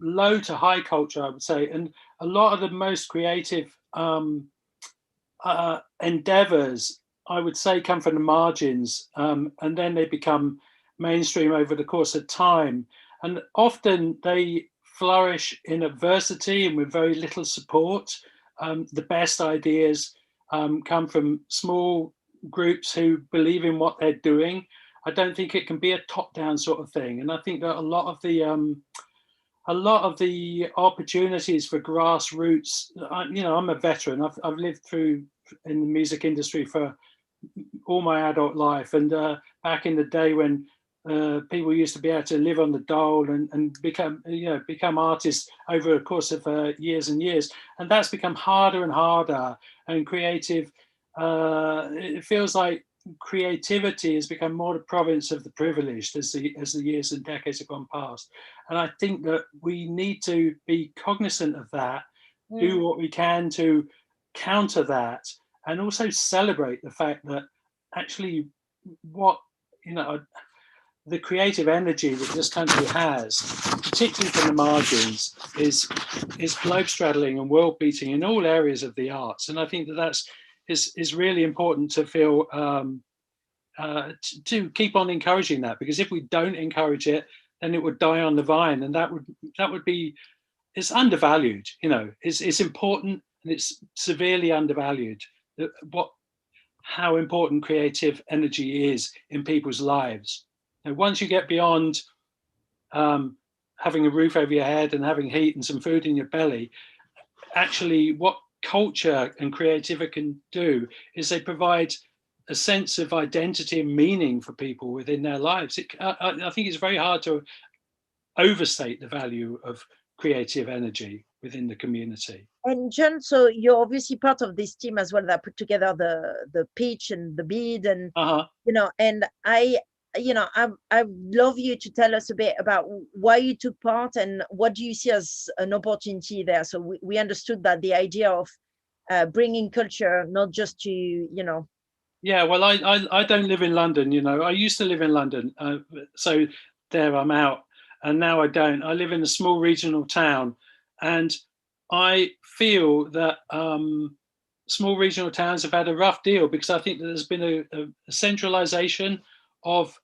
low to high culture, I would say, and a lot of the most creative endeavors, I would say, come from the margins, and then they become mainstream over the course of time, and often they flourish in adversity and with very little support. The best ideas come from small groups who believe in what they're doing, I don't think it can be a top-down sort of thing. And I think that a lot of the opportunities for grassroots, I'm a veteran. I've lived through in the music industry for all my adult life, and back in the day when people used to be able to live on the dole and become artists over the course of years and years, and that's become harder and harder. And creative, it feels like creativity has become more the province of the privileged as the years and decades have gone past. And I think that we need to be cognizant of that, do what we can to counter that, and also celebrate the fact that actually the creative energy that this country has, particularly from the margins, is globe-straddling and world-beating in all areas of the arts. And I think that is really important to feel, to keep on encouraging that, because if we don't encourage it, then it would die on the vine, and that would be, it's undervalued. It's important, and it's severely undervalued. How important creative energy is in people's lives. And once you get beyond having a roof over your head and having heat and some food in your belly, actually what culture and creativity can do is they provide a sense of identity and meaning for people within their lives. I think it's very hard to overstate the value of creative energy within the community. And John, so you're obviously part of this team as well that put together the pitch and the bid, and and I'd love you to tell us a bit about why you took part and what do you see as an opportunity there. So we understood that the idea of bringing culture, not just to, Yeah, well, I don't live in London, I used to live in London. So there I'm out, and now I don't. I live in a small regional town, and I feel that small regional towns have had a rough deal because I think that there's been a centralization of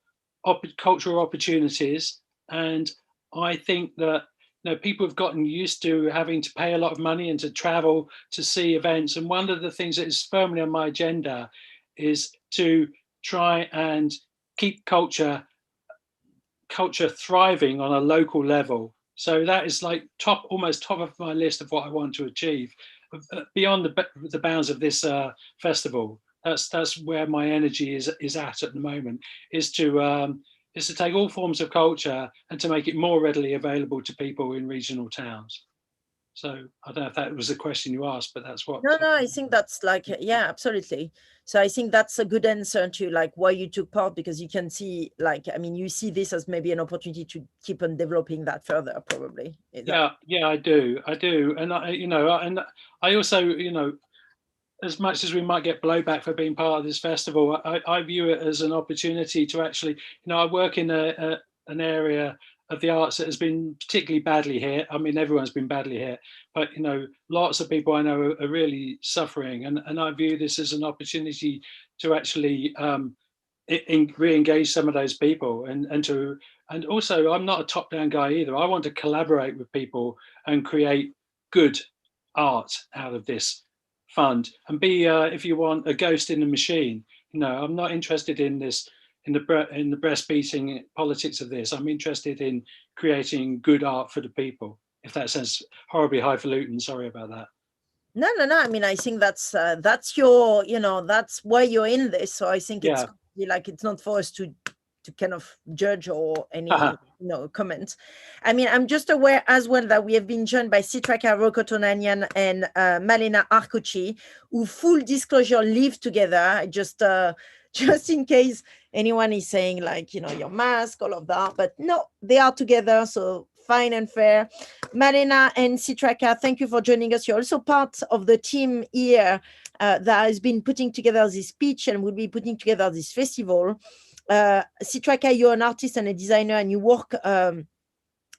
cultural opportunities, and I think that people have gotten used to having to pay a lot of money and to travel to see events. And one of the things that is firmly on my agenda is to try and keep culture thriving on a local level. So that is like almost top of my list of what I want to achieve beyond the bounds of this festival. That's where my energy is at the moment, is to take all forms of culture and to make it more readily available to people in regional towns. So I don't know if that was the question you asked, but that's what. No, I think that's yeah, absolutely. So I think that's a good answer to why you took part, because you can see you see this as maybe an opportunity to keep on developing that further, probably. Yeah, I do. And I also, as much as we might get blowback for being part of this festival, I view it as an opportunity to actually, I work in an area of the arts that has been particularly badly hit. I mean, everyone's been badly hit, but lots of people I know are really suffering, and I view this as an opportunity to actually re-engage some of those people, and also I'm not a top-down guy either. I want to collaborate with people and create good art out of this fund and be, if you want, a ghost in the machine. I'm not interested in this. In the breast beating politics of this, I'm interested in creating good art for the people. If that sounds horribly highfalutin, sorry about that. No. I mean, I think that's your, that's why you're in this. So I think it's it's not for us to kind of judge or any comment. I mean, I'm just aware as well that we have been joined by Sitraka Rokotonanian and Malena Arkuchi, who, full disclosure, live together. Just in case anyone is saying your mask, all of that, but no, they are together, so fine and fair. Malena and Sitraka, thank you for joining us. You're also part of the team here that has been putting together this pitch and will be putting together this festival. Sitraka, you're an artist and a designer, and you work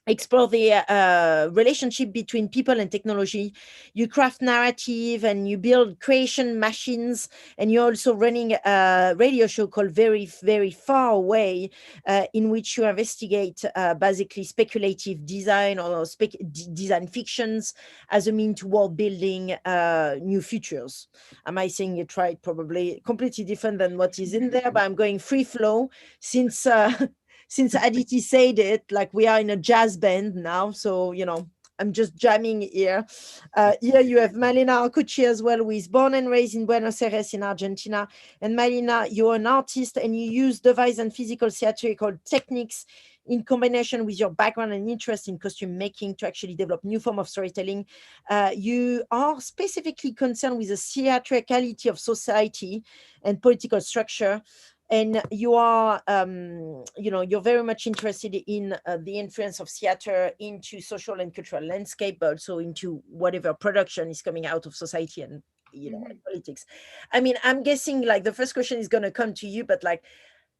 explore the relationship between people and technology. You craft narrative and you build creation machines, and you're also running a radio show called Very, Very Far Away, in which you investigate basically speculative design or design fictions as a mean to world building new futures. Am I saying it right? Probably completely different than what is in there, but I'm going free flow since Aditi said it, like we are in a jazz band now. So, you know, I'm just jamming here. Here you have Malena Arcucci as well, who is born and raised in Buenos Aires in Argentina. And Malena, you're an artist and you use device and physical theatrical techniques in combination with your background and interest in costume making to actually develop new form of storytelling. You are specifically concerned with the theatricality of society and political structure. And you are, you know, you're very much interested in the influence of theater into social and cultural landscape, but also into whatever production is coming out of society and, you know, and politics. I mean, I'm guessing like the first question is going to come to you, but like,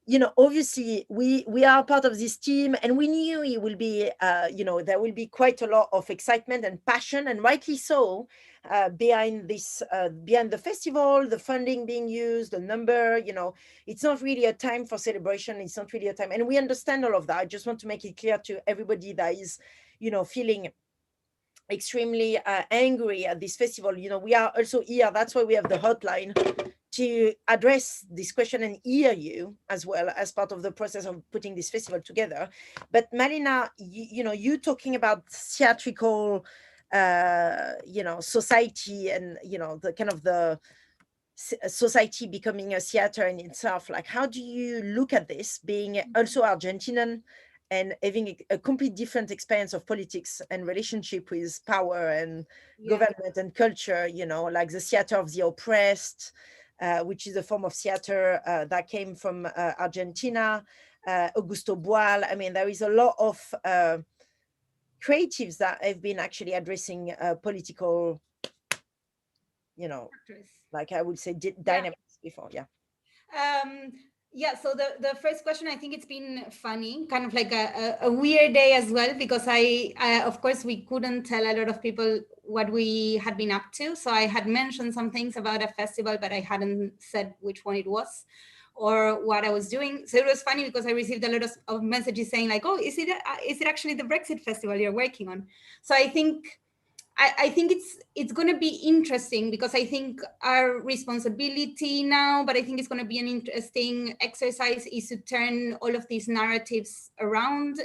you know, obviously we are part of this team, and we knew it will be, you know, there will be quite a lot of excitement and passion, and rightly so, behind this, behind the festival, the funding being used, the number, you know, it's not really a time for celebration. It's not really a time, and we understand all of that. I just want to make it clear to everybody that is, you know, feeling extremely angry at this festival. You know, we are also here. That's why we have the hotline, to address this question and hear you as well as part of the process of putting this festival together. But Malena, you know, you talking about theatrical, you know, society and, you know, the kind of the society becoming a theater in itself. Like, how do you look at this, being also Argentinian and having a complete different experience of politics and relationship with power and government and culture, you know, like the theater of the oppressed, which is a form of theater that came from Argentina, Augusto Boal. I mean, there is a lot of creatives that have been actually addressing political, you know, like I would say dynamics before. Yeah. Yeah, so the first question, I think it's been funny, kind of like a weird day as well, because I of course we couldn't tell a lot of people what we had been up to. So I had mentioned some things about a festival, but I hadn't said which one it was or what I was doing. So it was funny because I received a lot of messages saying like, oh, is it actually the Brexit festival you're working on? So I think it's going to be interesting, because I think our responsibility now, but I think it's going to be an interesting exercise, is to turn all of these narratives around.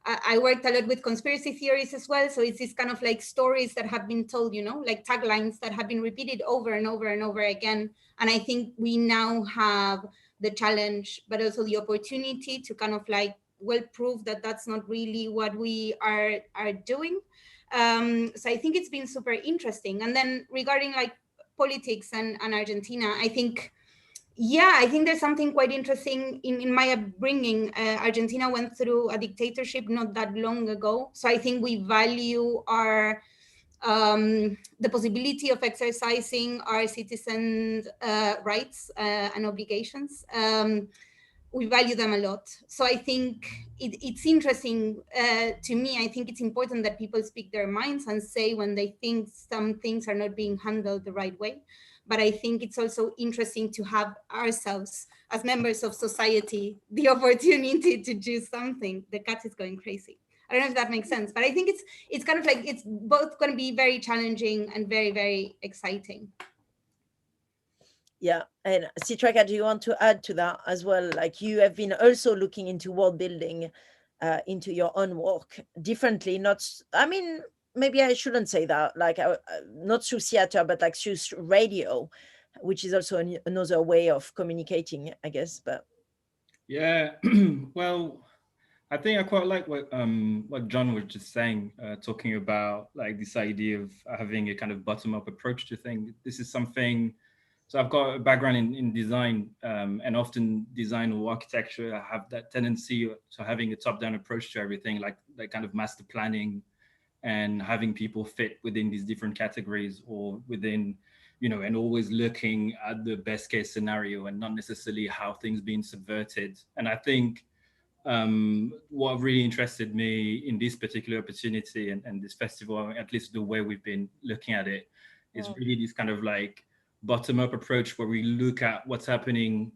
I worked a lot with conspiracy theories as well. So it's this kind of like stories that have been told, you know, like taglines that have been repeated over and over and over again. And I think we now have the challenge, but also the opportunity to kind of like, well, prove that that's not really what we are doing. So I think it's been super interesting. And then regarding like politics and Argentina, I think, yeah, I think there's something quite interesting in my upbringing. Argentina went through a dictatorship not that long ago. So I think we value our the possibility of exercising our citizens' rights and obligations. We value them a lot. So I think it's interesting to me. I think it's important that people speak their minds and say when they think some things are not being handled the right way. But I think it's also interesting to have ourselves as members of society the opportunity to do something. The cat is going crazy. I don't know if that makes sense, but I think it's kind of like, it's both going to be very challenging and very, very exciting. Yeah, and Citraka, do you want to add to that as well? Like, you have been also looking into world building into your own work differently. Not, I mean, maybe I shouldn't say that, like not through theater, but like through radio, which is also another way of communicating, I guess. But yeah, well, I think I quite like what John was just saying, talking about like this idea of having a kind of bottom-up approach to things. This is something. So I've got a background in design, and often design or architecture, I have that tendency to having a top-down approach to everything, like kind of master planning and having people fit within these different categories or within, you know, and always looking at the best case scenario and not necessarily how things being subverted. And I think what really interested me in this particular opportunity and this festival, at least the way we've been looking at it, is really this kind of like bottom-up approach where we look at what's happening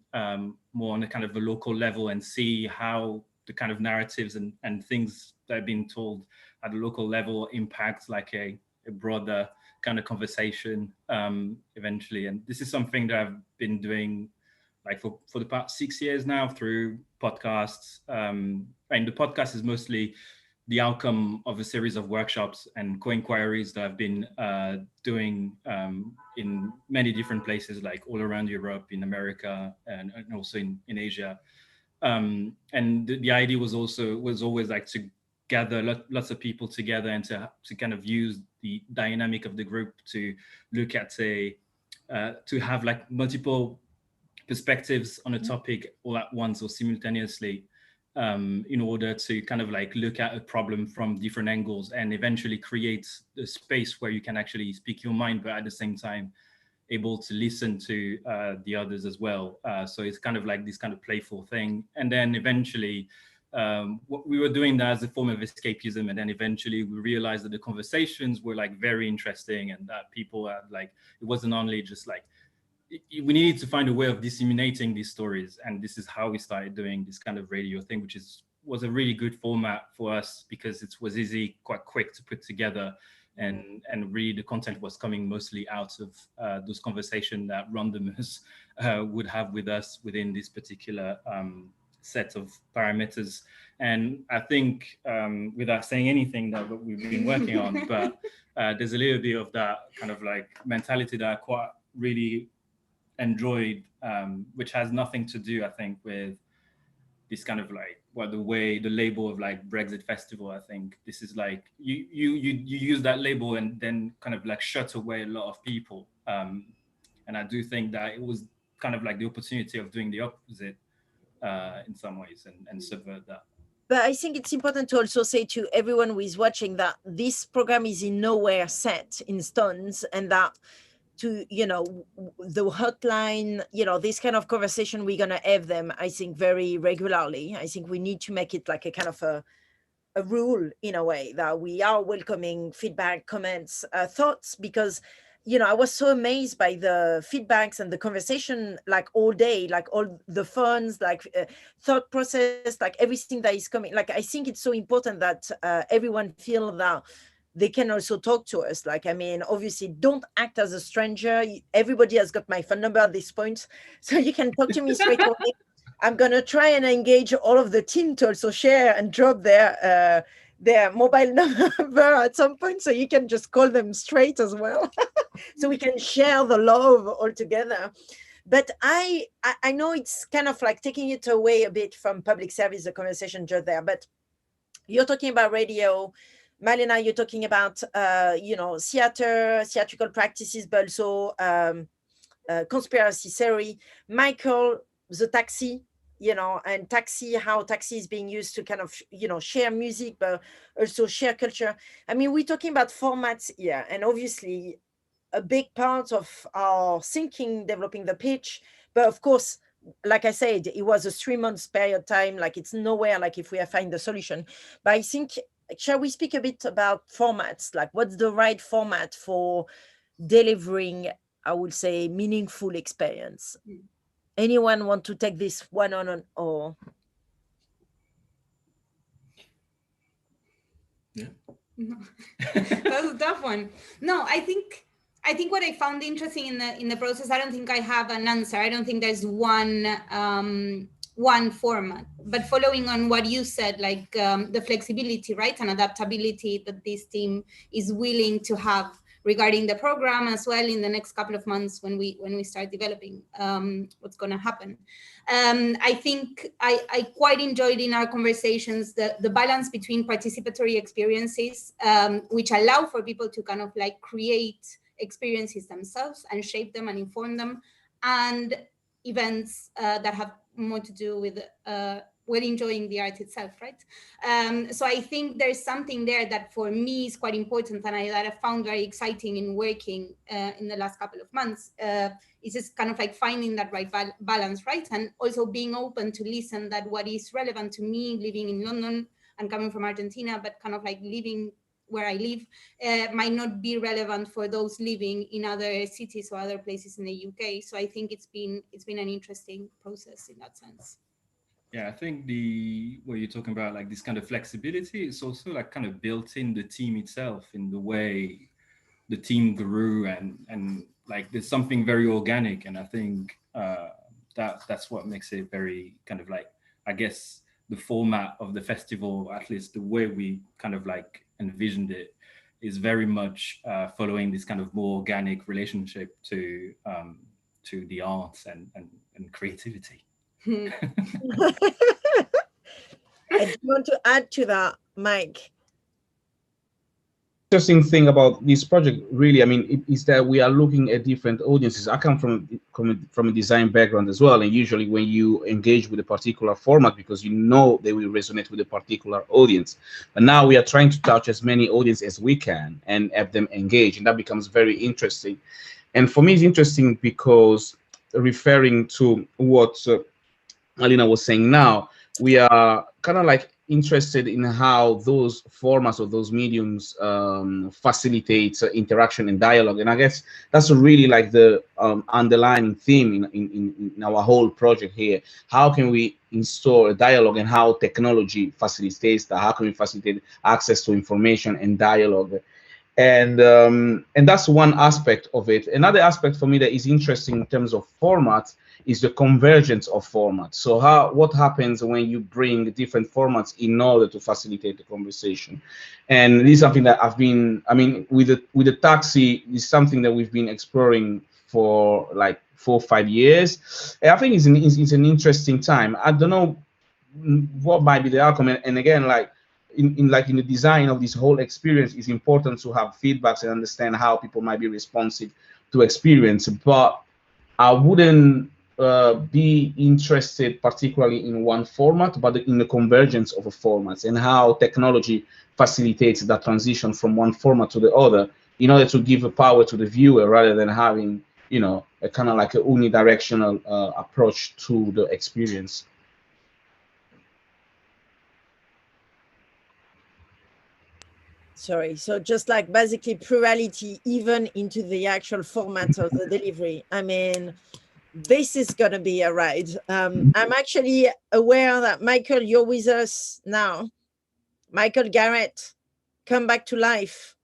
more on a kind of a local level and see how the kind of narratives and things that are being told at a local level impact like a broader kind of conversation eventually. And this is something that I've been doing like for the past 6 years now through podcasts. And the podcast is mostly the outcome of a series of workshops and co-inquiries that I've been doing in many different places, like all around Europe, in America, and also in Asia. And the idea was always like to gather lots of people together and to kind of use the dynamic of the group to look at to have like multiple perspectives on a topic all at once or simultaneously, in order to kind of like look at a problem from different angles and eventually create a space where you can actually speak your mind, but at the same time able to listen to the others as well. So it's kind of like this kind of playful thing. And then eventually we were doing that as a form of escapism. And then eventually we realized that the conversations were like very interesting and that people had like, it wasn't only just like, we needed to find a way of disseminating these stories. And this is how we started doing this kind of radio thing, which was a really good format for us because it was easy, quite quick to put together. And really the content was coming mostly out of those conversations that randomers would have with us within this particular set of parameters. And I think without saying anything that we've been working on, but there's a little bit of that kind of like mentality that I quite really enjoyed, which has nothing to do, I think, with this kind of like the label of like Brexit Festival. I think this is like you use that label and then kind of like shut away a lot of people. And I do think that it was kind of like the opportunity of doing the opposite in some ways and subvert that. But I think it's important to also say to everyone who is watching that this program is in nowhere set in stones, and that to, the hotline, this kind of conversation, we're going to have them, I think, very regularly. I think we need to make it like a kind of a rule in a way that we are welcoming feedback, comments, thoughts, because, I was so amazed by the feedbacks and the conversation, like all day, like all the funds, like thought process, like everything that is coming. Like, I think it's so important that everyone feel that they can also talk to us. Like, I mean, obviously don't act as a stranger. Everybody has got my phone number at this point, so you can talk to me straight away. I'm going to try and engage all of the team to also share and drop their mobile number at some point, so you can just call them straight as well. So we can share the love all together. But I know it's kind of like taking it away a bit from public service, the conversation just there, but you're talking about radio. Malena, you're talking about, theatrical practices, but also conspiracy theory. Mikael, the taxi, and how taxi is being used to kind of, share music, but also share culture. I mean, we're talking about formats here, and obviously a big part of our thinking, developing the pitch, but of course, like I said, it was a 3 months period time, like it's nowhere, like if we find the solution. But I think, shall we speak a bit about formats? Like, what's the right format for delivering, I would say, meaningful experience? Anyone want to take this one on or? Yeah. That's a tough one. No, I think what I found interesting in the process, I don't think I have an answer. I don't think there's one format, but following on what you said, like the flexibility, right, and adaptability that this team is willing to have regarding the program as well in the next couple of months when we start developing what's going to happen. I think I quite enjoyed in our conversations the balance between participatory experiences, which allow for people to kind of like create experiences themselves and shape them and inform them, and events that have more to do with we're enjoying the art itself, right? So I think there's something there that for me is quite important, and that I found very exciting in working in the last couple of months. It's just kind of like finding that right balance, right? And also being open to listen that what is relevant to me living in London and coming from Argentina, but kind of like living where I live, might not be relevant for those living in other cities or other places in the UK. So I think it's been an interesting process in that sense. Yeah, I think what you're talking about, like this kind of flexibility, it's also like kind of built in the team itself, in the way the team grew, and like there's something very organic, and I think that's what makes it very kind of like, I guess, the format of the festival, at least the way we kind of like envisioned it, is very much following this kind of more organic relationship to the arts and creativity. I do want to add to that, Mike. Interesting thing about this project, really, I mean, is that we are looking at different audiences. I come from a design background as well, and usually when you engage with a particular format, because you know they will resonate with a particular audience, but now we are trying to touch as many audiences as we can and have them engage, and that becomes very interesting. And for me, it's interesting because, referring to what Alina was saying now, we are kind of like interested in how those formats or those mediums facilitate interaction and dialogue. And I guess that's really like the underlying theme in our whole project here. How can we install a dialogue, and how technology facilitates that? How can we facilitate access to information and dialogue? And that's one aspect of it. Another aspect for me that is interesting in terms of format is the convergence of formats. So what happens when you bring different formats in order to facilitate the conversation? And this is something that with the taxi, is something that we've been exploring for like 4 or 5 years. And I think it's an interesting time. I don't know what might be the outcome. And again, like in the design of this whole experience, it's important to have feedbacks and understand how people might be responsive to experience. But I wouldn't be interested particularly in one format, but in the convergence of formats and how technology facilitates that transition from one format to the other, in order to give a power to the viewer rather than having, a kind of like a unidirectional approach to the experience. Sorry, so just like basically plurality even into the actual format of the delivery. I mean, this is going to be a ride. I'm actually aware that, Michael, you're with us now. Michael Garrett, come back to life.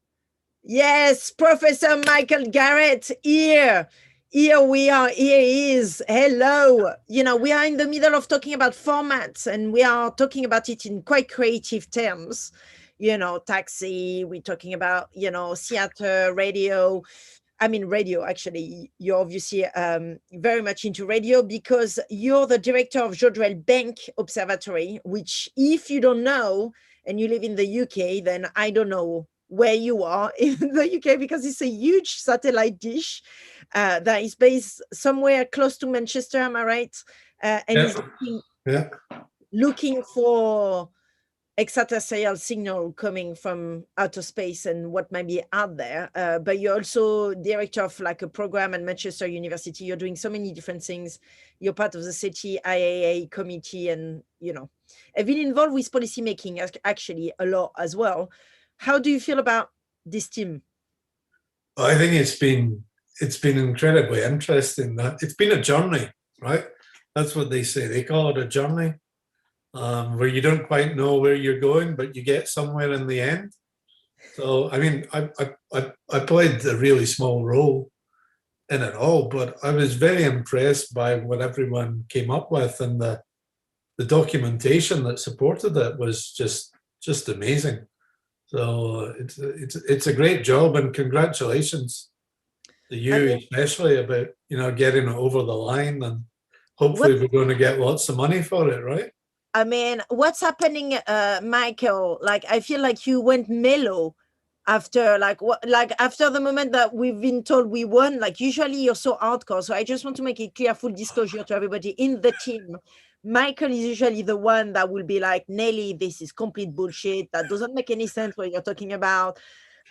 Yes, Professor Michael Garrett, here we are, here he is. Hello. We are in the middle of talking about formats, and we are talking about it in quite creative terms. Taxi, we're talking about, theater, radio. I mean, radio, actually, you're obviously very much into radio because you're the director of Jodrell Bank Observatory, which, if you don't know and you live in the UK, then I don't know where you are in the UK, because it's a huge satellite dish that is based somewhere close to Manchester, am I right? And is looking for extraterrestrial signal coming from outer space and what might be out there. But you're also director of like a program at Manchester University. You're doing so many different things. You're part of the SETI IAA committee, and have been involved with policy making actually a lot as well. How do you feel about this team? Well, I think it's been incredibly interesting. That it's been a journey, right? That's what they say. They call it a journey. Where you don't quite know where you're going, but you get somewhere in the end. So, I mean, I played a really small role in it all, but I was very impressed by what everyone came up with, and the documentation that supported it was just amazing. So it's a great job, and congratulations to you, especially about getting it over the line, and hopefully we're going to get lots of money for it, right? I mean, what's happening, Michael? Like, I feel like you went mellow after after the moment that we've been told we won. Like, usually you're so hardcore. So I just want to make it clear, full disclosure to everybody in the team. Mikael is usually the one that will be like, Nelly, this is complete bullshit. That doesn't make any sense what you're talking about.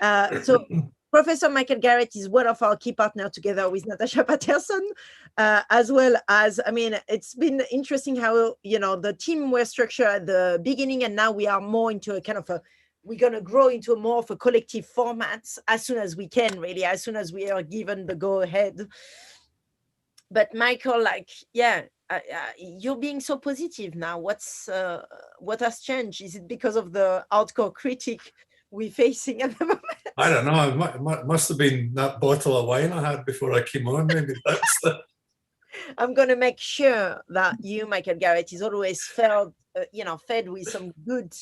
So Professor Mikael Garrett is one of our key partners together with Natasha Patterson, as well as, I mean, it's been interesting how, you know, the team were structured at the beginning, and now we are more into a kind of a, we're going to grow into a more of a collective format as soon as we can, really, as soon as we are given the go ahead. But Mikael, like, yeah, you're being so positive now. What's what has changed? Is it because of the hardcore critic we're facing at the moment? I don't know. It must have been that bottle of wine I had before I came on. Maybe that's the. I'm going to make sure that you, Mikael Garrett, is always fed, you know, fed with some good,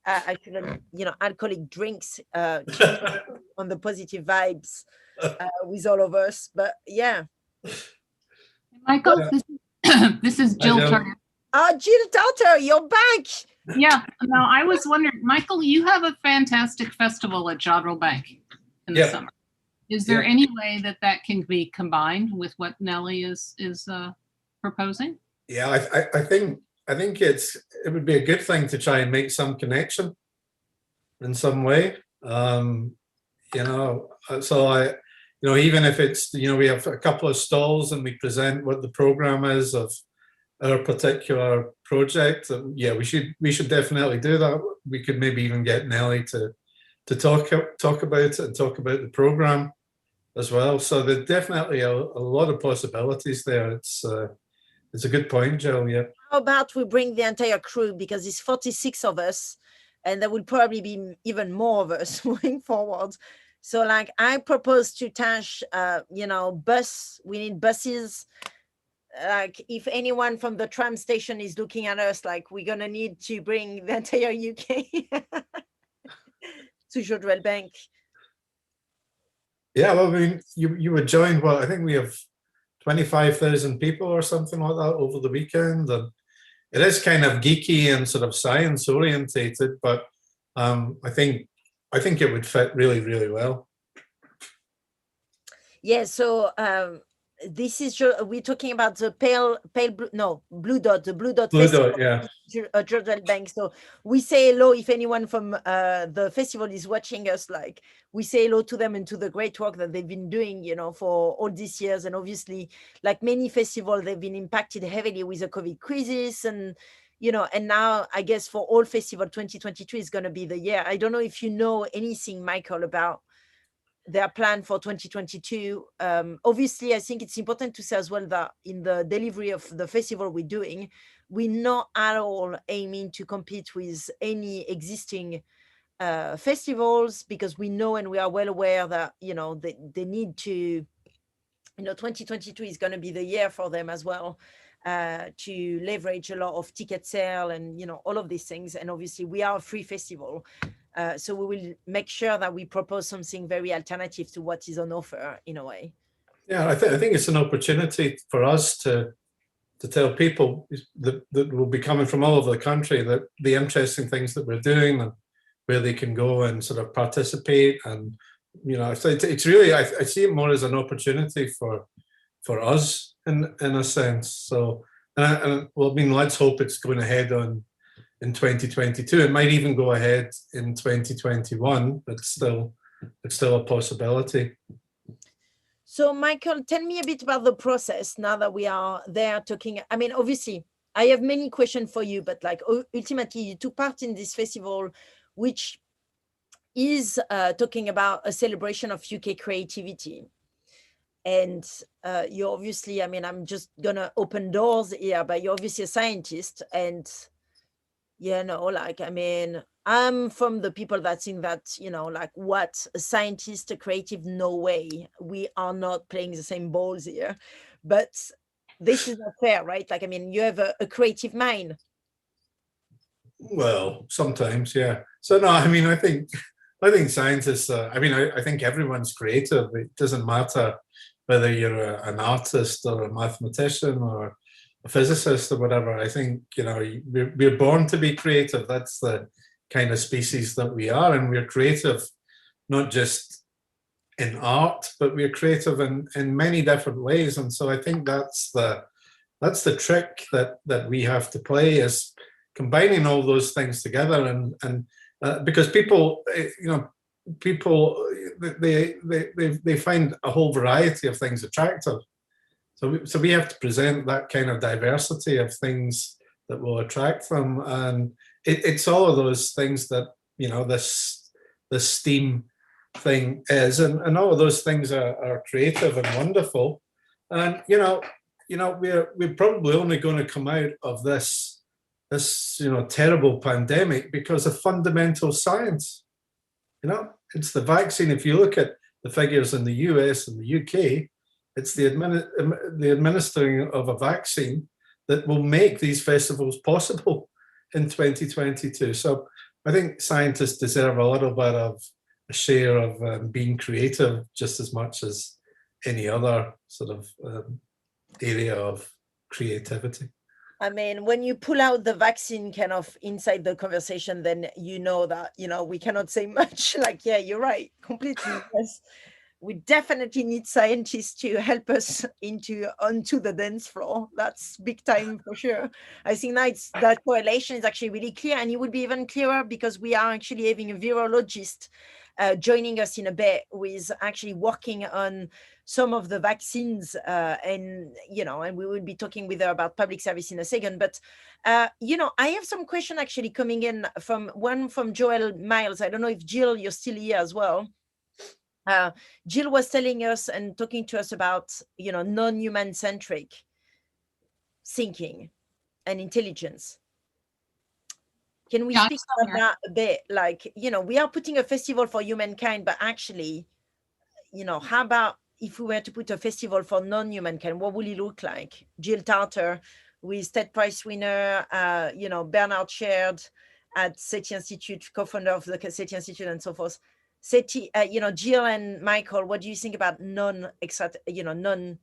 actually, you know, alcoholic drinks on the positive vibes with all of us. But yeah. Michael, this is Jill Tarter. Jill Tarter, you're back. Yeah. Now, I was wondering, Michael, you have a fantastic festival at Jodrell Bank in the summer. Is there any way that that can be combined with what Nelly is proposing? Yeah, I think it would be a good thing to try and make some connection in some way. You know, so you know, even if it's, you know, we have a couple of stalls and we present what the program is of our particular project. Yeah, we should definitely do that. We could maybe even get Nelly to talk about it and talk about the program as well. So there's definitely a lot of possibilities there. It's a good point, Jill. Yeah. How about we bring the entire crew, because it's 46 of us, and there will probably be even more of us moving forward. So, like, I propose to Tash, you know, we need buses. Like, if anyone from the tram station is looking at us, like, we're gonna need to bring the entire UK to Jodrell Bank. Yeah, well, I mean, you were joined. Well, I think we have 25,000 people or something like that over the weekend, and it is kind of geeky and sort of science orientated, but I think it would fit really, really well. Yeah, so this is, we're talking about the blue dot, the blue dot festival, yeah, Jodrell Bank. So we say hello if anyone from the festival is watching us. Like, we say hello to them and to the great work that they've been doing, you know, for all these years. And obviously, like many festivals, they've been impacted heavily with the COVID crisis, and you know, and now I guess for all festival, 2022 is going to be the year. I don't know if you know anything, Mikael, about their plan for 2022. Obviously, I think it's important to say as well that in the delivery of the festival we're doing, we're not at all aiming to compete with any existing festivals, because we know and we are well aware that, you know, they need to, you know, 2022 is going to be the year for them as well, to leverage a lot of ticket sale and, you know, all of these things. And obviously we are a free festival. So we will make sure that we propose something very alternative to what is on offer in a way. Yeah, I think it's an opportunity for us to tell people that will be coming from all over the country that the interesting things that we're doing and where they can go and sort of participate. And, you know, so it's really, I see it more as an opportunity for us in a sense. So, well, I mean, let's hope it's going ahead in 2022. It might even go ahead in 2021, but it's still a possibility. So, Mikael, tell me a bit about the process now that we are there talking. I mean, obviously, I have many questions for you, but like ultimately, you took part in this festival, which is talking about a celebration of UK creativity. And you obviously, I mean, I'm just gonna open doors here, but you're obviously a scientist, and you know, like, I mean, I'm from the people that think that, you know, like, what, a scientist, a creative, no way. We are not playing the same balls here. But this is not fair, right? Like, I mean, you have a creative mind. Well, sometimes, yeah. So no, I mean, I think scientists, I mean, I think everyone's creative. It doesn't matter whether you're an artist or a mathematician or a physicist or whatever. I think, you know, we're born to be creative. That's the kind of species that we are, and we're creative not just in art, but we're creative in many different ways. And so I think that's the that's the trick that we have to play, is combining all those things together, and because people, people they find a whole variety of things attractive. So we have to present that kind of diversity of things that will attract them, and it's all of those things that this STEAM thing is, and all of those things are creative and wonderful, and we're probably only going to come out of this terrible pandemic because of fundamental science. It's the vaccine. If you look at the figures in the US and the UK, it's the administering of a vaccine that will make these festivals possible in 2022. So I think scientists deserve a little bit of a share of being creative just as much as any other sort of area of creativity. I mean, when you pull out the vaccine kind of inside the conversation, then that, we cannot say much. Like, yeah, you're right, completely. Yes. We definitely need scientists to help us onto the dance floor. That's big time for sure. I think that correlation is actually really clear, and it will be even clearer because we are actually having a virologist joining us in a bit, who is actually working on some of the vaccines, and we will be talking with her about public service in a second. But I have some question actually coming in from Joel Miles. I don't know if Jill, you're still here as well. Jill was telling us and talking to us about non-human centric thinking and intelligence. Can we speak about that a bit? Like, we are putting a festival for humankind, but actually, how about if we were to put a festival for non-humankind? What would it look like? Jill Tarter, who is TED Prize winner, Bernard Shared at SETI Institute, co-founder of the SETI Institute, and so forth. SETI, Jill and Mikael, what do you think about non-human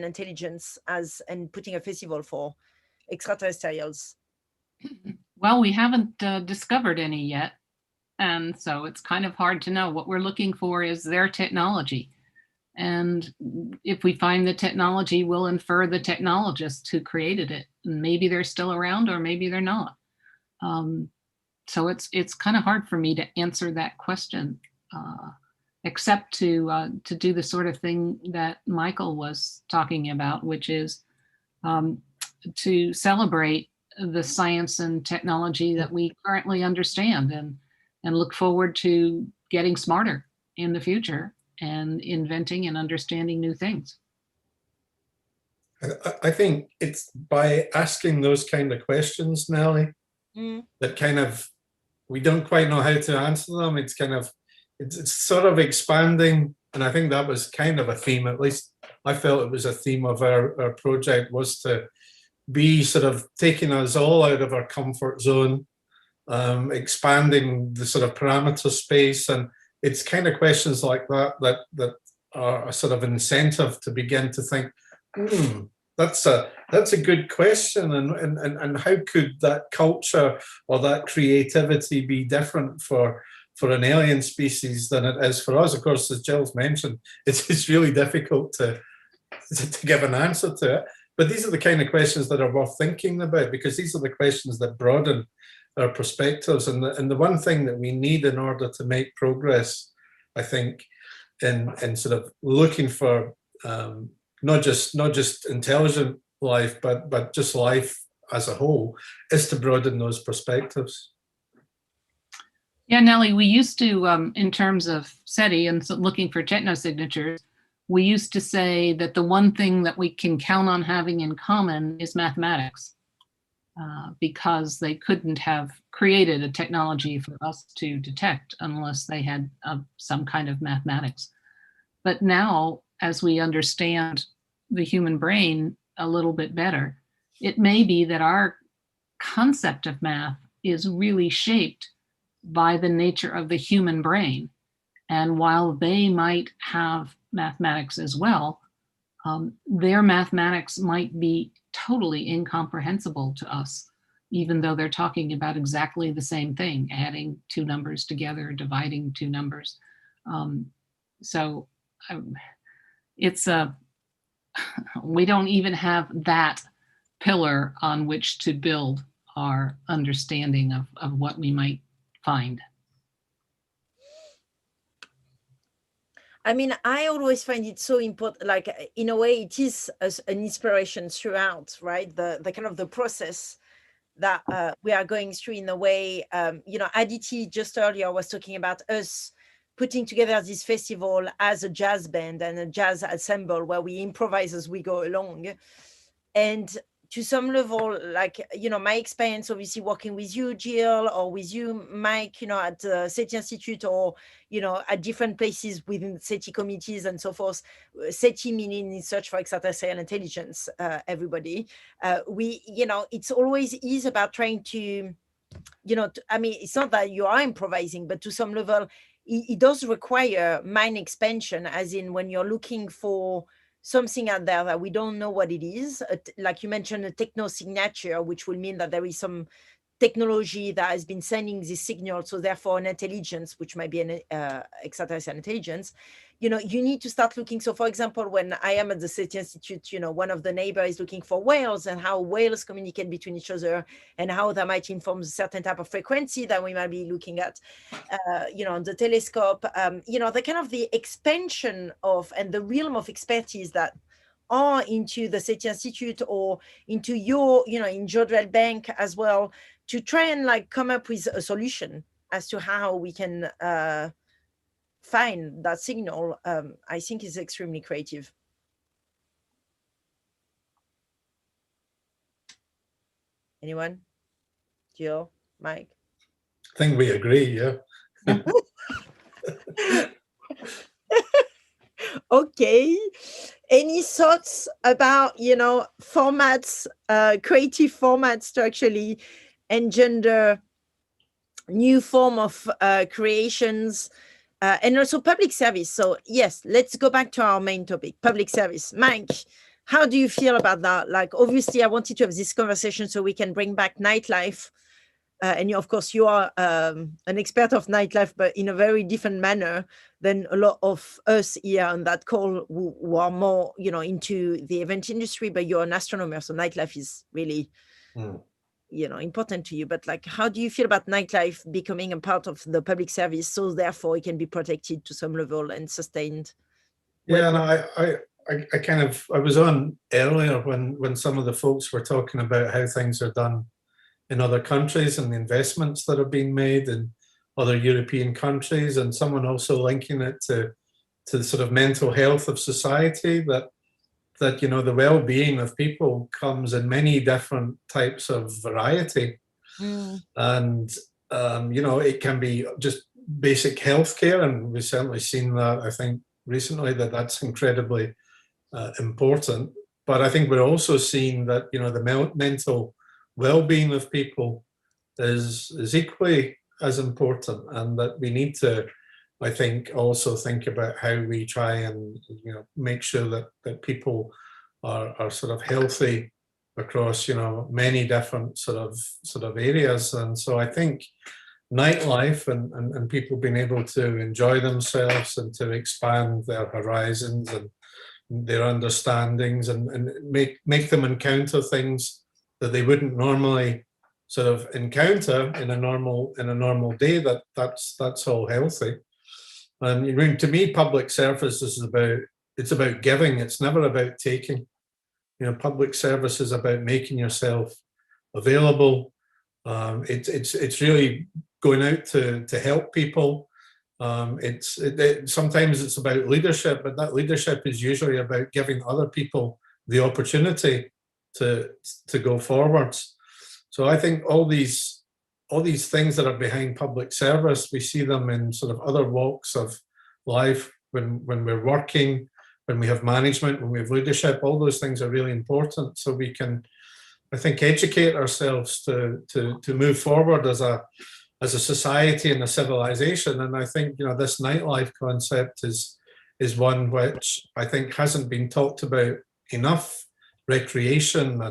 intelligence and putting a festival for extraterrestrials? Well, we haven't discovered any yet, and so it's kind of hard to know. What we're looking for is their technology, and if we find the technology, we'll infer the technologists who created it, and maybe they're still around or maybe they're not. So it's kind of hard for me to answer that question, except to do the sort of thing that Mikael was talking about, which is to celebrate the science and technology that we currently understand, and look forward to getting smarter in the future and inventing and understanding new things. I think it's by asking those kind of questions, Nelly, that kind of, we don't quite know how to answer them. It's kind of, it's sort of expanding. And I think that was kind of a theme, at least I felt it was a theme of our project, was to be sort of taking us all out of our comfort zone, expanding the sort of parameter space. And it's kind of questions like that are a sort of incentive to begin to think, that's a good question, and how could that culture or that creativity be different for an alien species than it is for us? Of course, as Jill's mentioned, it's really difficult to give an answer to it. But these are the kind of questions that are worth thinking about, because these are the questions that broaden our perspectives. And the one thing that we need in order to make progress, I think, in sort of looking for not just intelligent life, but just life as a whole, is to broaden those perspectives. Yeah, Nelly, we used to, in terms of SETI and looking for technosignatures, we used to say that the one thing that we can count on having in common is mathematics, because they couldn't have created a technology for us to detect unless they had some kind of mathematics. But now, as we understand the human brain a little bit better, it may be that our concept of math is really shaped by the nature of the human brain. And while they might have mathematics as well, their mathematics might be totally incomprehensible to us, even though they're talking about exactly the same thing, adding two numbers together, dividing two numbers. It's we don't even have that pillar on which to build our understanding of what we might find. I mean, I always find it so important, like in a way it is an inspiration throughout, right? The kind of the process that we are going through in a way, you know, Aditi just earlier was talking about us putting together this festival as a jazz band and a jazz ensemble where we improvise as we go along. And to some level, like, you know, my experience obviously working with you, Jill, or with you, Mike, you know, at the SETI Institute, or, you know, at different places within SETI committees and so forth. SETI meaning in search for extraterrestrial intelligence, everybody. We, you know, it's always is about trying to, you know, I mean, it's not that you are improvising, but to some level, it does require mind expansion, as in when you're looking for something out there that we don't know what it is, like you mentioned, a techno signature, which will mean that there is some technology that has been sending this signal, so therefore an intelligence, which might be an extraterrestrial intelligence. You know, you need to start looking. So for example, when I am at the SETI Institute, you know, one of the neighbors is looking for whales and how whales communicate between each other and how that might inform a certain type of frequency that we might be looking at, you know, on the telescope. You know, the kind of the expansion of and the realm of expertise that are into the SETI Institute or into your, you know, in Jodrell Bank as well, to try and like come up with a solution as to how we can find that signal, I think is extremely creative. Anyone? Jill, Mike? I think we agree, yeah. Okay. Any thoughts about, you know, formats, creative formats to actually engender new form of creations, and also public service? So yes, let's go back to our main topic, public service. Mike, how do you feel about that? Like, obviously I wanted to have this conversation so we can bring back nightlife. And you, of course, you are an expert of nightlife, but in a very different manner than a lot of us here on that call who are more, you know, into the event industry, but you're an astronomer. So nightlife is really, you know, important to you. But like, how do you feel about nightlife becoming a part of the public service, so therefore it can be protected to some level and sustained? Yeah, and I was on earlier when some of the folks were talking about how things are done in other countries and the investments that have been made in other European countries, and someone also linking it to the sort of mental health of society, that you know, the well-being of people comes in many different types of variety. And you know, it can be just basic healthcare, and we've certainly seen that, I think, recently, that that's incredibly important. But I think we're also seeing that, you know, the mental well-being of people is equally as important, and that we need to, I think, also think about how we try and, you know, make sure that people are sort of healthy across, you know, many different sort of areas. And so I think nightlife and people being able to enjoy themselves and to expand their horizons and their understandings and make them encounter things that they wouldn't normally sort of encounter in a normal day, that's all healthy. And to me, public service is about giving. It's never about taking. You know, public service is about making yourself available. It's really going out to help people. Sometimes it's about leadership, but that leadership is usually about giving other people the opportunity to go forwards. So I think all these things that are behind public service, we see them in sort of other walks of life, when we're working, when we have management, when we have leadership. All those things are really important, so we can, I think, educate ourselves to move forward as a society and a civilization. And I think, you know, this nightlife concept is one which I think hasn't been talked about enough. Recreation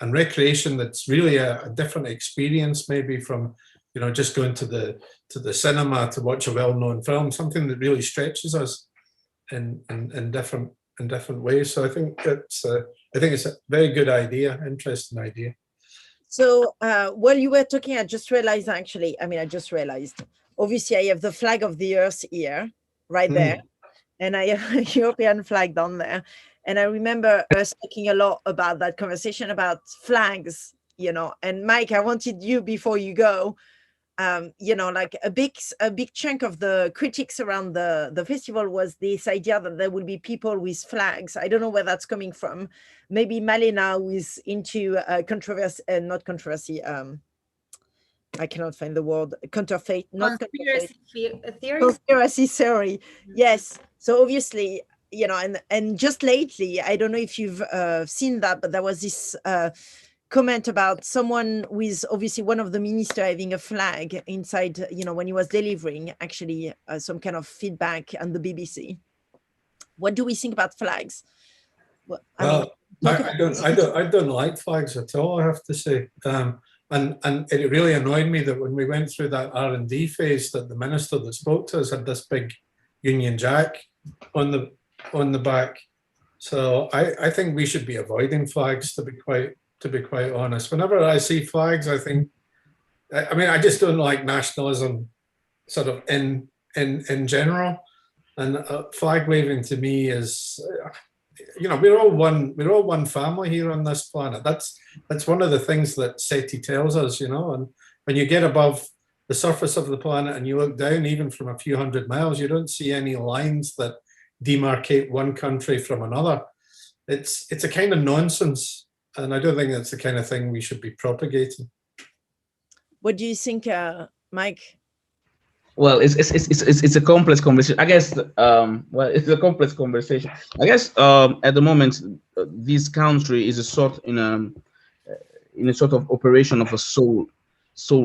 and recreation that's really a different experience, maybe from, you know, just going to the cinema to watch a well-known film, something that really stretches us in different different ways. So I think it's a very good idea, interesting idea. So while you were talking, I just realized obviously I have the flag of the earth here, right there, and I have a European flag down there. And I remember us talking a lot about that conversation about flags, you know. And Mike, I wanted you, before you go, you know, like a big chunk of the critics around the festival was this idea that there will be people with flags. I don't know where that's coming from. Maybe Malena, who is into controversy, not controversy. I cannot find the word. Counterfeit, not conspiracy theory. Conspiracy theory. Yes. So obviously, you know, and just lately, I don't know if you've seen that, but there was this comment about someone with obviously one of the minister having a flag inside, you know, when he was delivering actually some kind of feedback on the BBC. What do we think about flags? Well, I don't like flags at all, I have to say. And it really annoyed me that when we went through that R&D phase, that the minister that spoke to us had this big Union Jack on the back. So I think we should be avoiding flags, to be quite honest. Whenever I see flags, I think, I mean, I just don't like nationalism sort of in general. And flag waving to me is, you know, we're all one family here on this planet. That's one of the things that SETI tells us, you know. And when you get above the surface of the planet and you look down, even from a few hundred miles, you don't see any lines that demarcate one country from another. It's a kind of nonsense, and I don't think that's the kind of thing we should be propagating. What do you think, Mike? Well, it's a complex conversation, I guess. Well, it's a complex conversation, I guess. At the moment, this country is a sort in a sort of operation of a soul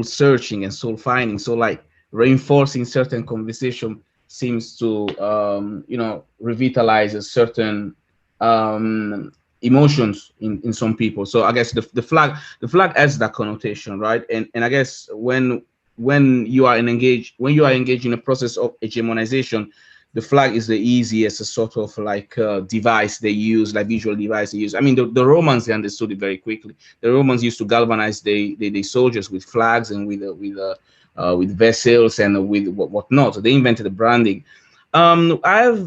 searching and soul finding. So, like, reinforcing certain conversation seems to you know, revitalize a certain emotions in some people. So I guess the flag has that connotation, right? And I guess when you are engaged in a process of hegemonization, the flag is the easiest sort of like device they use, like visual device they use. I mean, the Romans, they understood it very quickly. The Romans used to galvanize the soldiers with flags and with vessels and with whatnot. So they invented the branding. I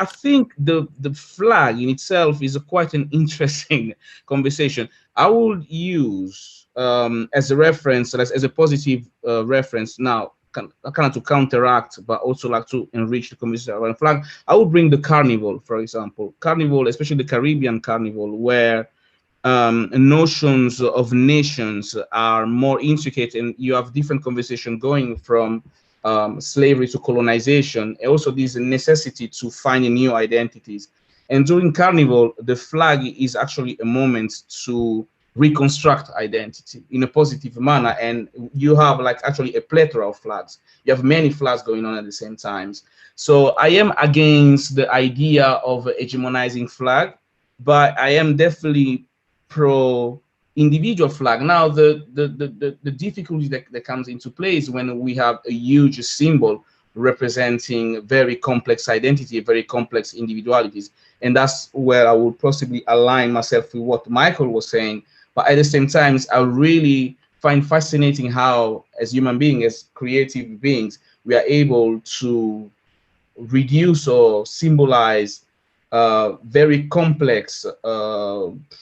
think the flag in itself is quite an interesting conversation. I would use as a reference, as a positive reference now, kind of to counteract, but also like to enrich the conversation around flag. I would bring the carnival, for example. Carnival, especially the Caribbean carnival, where notions of nations are more intricate, and you have different conversation going from slavery to colonization, and also this necessity to find new identities. And during Carnival, the flag is actually a moment to reconstruct identity in a positive manner. And you have like actually a plethora of flags. You have many flags going on at the same time. So I am against the idea of hegemonizing flag, but I am definitely pro individual flag. Now the difficulty that comes into play is when we have a huge symbol representing very complex identity, very complex individualities, and that's where I would possibly align myself with what Mikael was saying. But at the same time, I really find fascinating how, as human beings, as creative beings, we are able to reduce or symbolize very complex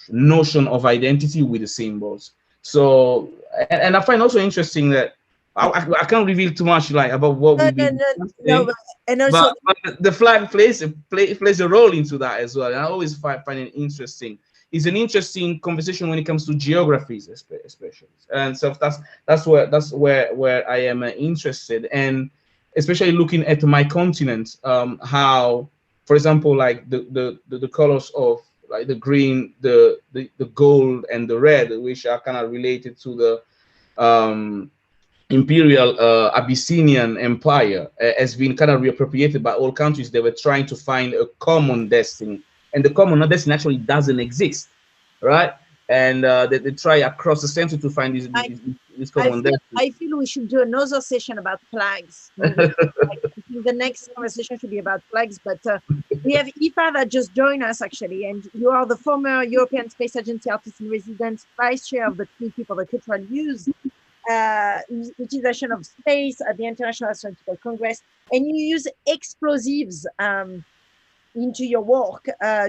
notion of identity with the symbols. So, and I find also interesting that I can't reveal too much like about what we've been but the flag plays a role into that as well. And I always find it interesting. It's an interesting conversation when it comes to geographies, especially, and so that's where I am interested, and especially looking at my continent, how, for example, like the colors of like the green, the gold, and the red, which are kind of related to the imperial Abyssinian empire, has been kind of reappropriated by all countries. They were trying to find a common destiny, and the common destiny actually doesn't exist, right? And they try across the century to find this common destiny. I feel we should do another session about flags. I think the next conversation should be about flags, but We have Aoife that just joined us, actually, and you are the former European Space Agency Artist in Residence, Vice Chair of the Committee for the Cultural Use, Utilization of Space at the International Astronautical Congress, and you use explosives into your work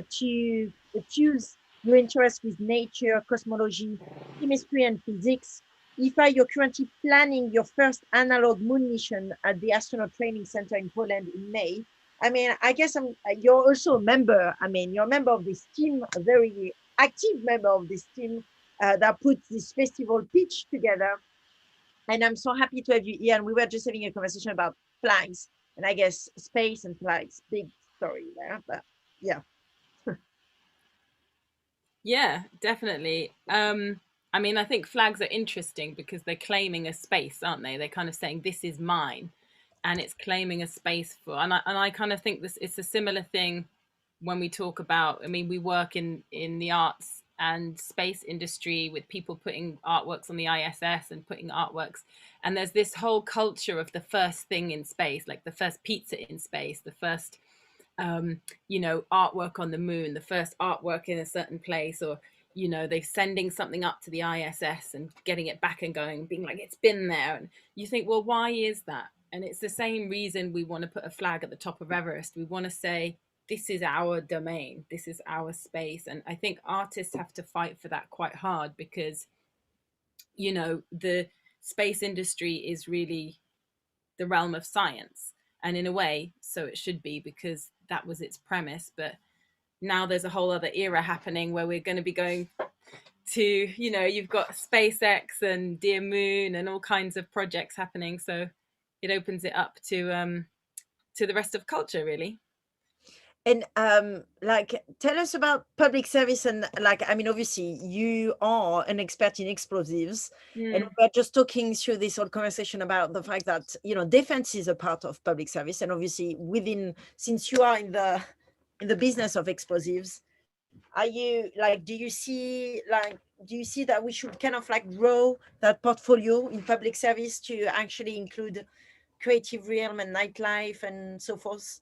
to fuse your interest with nature, cosmology, chemistry, and physics. Aoife, you're currently planning your first analog moon mission at the Astronaut Training Center in Poland in May. I mean, I guess you're also a member. I mean, you're a member of this team, a very active member of this team that puts this festival pitch together. And I'm so happy to have you here. And we were just having a conversation about flags, and I guess space and flags, big story there, but yeah. Yeah, definitely. I mean, I think flags are interesting because they're claiming a space, aren't they? They're kind of saying, this is mine. And it's claiming a space for, and I kind of think this, it's a similar thing when we talk about, I mean, we work in the arts and space industry with people putting artworks on the ISS and putting artworks. And there's this whole culture of the first thing in space, like the first pizza in space, the first, you know, artwork on the moon, the first artwork in a certain place, or, you know, they're sending something up to the ISS and getting it back and going, being like, it's been there. And you think, well, why is that? And it's the same reason we want to put a flag at the top of Everest. We want to say, this is our domain, this is our space. And I think artists have to fight for that quite hard because, you know, the space industry is really the realm of science. And in a way, so it should be, because that was its premise. But now there's a whole other era happening where we're going to be going to, you know, you've got SpaceX and Dear Moon and all kinds of projects happening. So it opens it up to the rest of culture, really. And like, tell us about public service. And like, I mean, obviously you are an expert in explosives, and we're just talking through this whole conversation about the fact that, you know, defense is a part of public service, and obviously within, since you are in the business of explosives, are you like, do you see that we should kind of like grow that portfolio in public service to actually include creative realm and nightlife and so forth?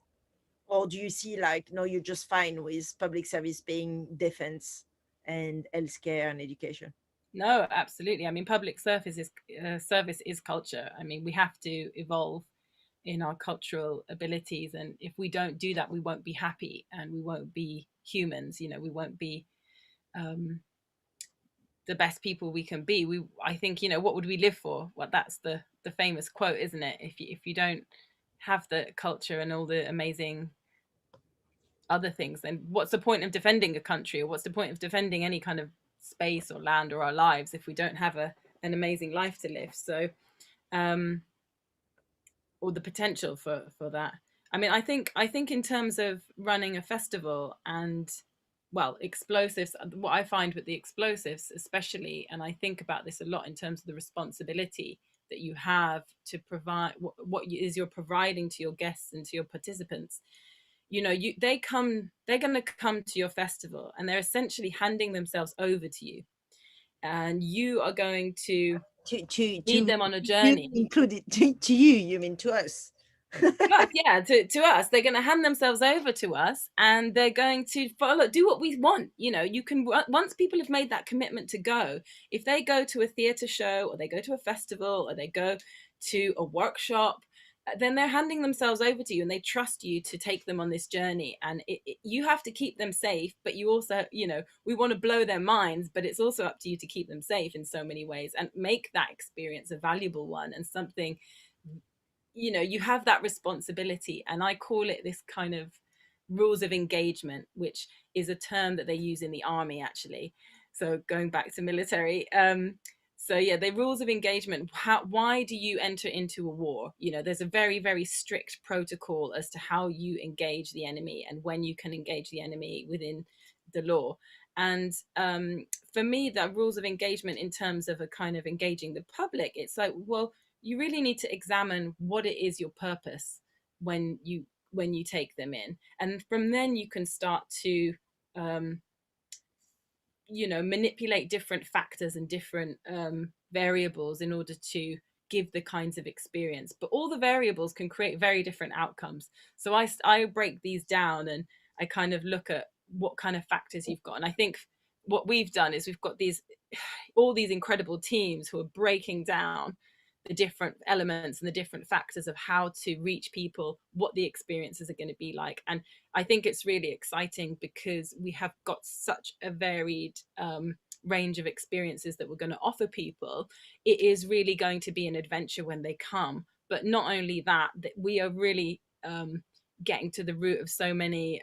Or do you see like, no, you're just fine with public service being defense and healthcare and education? No, absolutely. I mean, public service is culture. I mean, we have to evolve in our cultural abilities, and if we don't do that, we won't be happy and we won't be humans. You know, we won't be the best people we can be. I think, you know, what would we live for? Well, that's the famous quote, isn't it? If you don't have the culture and all the amazing other things, then what's the point of defending a country, or what's the point of defending any kind of space or land or our lives if we don't have an amazing life to live? So or the potential for that. I mean, I think in terms of running a festival and, well, explosives, what I find with the explosives especially, and I think about this a lot in terms of the responsibility that you have to provide, what you're providing to your guests and to your participants. You know, they're going to come to your festival and they're essentially handing themselves over to you, and you are going to lead them on a journey. Included to you, you mean to us? Yeah, to us. They're going to hand themselves over to us, and they're going to do what we want. You know, you can, once people have made that commitment to go, if they go to a theatre show, or they go to a festival, or they go to a workshop, then they're handing themselves over to you, and they trust you to take them on this journey. And you have to keep them safe, but you also, you know, we want to blow their minds, but it's also up to you to keep them safe in so many ways and make that experience a valuable one and something, you know, you have that responsibility. And I call it this kind of rules of engagement, which is a term that they use in the army, actually. So going back to military, so yeah, the rules of engagement. Why do you enter into a war? You know, there's a very, very strict protocol as to how you engage the enemy and when you can engage the enemy within the law. And for me, the rules of engagement in terms of a kind of engaging the public, it's like, well, you really need to examine what it is your purpose when you take them in. And from then you can start to you know, manipulate different factors and different variables in order to give the kinds of experience, but all the variables can create very different outcomes. So I break these down and I kind of look at what kind of factors you've got. And I think what we've done is we've got all these incredible teams who are breaking down the different elements and the different factors of how to reach people, what the experiences are going to be like. And I think it's really exciting because we have got such a varied range of experiences that we're going to offer people. It is really going to be an adventure when they come. But not only that, that we are really getting to the root of so many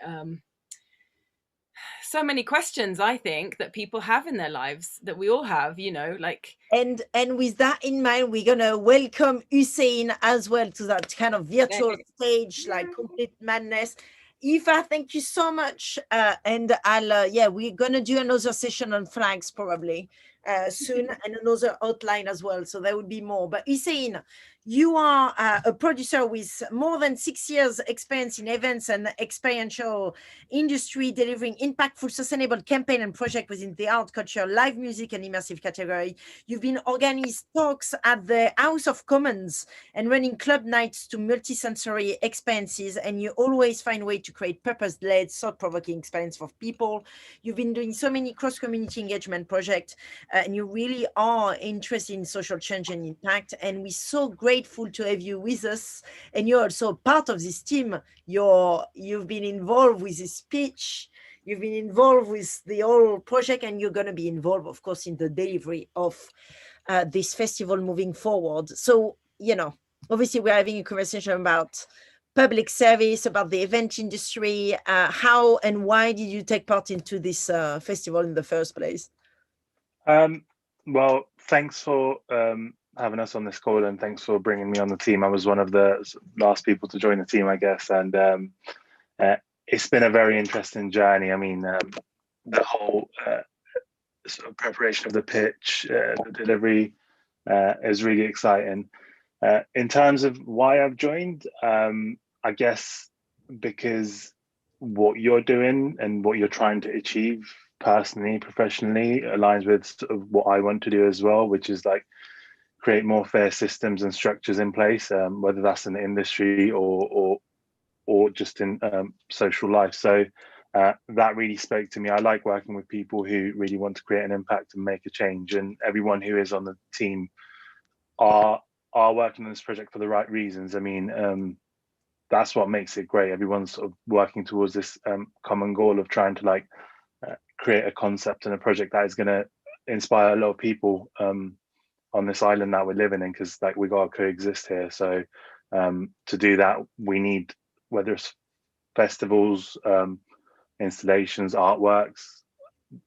questions, I think, that people have in their lives, that we all have, you know, like. And with that in mind, we're gonna welcome Hussein as well to that kind of virtual stage, like complete madness. Eva, thank you so much. And I'll, we're gonna do another session on flags probably soon, and another HOTLINE as well. So there will be more. But Hussein, you are a producer with more than 6 years experience in events and experiential industry, delivering impactful, sustainable campaign and project within the art, culture, live music, and immersive category. You've been organizing talks at the House of Commons and running club nights to multisensory experiences, and you always find a way to create purpose-led, thought-provoking experience for people. You've been doing so many cross-community engagement projects, and you really are interested in social change and impact, and we're so grateful to have you with us. And you're also part of this team. You've been involved with this speech, you've been involved with the whole project, and you're going to be involved, of course, in the delivery of this festival moving forward. So, you know, obviously we're having a conversation about public service, about the event industry. How and why did you take part into this festival in the first place? Well, thanks for having us on this call, and thanks for bringing me on the team. I was one of the last people to join the team, I guess, and it's been a very interesting journey. I mean, the whole sort of preparation of the pitch, the delivery is really exciting. In terms of why I've joined, I guess because what you're doing and what you're trying to achieve personally, professionally, aligns with sort of what I want to do as well, which is like create more fair systems and structures in place, whether that's in the industry or just in social life. So that really spoke to me. I like working with people who really want to create an impact and make a change, and everyone who is on the team are working on this project for the right reasons. I mean, that's what makes it great. Everyone's sort of working towards this common goal of trying to like create a concept and a project that is going to inspire a lot of people on this island that we're living in, because like we got to coexist here. So to do that, we need, whether it's festivals, installations, artworks,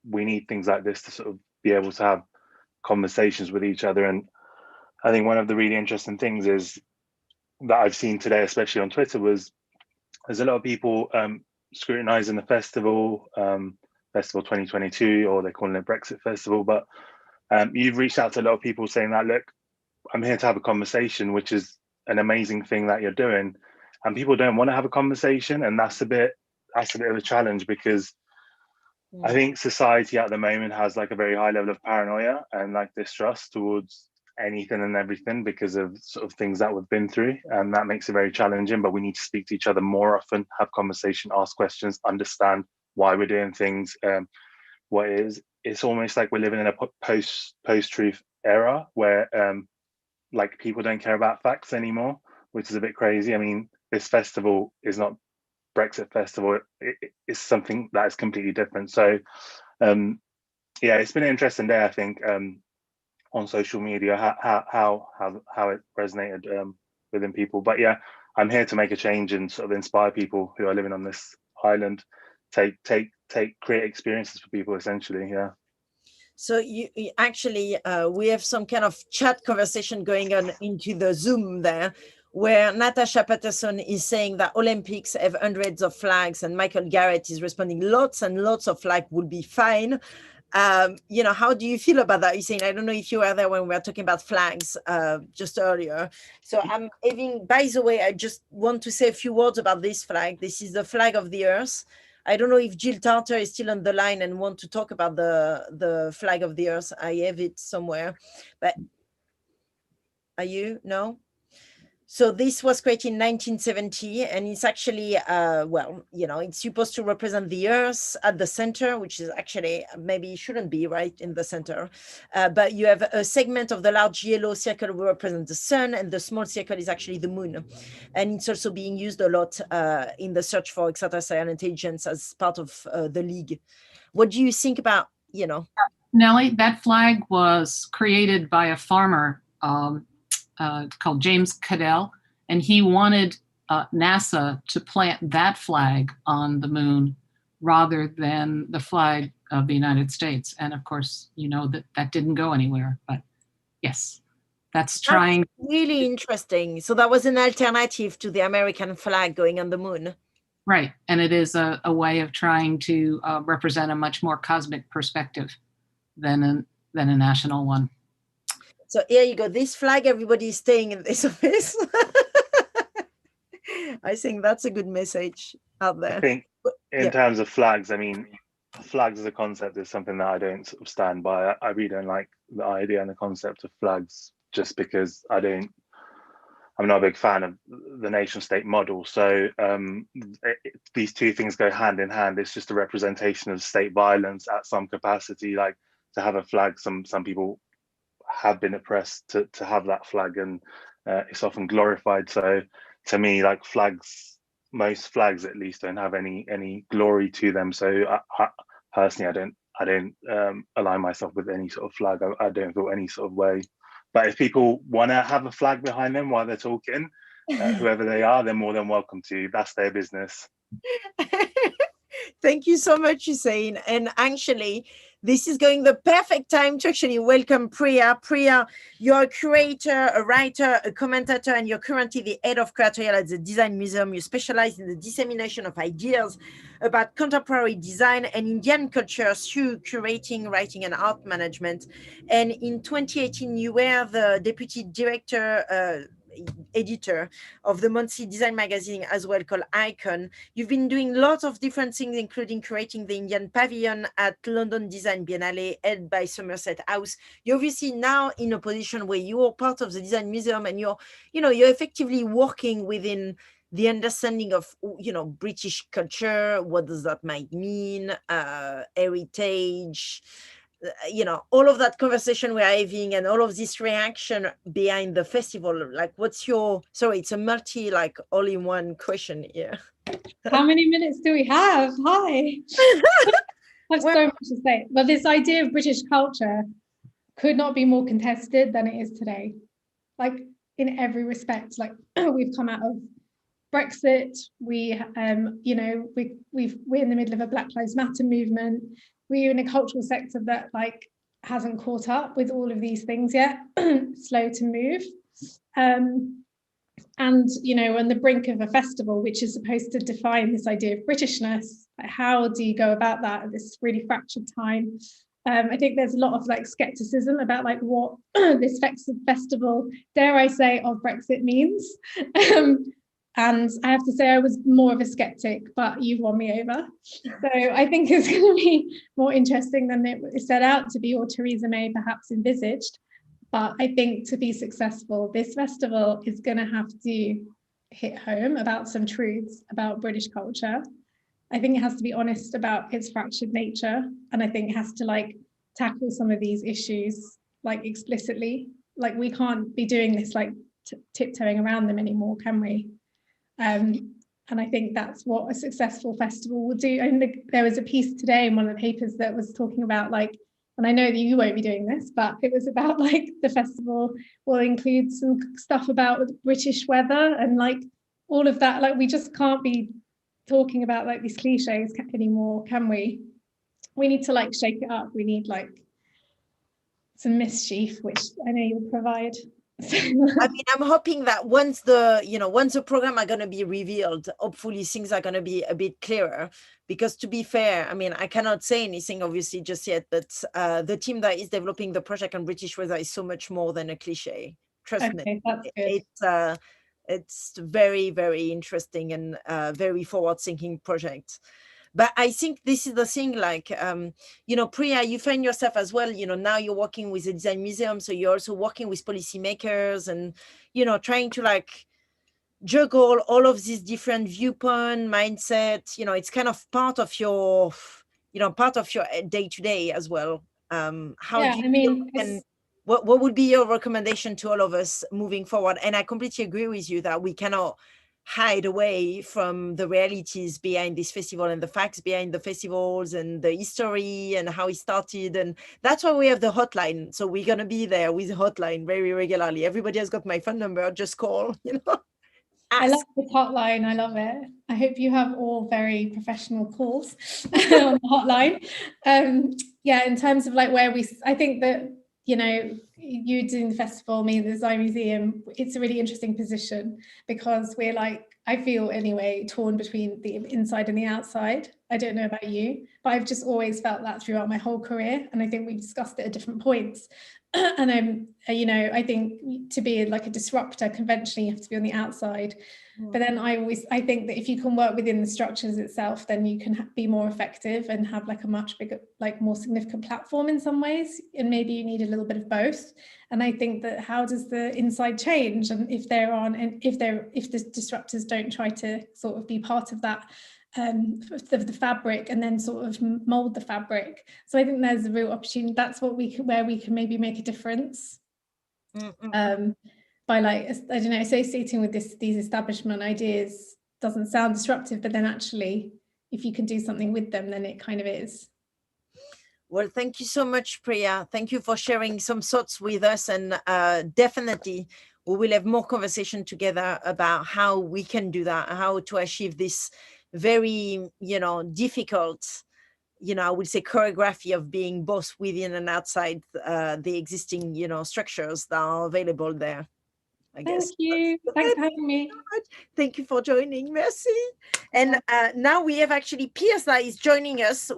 we need things like this to sort of be able to have conversations with each other. And I think one of the really interesting things is that I've seen today, especially on Twitter, was there's a lot of people scrutinizing the festival, Festival 2022, or they're calling it Brexit Festival. But you've reached out to a lot of people saying that, look, I'm here to have a conversation, which is an amazing thing that you're doing. And people don't want to have a conversation. And that's a bit of a challenge, because I think society at the moment has like a very high level of paranoia and like distrust towards anything and everything because of sort of things that we've been through, and that makes it very challenging. But we need to speak to each other more often, have conversation, ask questions, understand why we're doing things. What is, it's almost like we're living in a post-truth era where like people don't care about facts anymore, which is a bit crazy. I mean, this festival is not Brexit Festival, it's something that is completely different. So yeah, it's been an interesting day, I think, on social media, how it resonated within people. But yeah, I'm here to make a change and sort of inspire people who are living on this island, create experiences for people, essentially. Yeah. So you actually, we have some kind of chat conversation going on into the Zoom there, where Natasha Patterson is saying that Olympics have hundreds of flags, and Michael Garrett is responding, lots and lots of flags would be fine. You know, how do you feel about that? You're saying, I don't know if you were there when we were talking about flags just earlier. So I'm having, by the way, I just want to say a few words about this flag. This is the flag of the Earth. I don't know if Jill Tarter is still on the line and want to talk about the flag of the Earth. I have it somewhere, but Are you? No? So this was created in 1970, and it's actually, well, you know, it's supposed to represent the Earth at the center, which is actually maybe shouldn't be right in the center. But you have a segment of the large yellow circle will represent the sun, and the small circle is actually the moon. And it's also being used a lot in the search for extraterrestrial intelligence as part of the League. What do you think about, you know? Nelly, that flag was created by a farmer called James Cadell, and he wanted NASA to plant that flag on the moon rather than the flag of the United States. And of course, you know that didn't go anywhere, but yes, that's trying. That's really interesting. So that was an alternative to the American flag going on the moon. Right, and it is a way of trying to represent a much more cosmic perspective than a national one. So here you go. This flag, everybody is staying in this office. I think that's a good message out there. I think in terms of flags, I mean, flags as a concept is something that I don't sort of stand by. I really don't like the idea and the concept of flags just because I'm not a big fan of the nation state model. So these two things go hand in hand. It's just a representation of state violence at some capacity. Like to have a flag, some people have been oppressed to have that flag, and it's often glorified. So to me, like most flags at least don't have any glory to them. So I personally, I don't align myself with any sort of flag. I don't feel any sort of way. But if people want to have a flag behind them while they're talking, whoever they are, they're more than welcome to. That's their business. Thank you so much, Hussein. And actually, this is going the perfect time to actually welcome Priya. Priya, you're a curator, a writer, a commentator, and you're currently the head of curatorial at the Design Museum. You specialize in the dissemination of ideas about contemporary design and Indian culture through curating, writing, and art management. And in 2018, you were the deputy director, editor of the monthly design magazine as well, called Icon. You've been doing lots of different things, including creating the Indian pavilion at London Design Biennale, held by Somerset House. You're obviously now in a position where you're part of the Design Museum, and you're effectively working within the understanding of, British culture. What does that might mean? Heritage, all of that conversation we're having and all of this reaction behind the festival. Like, it's a multi, all-in-one question here. How many minutes do we have? Hi. That's so much to say. But this idea of British culture could not be more contested than it is today. Like, in every respect, we've come out of Brexit, we're in the middle of a Black Lives Matter movement. We're in a cultural sector that hasn't caught up with all of these things yet, slow to move. And, on the brink of a festival, which is supposed to define this idea of Britishness. How do you go about that at this really fractured time? I think there's a lot of skepticism about what this festival, dare I say, of Brexit means. And I have to say I was more of a skeptic, but you've won me over. So I think it's going to be more interesting than it set out to be, or Theresa May perhaps envisaged. But I think to be successful, this festival is going to have to hit home about some truths about British culture. I think it has to be honest about its fractured nature. And I think it has to tackle some of these issues explicitly. We can't be doing this tiptoeing around them anymore, can we? And I think that's what a successful festival will do. And there was a piece today in one of the papers that was talking about and I know that you won't be doing this, but it was about the festival will include some stuff about British weather and all of that. We just can't be talking about these cliches anymore, can we? We need to shake it up. We need some mischief, which I know you'll provide. I mean, I'm hoping that once the program are going to be revealed, hopefully things are going to be a bit clearer. Because to be fair, I mean, I cannot say anything obviously just yet, but the team that is developing the project on British weather is so much more than a cliche. Trust me, that's good. It's very, very interesting and very forward-thinking project. But I think this is the thing, like, you know, Priya, you find yourself as well, you know, now you're working with the design museum, so you're also working with policymakers and, you know, trying to like juggle all of these different viewpoint, mindset, you know, it's kind of part of your, you know, part of your day-to-day as well. How Yeah, do you I mean, and what would be your recommendation to all of us moving forward? And I completely agree with you that we cannot hide away from the realities behind this festival and the facts behind the festivals and the history and how it started. And that's why we have the hotline. So we're going to be there with the hotline very regularly. Everybody has got my phone number, just call, you know. I love the hotline. I love it. I hope you have all very professional calls on the hotline. Yeah, in terms of like where I think that, you know, you doing the festival, me, the Design Museum, it's a really interesting position because we're like, I feel anyway, torn between the inside and the outside. I don't know about you, but I've just always felt that throughout my whole career. And I think we discussed it at different points. And you know, I think to be like a disruptor, conventionally, you have to be on the outside. But then I think that if you can work within the structures itself, then you can be more effective and have like a much bigger, like more significant platform in some ways. And maybe you need a little bit of both. And I think that how does the inside change? And if the disruptors don't try to sort of be part of that, the fabric and then sort of mold the fabric. So I think there's a real opportunity. That's where we can maybe make a difference. By like, I don't know, associating with these establishment ideas doesn't sound disruptive, but then actually, if you can do something with them, then it kind of is. Well, thank you so much, Priya. Thank you for sharing some thoughts with us, and definitely we will have more conversation together about how we can do that, how to achieve this very, you know, difficult, you know, I would say choreography of being both within and outside the existing, you know, structures that are available there. I guess. Thank you. Thanks for having me. Thank you for joining. Merci. And now we have actually Pierce that is joining us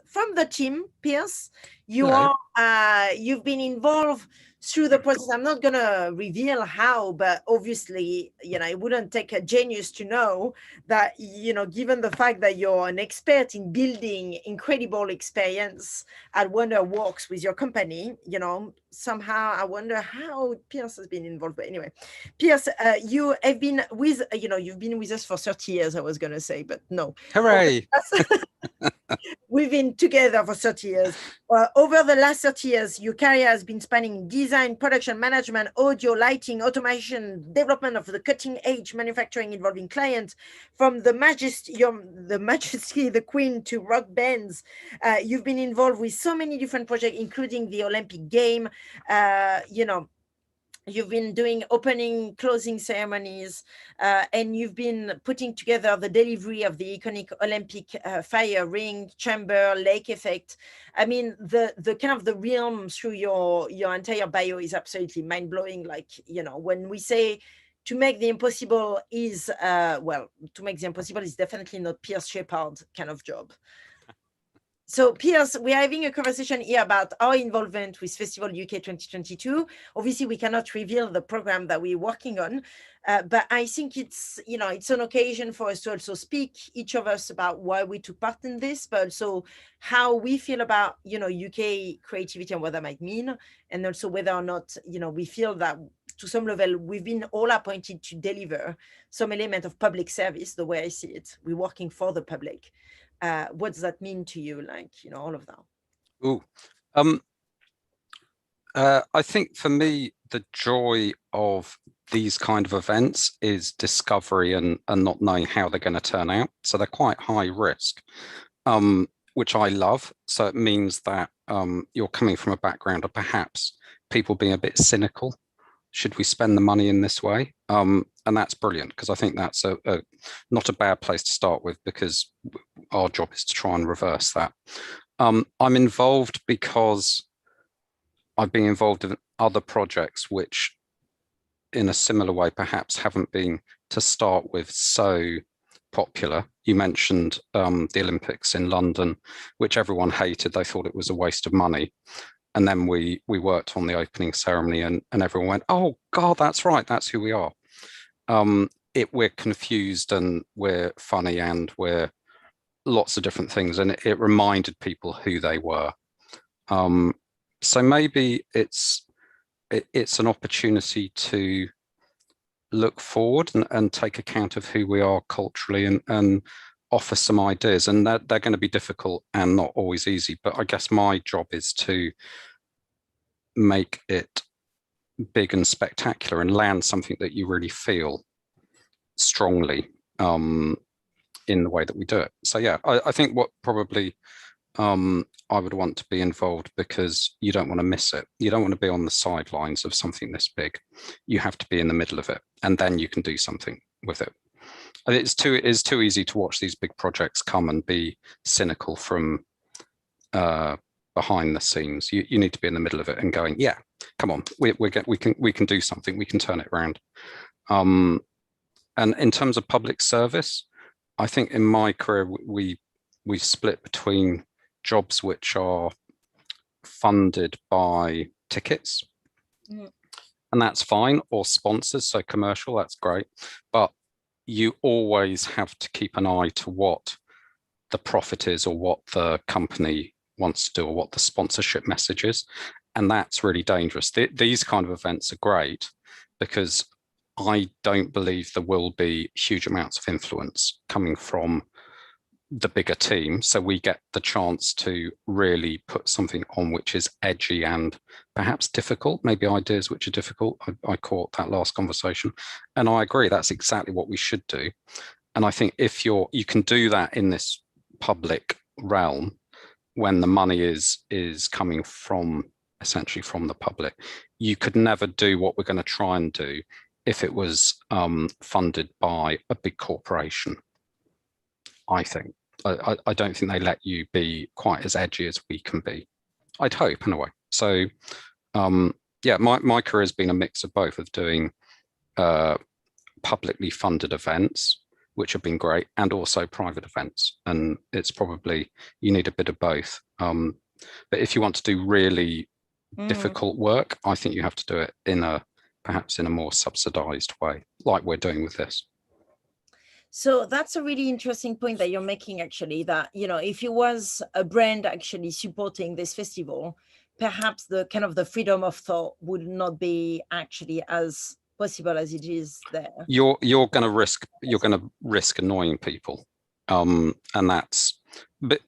from the team. Pierce, you've been involved through the process. I'm not gonna reveal how, but obviously, you know, it wouldn't take a genius to know that, you know, given the fact that you're an expert in building incredible experience at WonderWorks with your company, you know, somehow I wonder how Pierce has been involved. But anyway, Pierce, you have been with, you know, you've been with us for 30 years, I was gonna say, but no. Hooray! We've been together for 30 years. Over the last 30 years, your career has been spanning design, production, management, audio, lighting, automation, development of the cutting edge manufacturing involving clients from the Majesty, the Queen to rock bands. You've been involved with so many different projects, including the Olympic game, you know, you've been doing opening, closing ceremonies, and you've been putting together the delivery of the iconic Olympic fire ring, chamber, lake effect. I mean, the kind of the realm through your entire bio is absolutely mind-blowing. Like, you know, when we say to make the impossible is, well, to make the impossible is definitely not Pierce Shepard kind of job. So Pierce, we are having a conversation here about our involvement with Festival UK 2022. Obviously, we cannot reveal the program that we're working on, but I think it's, you know, it's an occasion for us to also speak, each of us, about why we took part in this, but also how we feel about, you know, UK creativity and what that might mean, and also whether or not, you know, we feel that to some level, we've been all appointed to deliver some element of public service, the way I see it. We're working for the public. What does that mean to you, like, you know, all of that? Ooh, I think for me, the joy of these kind of events is discovery and not knowing how they're going to turn out. So they're quite high risk, which I love. So it means that you're coming from a background of perhaps people being a bit cynical. Should we spend the money in this way? And that's brilliant, because I think that's not a bad place to start with, because our job is to try and reverse that. I'm involved because I've been involved in other projects which, in a similar way, perhaps haven't been, to start with, so popular. You mentioned the Olympics in London, which everyone hated. They thought it was a waste of money. And then we worked on the opening ceremony, and everyone went, oh, God, that's right. That's who we are. We're confused and we're funny and we're lots of different things, and it reminded people who they were. So maybe it's an opportunity to look forward and take account of who we are culturally and offer some ideas, and they're going to be difficult and not always easy, but I guess my job is to make it big and spectacular and land something that you really feel strongly in the way that we do it. So yeah, I think what probably I would want to be involved, because you don't want to miss it. You don't want to be on the sidelines of something this big. You have to be in the middle of it, and then you can do something with it. It's too easy to watch these big projects come and be cynical from behind the scenes. You need to be in the middle of it and going, yeah, come on, we can do something. We can turn it around. And in terms of public service, I think in my career we split between jobs which are funded by tickets, and that's fine, or sponsors, so commercial, that's great, but you always have to keep an eye to what the profit is, or what the company wants to do, or what the sponsorship message is, and that's really dangerous. These kind of events are great because I don't believe there will be huge amounts of influence coming from the bigger team, so we get the chance to really put something on which is edgy and perhaps difficult, maybe ideas which are difficult. I caught that last conversation, and I agree, that's exactly what we should do. And I think if you can do that in this public realm, when the money is coming from essentially from the public, you could never do what we're going to try and do if it was funded by a big corporation. I think. I don't think they let you be quite as edgy as we can be. I'd hope, in a way. So, yeah, my career has been a mix of both, of doing publicly funded events, which have been great, and also private events. And it's probably, you need a bit of both. But if you want to do really difficult work, I think you have to do it perhaps in a more subsidized way, like we're doing with this. So that's a really interesting point that you're making, actually, that, if it was a brand actually supporting this festival, perhaps the kind of the freedom of thought would not be actually as possible as it is there. You're going to risk annoying people, and that's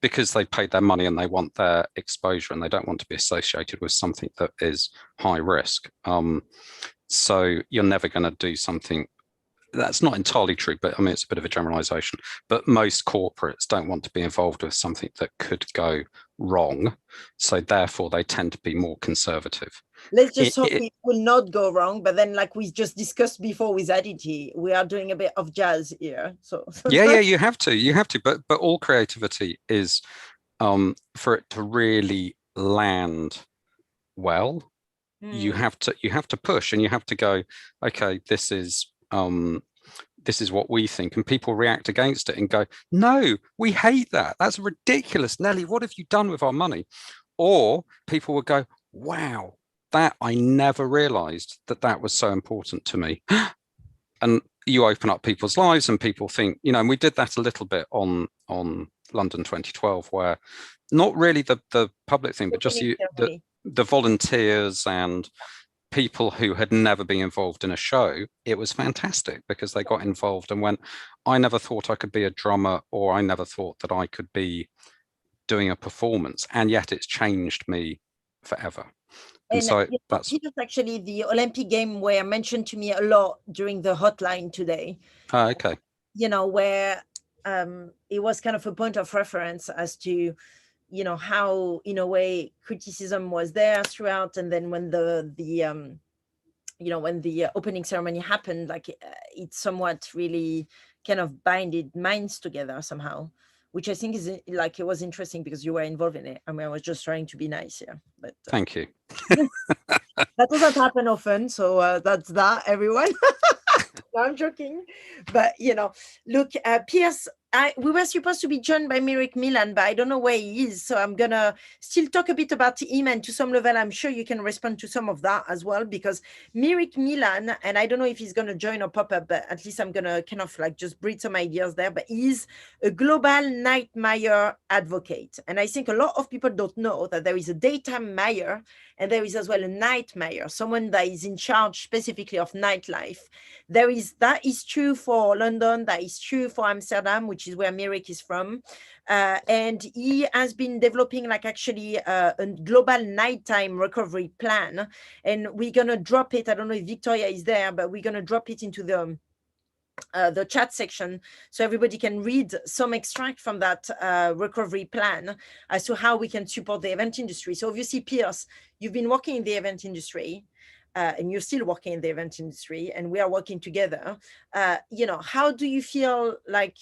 because they paid their money and they want their exposure, and they don't want to be associated with something that is high risk. So you're never going to do something. That's not entirely true, but I mean, it's a bit of a generalization. But most corporates don't want to be involved with something that could go wrong. So therefore, they tend to be more conservative. Let's just hope it will not go wrong. But then, like we just discussed before with Aditi, we are doing a bit of jazz here. So yeah, you have to. But all creativity is for it to really land well. You have to push, and you have to go, okay, this is what we think, and people react against it and go, no, we hate that. That's ridiculous. Nelly, what have you done with our money? Or people would go, wow, that I never realized that was so important to me. And you open up people's lives, and people think, and we did that a little bit on London 2012, where not really the public thing, but just the volunteers and people who had never been involved in a show. It was fantastic because they got involved and went, I never thought I could be a drummer, or I never thought that I could be doing a performance, and yet it's changed me forever. And so that's actually the Olympic game were mentioned to me a lot during the hotline today. Okay. Where it was kind of a point of reference as to how, in a way, criticism was there throughout, and then when when the opening ceremony happened, like it somewhat really kind of binded minds together somehow, which I think is like, it was interesting because you were involved in it. I mean, I was just trying to be nice here, but thank you. That doesn't happen often, so that's that, everyone. No, I'm joking, but look, Piers, we were supposed to be joined by Mirik Milan, but I don't know where he is. So I'm going to still talk a bit about him, and to some level, I'm sure you can respond to some of that as well, because Mirik Milan, and I don't know if he's going to join or pop up, but at least I'm going to kind of like just breathe some ideas there, but he's a global nightmare advocate. And I think a lot of people don't know that there is a daytime mayor and there is as well a night mayor, someone that is in charge specifically of nightlife. That is true for London, that is true for Amsterdam, which is where Mirik is from. And he has been developing like actually a global nighttime recovery plan. And we're going to drop it. I don't know if Victoria is there, but we're going to drop it into the chat section so everybody can read some extract from that recovery plan as to how we can support the event industry. So obviously, Pierce, you've been working in the event industry. And you're still working in the event industry, and we are working together. How do you feel like,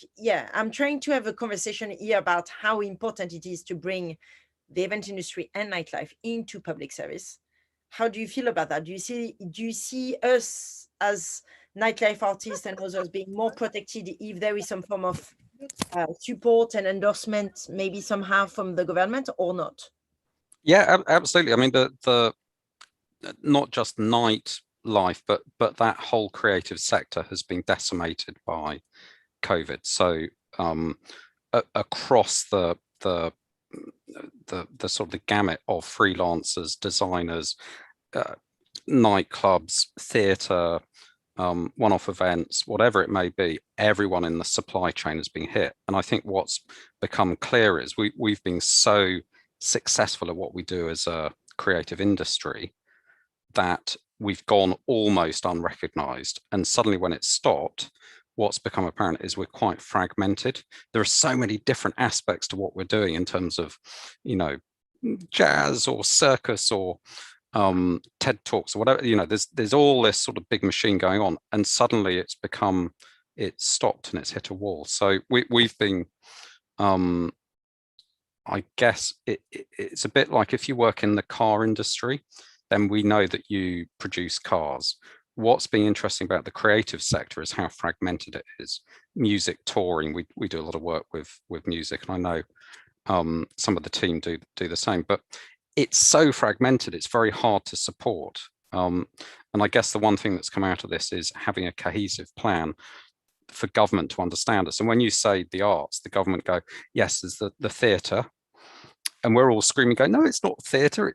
I'm trying to have a conversation here about how important it is to bring the event industry and nightlife into public service. How do you feel about that? Do you see us as nightlife artists and others being more protected if there is some form of support and endorsement, maybe somehow from the government, or not? Yeah, absolutely. I mean, the not just nightlife, but that whole creative sector has been decimated by COVID. So across the sort of the gamut of freelancers, designers, nightclubs, theatre, one-off events, whatever it may be, everyone in the supply chain has been hit. And I think what's become clear is we've been so successful at what we do as a creative industry that we've gone almost unrecognized. And suddenly when it stopped, what's become apparent is we're quite fragmented. There are so many different aspects to what we're doing in terms of, jazz or circus or TED Talks or whatever, there's all this sort of big machine going on, and suddenly it's stopped and it's hit a wall. So we've been, I guess it's a bit like if you work in the car industry, then we know that you produce cars. What's been interesting about the creative sector is how fragmented it is. Music touring, we do a lot of work with music, and I know some of the team do the same, but it's so fragmented, it's very hard to support. And I guess the one thing that's come out of this is having a cohesive plan for government to understand us. And when you say the arts, the government go, yes, there's the theatre. And we're all screaming, going, no, it's not theatre,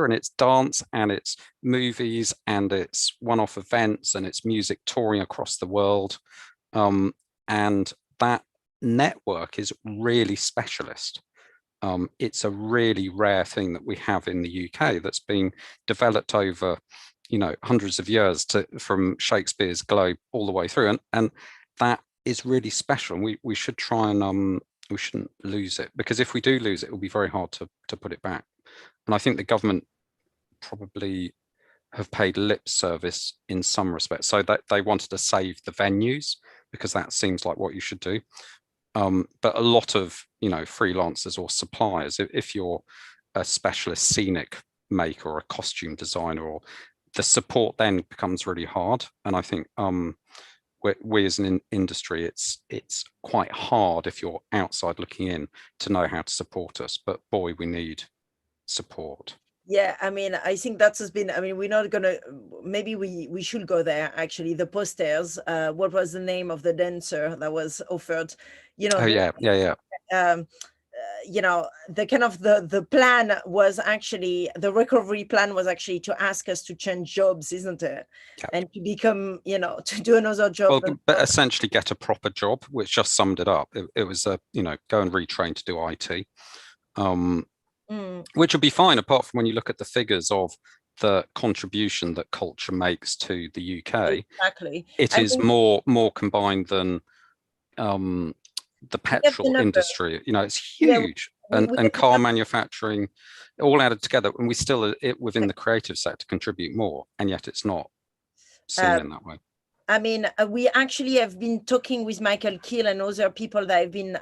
and it's dance, and it's movies, and it's one-off events, and it's music touring across the world. And that network is really specialist. It's a really rare thing that we have in the UK that's been developed over, hundreds of years from Shakespeare's Globe all the way through. And that is really special. And we should try and we shouldn't lose it, because if we do lose it, it will be very hard to put it back. And I think the government probably have paid lip service in some respects, so that they wanted to save the venues because that seems like what you should do. But a lot of freelancers or suppliers, if you're a specialist scenic maker or a costume designer, or the support then becomes really hard. And I think we as an industry, it's quite hard if you're outside looking in to know how to support us. But boy, we need support. Yeah, I mean, I think that has been, we're not going to, maybe we should go there, actually. The posters, what was the name of the dancer that was offered? The kind of the plan was actually, the recovery plan was actually to ask us to change jobs, isn't it? Yeah. And to become, to do another job. Well, but essentially get a proper job, which just summed it up. It was go and retrain to do IT. Which would be fine, apart from when you look at the figures of the contribution that culture makes to the UK. Exactly. It is more combined than the petrol industry. It's huge. And car manufacturing, all added together, and we still, within the creative sector, contribute more, and yet it's not seen in that way. I mean, we actually have been talking with Mikael and other people that have been,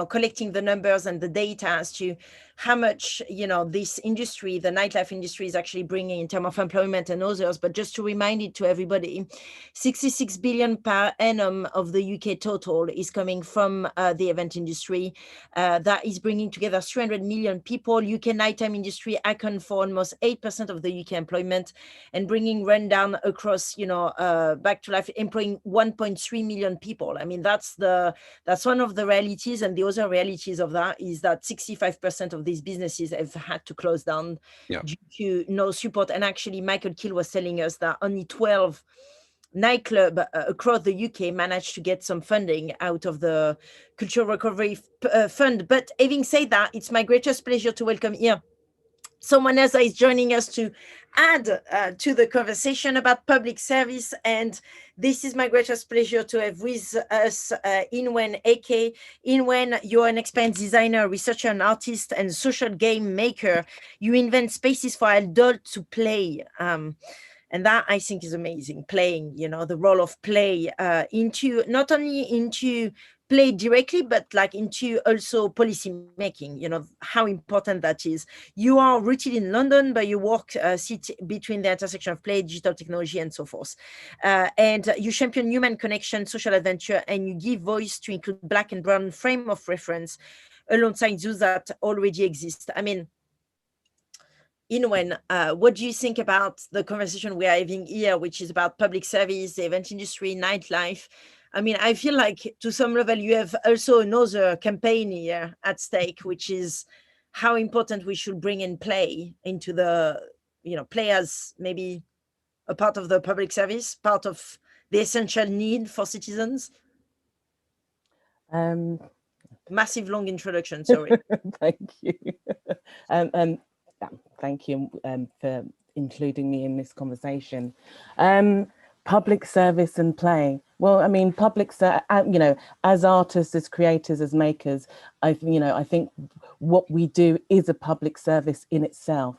collecting the numbers and the data as to how much, this industry, the nightlife industry, is actually bringing in terms of employment and others. But just to remind it to everybody, 66 billion per annum of the UK total is coming from the event industry. That is bringing together 300 million people. UK nighttime industry account for almost 8% of the UK employment, and bringing rundown across, back to life, employing 1.3 million people. I mean, that's one of the realities, and the other realities of that is that 65% of these businesses have had to close down due to no support. And actually, Mikael was telling us that only 12 nightclubs across the UK managed to get some funding out of the Cultural Recovery Fund. But having said that, it's my greatest pleasure to welcome here someone else that is joining us to add to the conversation about public service. And this is my greatest pleasure to have with us Inwen Eke. Inwen, you're an experienced designer, researcher, and artist, and social game maker. You invent spaces for adults to play. And that, I think, is amazing. Playing, the role of play into not only into play directly, but like into also policy making, how important that is. You are rooted in London, but you sit between the intersection of play, digital technology, and so forth. And you champion human connection, social adventure, and you give voice to include Black and brown frame of reference alongside those that already exist. I mean, Inwen, what do you think about the conversation we are having here, which is about public service, the event industry, nightlife? I mean, I feel like to some level you have also another campaign here at stake, which is how important we should bring in play into the, play as maybe a part of the public service, part of the essential need for citizens. Massive long introduction, sorry. Thank you. Thank you for including me in this conversation. Public service and play. Well, I mean, as artists, as creators, as makers, I think what we do is a public service in itself,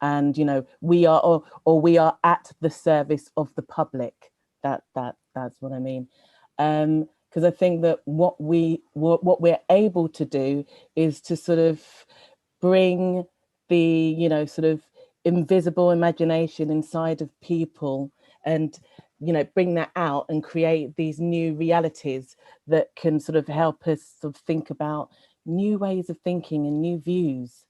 and we are we are at the service of the public. That's what I mean. Because I think that what we're able to do is to sort of bring the sort of invisible imagination inside of people, and bring that out and create these new realities that can sort of help us sort of think about new ways of thinking and new views.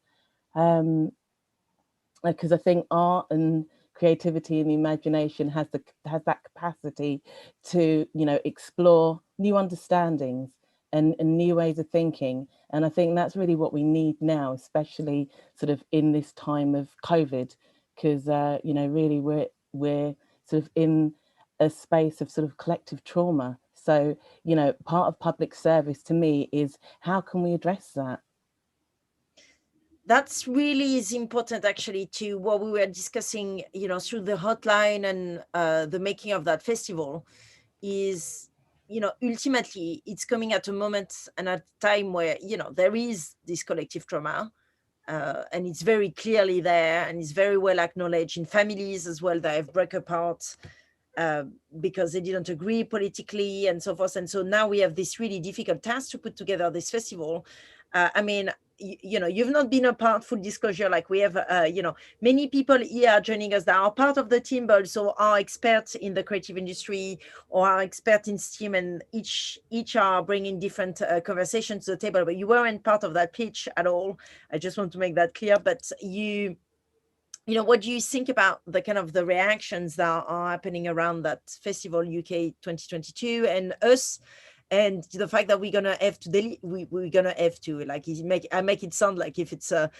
Because I think art and creativity and imagination has that capacity to explore new understandings and new ways of thinking. And I think that's really what we need now, especially sort of in this time of COVID, because really we're sort of in a space of sort of collective trauma. So, part of public service to me is how can we address that? That's really is important actually to what we were discussing, through the hotline and the making of that festival is, ultimately it's coming at a moment and at a time where, there is this collective trauma and it's very clearly there, and it's very well acknowledged in families as well that have broke apart because they didn't agree politically and so forth. And so now we have this really difficult task to put together this festival. I mean, you've not been a part, full disclosure, like we have, many people here are joining us that are part of the team, but also are experts in the creative industry or are experts in STEAM, and each are bringing different conversations to the table, but you weren't part of that pitch at all. I just want to make that clear. But what do you think about the kind of the reactions that are happening around that festival UK 2022 and us, and the fact that we're gonna have to like I make it sound like if it's a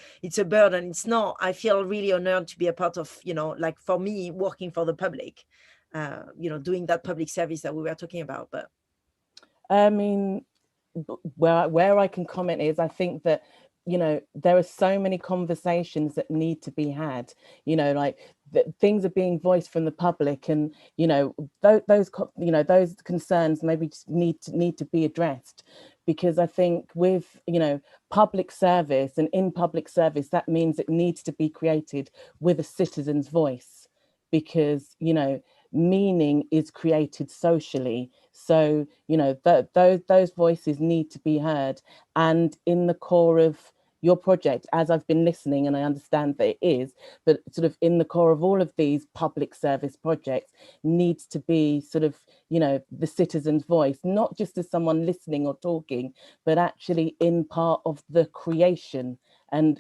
burden. It's not. I feel really honored to be a part of, like for me, working for the public, doing that public service that we were talking about. But I mean, where I can comment is I think that there are so many conversations that need to be had, like things are being voiced from the public, and those concerns maybe just need to be addressed, because I think with public service, and in public service, that means it needs to be created with a citizen's voice, because meaning is created socially. So, you know, those voices need to be heard. And in the core of your project, as I've been listening, and I understand that it is, but sort of in the core of all of these public service projects needs to be sort of, you know, the citizen's voice, not just as someone listening or talking, but actually in part of the creation. And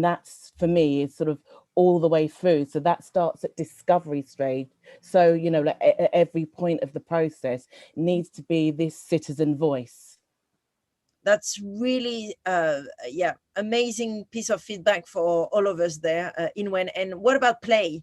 that's, for me, is sort of all the way through. So that starts at discovery stage. So, you know, like at every point of the process needs to be this citizen voice. That's really, yeah, amazing piece of feedback for all of us there, Inwen. And what about play?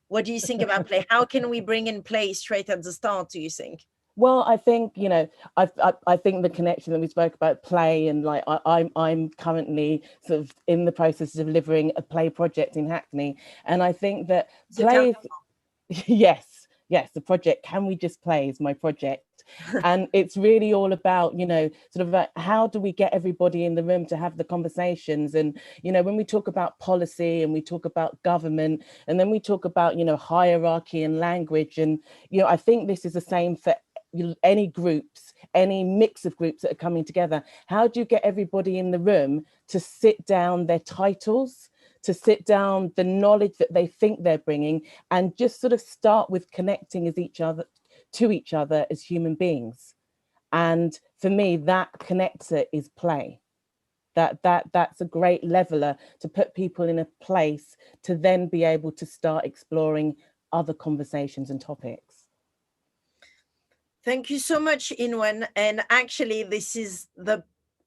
What do you think about play? How can we bring in play straight at the start, do you think? Well, I think, you know, I think the connection that we spoke about, play, and like I'm currently sort of in the process of delivering a play project in Hackney, and I think that play is, yes, the project Can We Just Play is my project. And it's really all about, you know, sort of about how do we get everybody in the room to have the conversations. And, you know, when we talk about policy and we talk about government, and then we talk about, you know, hierarchy and language, and, you know, I think this is the same for any groups, any mix of groups that are coming together. How do you get everybody in the room to sit down their titles, to sit down the knowledge that they think they're bringing, and just sort of start with connecting as to each other as human beings? And for me, that connector is play. That's a great leveler to put people in a place to then be able to start exploring other conversations and topics. Thank you so much, Inwen. And actually, this is the,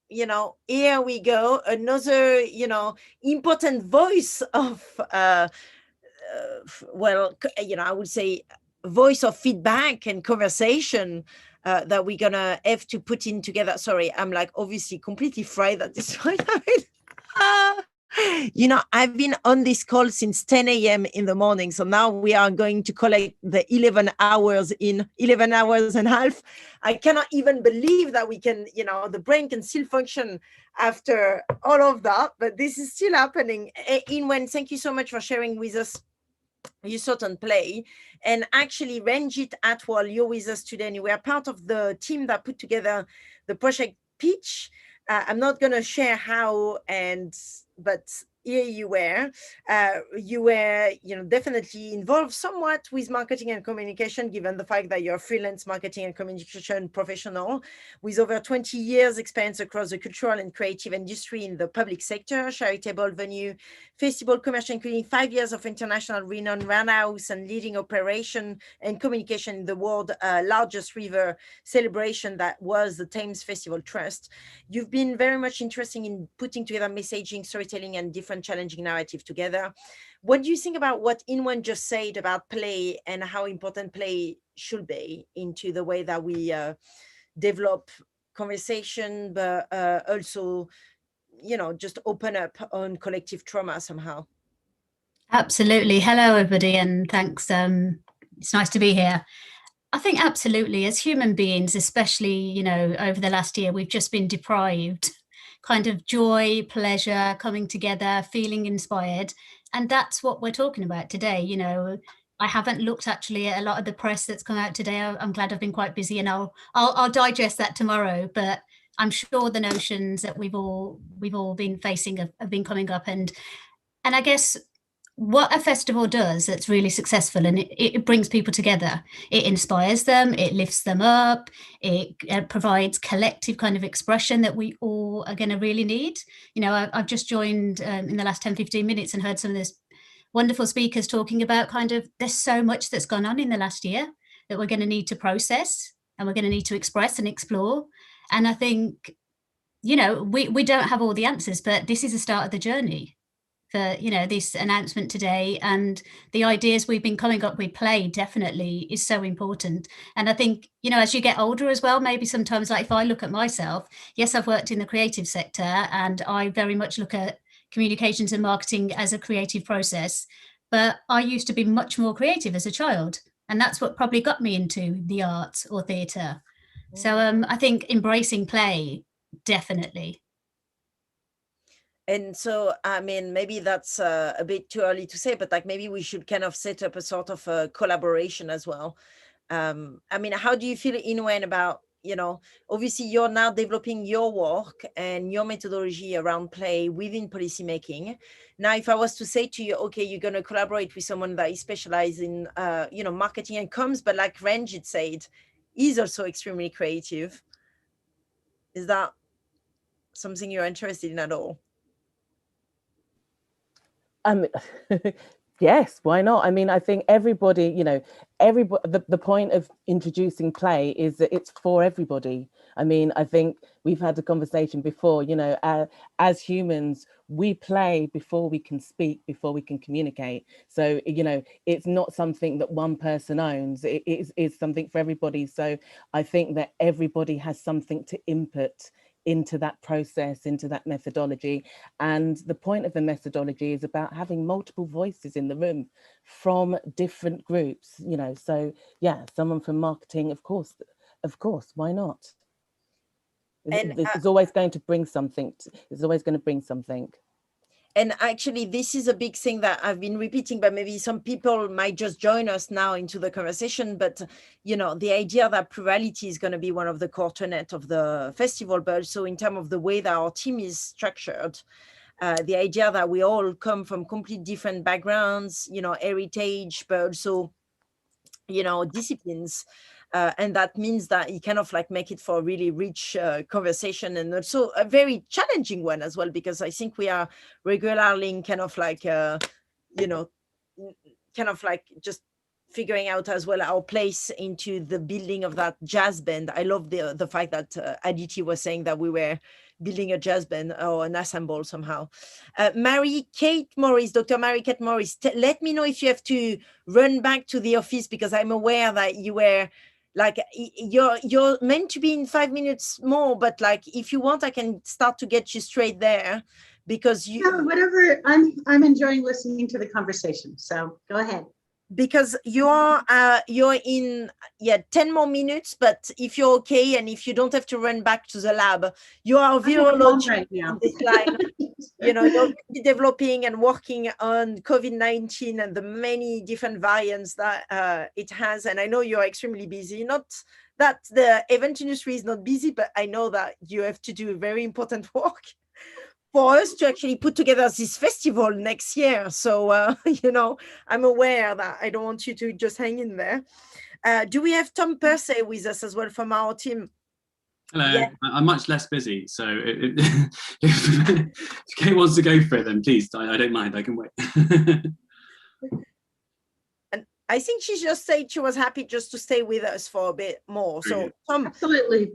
you know, here we go, another, you know, important voice of, well, you know, I would say voice of feedback and conversation that we're gonna have to put in together. Sorry, I'm like obviously completely fried at this point. You know, I've been on this call since 10 a.m. in the morning. So now we are going to collect the 11 hours in 11 hours and a half. I cannot even believe that we can, you know, the brain can still function after all of that, but this is still happening. Inwen, thank you so much for sharing with us your thought on play. And actually, Ranjit Atwal, you're with us today, and you were part of the team that put together the project Pitch. I'm not going to share how, but here you were, you know, definitely involved somewhat with marketing and communication, given the fact that you're a freelance marketing and communication professional with over 20 years experience across the cultural and creative industry in the public sector, charitable venue, festival, commercial, including 5 years of international renowned roundhouse and leading operation and communication in the world largest river celebration that was the Thames Festival Trust. You've been very much interested in putting together messaging, storytelling, and different challenging narrative together. What do you think about what Inwen just said about play and how important play should be into the way that we develop conversation, but also, you know, just open up on collective trauma somehow? Absolutely. Hello, everybody, and thanks. It's nice to be here. I think absolutely, as human beings, especially, you know, over the last year, we've just been deprived kind of joy, pleasure, coming together, feeling inspired. And that's what we're talking about today. You know, I haven't looked actually at a lot of the press that's come out today. I'm glad I've been quite busy, and I'll digest that tomorrow. But I'm sure the notions that we've all been facing have been coming up, and I guess what a festival does that's really successful, and it brings people together, it inspires them, it lifts them up, it provides collective kind of expression that we all are going to really need. You know, I've just joined in the last 10-15 minutes and heard some of this wonderful speakers talking about kind of there's so much that's gone on in the last year that we're going to need to process, and we're going to need to express and explore. And I think, you know, we don't have all the answers, but this is the start of the journey for, you know, this announcement today, and the ideas we've been coming up with play definitely is so important. And I think, you know, as you get older as well, maybe sometimes, like if I look at myself, yes, I've worked in the creative sector, and I very much look at communications and marketing as a creative process, but I used to be much more creative as a child, and that's what probably got me into the arts or theatre. So I think embracing play, definitely. And so, I mean, maybe that's a bit too early to say, but like maybe we should kind of set up a sort of a collaboration as well. I mean, how do you feel, Inwen, about, obviously you're now developing your work and your methodology around play within policymaking. Now, if I was to say to you, okay, you're going to collaborate with someone that is specialized in, marketing and comms, but like Ranjit said, is also extremely creative. Is that something you're interested in at all? Yes, why not? I mean, I think everybody, the point of introducing play is that it's for everybody. I mean, I think we've had a conversation before, as humans, we play before we can speak, before we can communicate. So, it's not something that one person owns. It is something for everybody. So I think that everybody has something to input into that process, into that methodology. And the point of the methodology is about having multiple voices in the room from different groups, so yeah, someone from marketing, of course, why not? It's always going to bring something. It's always going to bring something. And actually, this is a big thing that I've been repeating, but maybe some people might just join us now into the conversation. But, the idea that plurality is going to be one of the core tenets of the festival, but also in terms of the way that our team is structured, the idea that we all come from complete different backgrounds, heritage, but also, disciplines. And that means that you kind of like make it for a really rich conversation, and also a very challenging one as well, because I think we are regularly kind of like, just figuring out as well our place into the building of that jazz band. I love the fact that Aditi was saying that we were building a jazz band or an ensemble somehow. Mary-Kate Morris, Dr. Mary-Kate Morris, let me know if you have to run back to the office, because I'm aware that you were like, you're meant to be in 5 minutes more, but like, if you want, I can start to get you straight there, because whatever. I'm enjoying listening to the conversation, so go ahead. Because you're in 10 more minutes, but if you're okay and if you don't have to run back to the lab, you are virologist right now on this line. You're developing and working on COVID-19 and the many different variants that it has. And I know you're extremely busy. Not that the event industry is not busy, but I know that you have to do very important work for us to actually put together this festival next year. So, I'm aware that I don't want you to just hang in there. Do we have Tom Pursey with us as well from our team? Hello, yeah. I'm much less busy, so if Kate wants to go for it, then please, I don't mind, I can wait. And I think she just said she was happy just to stay with us for a bit more. So, Tom. Absolutely.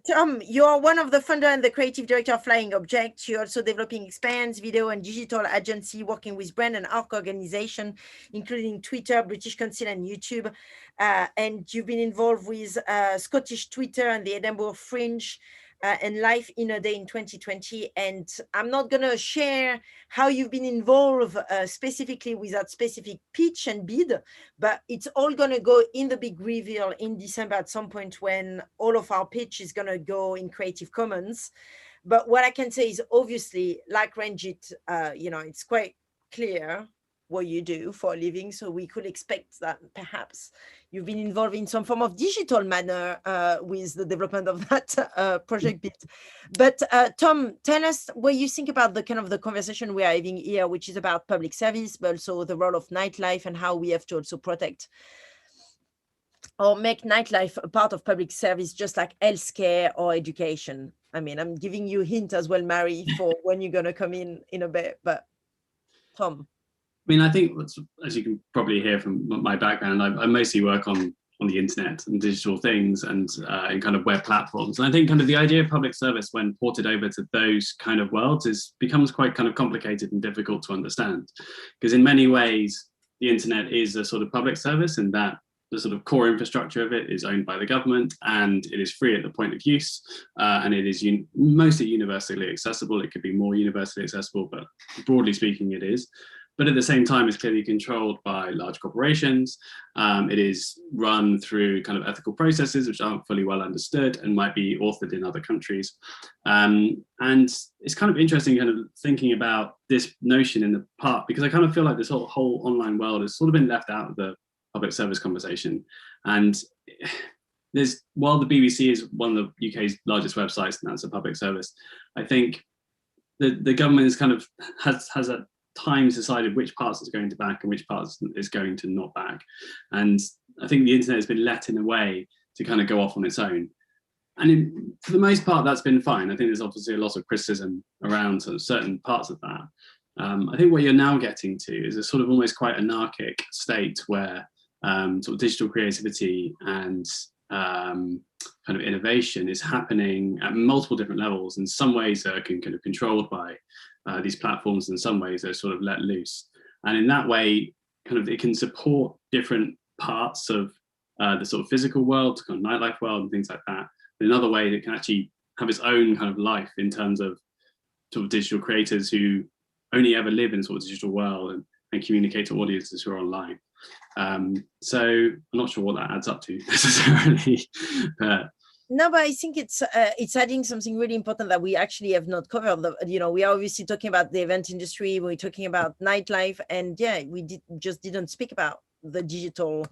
Tom, you're one of the founder and the creative director of Flying Object. You're also developing Experience video and digital agency, working with brand and arc organization, including Twitter, British Council, and YouTube. And you've been involved with Scottish Twitter and the Edinburgh Fringe and Life in a Day in 2020. And I'm not going to share how you've been involved specifically with that specific pitch and bid, but it's all going to go in the big reveal in December at some point, when all of our pitch is going to go in Creative Commons. But what I can say is, obviously, like Ranjit, it's quite clear what you do for a living. So we could expect that perhaps you've been involved in some form of digital manner with the development of that project bit. But Tom, tell us what you think about the kind of the conversation we are having here, which is about public service, but also the role of nightlife and how we have to also protect or make nightlife a part of public service, just like healthcare or education. I mean, I'm giving you a hint as well, Mary, for when you're going to come in a bit, but Tom. I mean, I think, as you can probably hear from my background, I mostly work on the internet and digital things and in kind of web platforms. And I think kind of the idea of public service, when ported over to those kind of worlds, becomes quite kind of complicated and difficult to understand. Because in many ways, the internet is a sort of public service, in that the sort of core infrastructure of it is owned by the government, and it is free at the point of use, and it is mostly universally accessible. It could be more universally accessible, but broadly speaking, it is. but at the same time, it's clearly controlled by large corporations. It is run through kind of ethical processes which aren't fully well understood and might be authored in other countries. And it's kind of interesting kind of thinking about this notion in the part, because I kind of feel like this whole online world has sort of been left out of the public service conversation. And while the BBC is one of the UK's largest websites, and that's a public service, I think the government is kind of has at times decided which parts it's going to back and which parts is going to not back. And I think the internet has been let in a way to kind of go off on its own. And for the most part, that's been fine. I think there's obviously a lot of criticism around sort of certain parts of that. I think what you're now getting to is a sort of almost quite anarchic state where sort of digital creativity and kind of innovation is happening at multiple different levels. In some ways, they're kind of controlled by these platforms. In some ways, they're sort of let loose. And in that way, kind of it can support different parts of the sort of physical world, kind of nightlife world and things like that. But in other ways, it can actually have its own kind of life in terms of sort of digital creators who only ever live in sort of digital world and communicate to audiences who are online. So I'm not sure what that adds up to necessarily. No, but I think it's adding something really important that we actually have not covered. We are obviously talking about the event industry, we're talking about nightlife, and yeah, we just didn't speak about the digital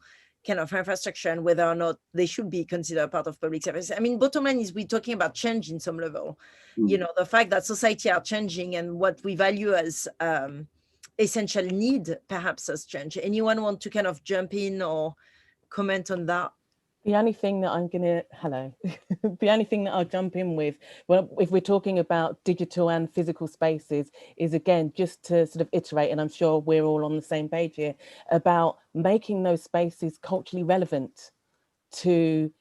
kind of infrastructure and whether or not they should be considered part of public service. I mean, bottom line is we're talking about change in some level. The fact that society are changing and what we value as essential need perhaps has changed. Anyone want to kind of jump in or comment on that? The only thing that the only thing that I'll jump in with, well, if we're talking about digital and physical spaces, is again, just to sort of iterate, and I'm sure we're all on the same page here, about making those spaces culturally relevant to,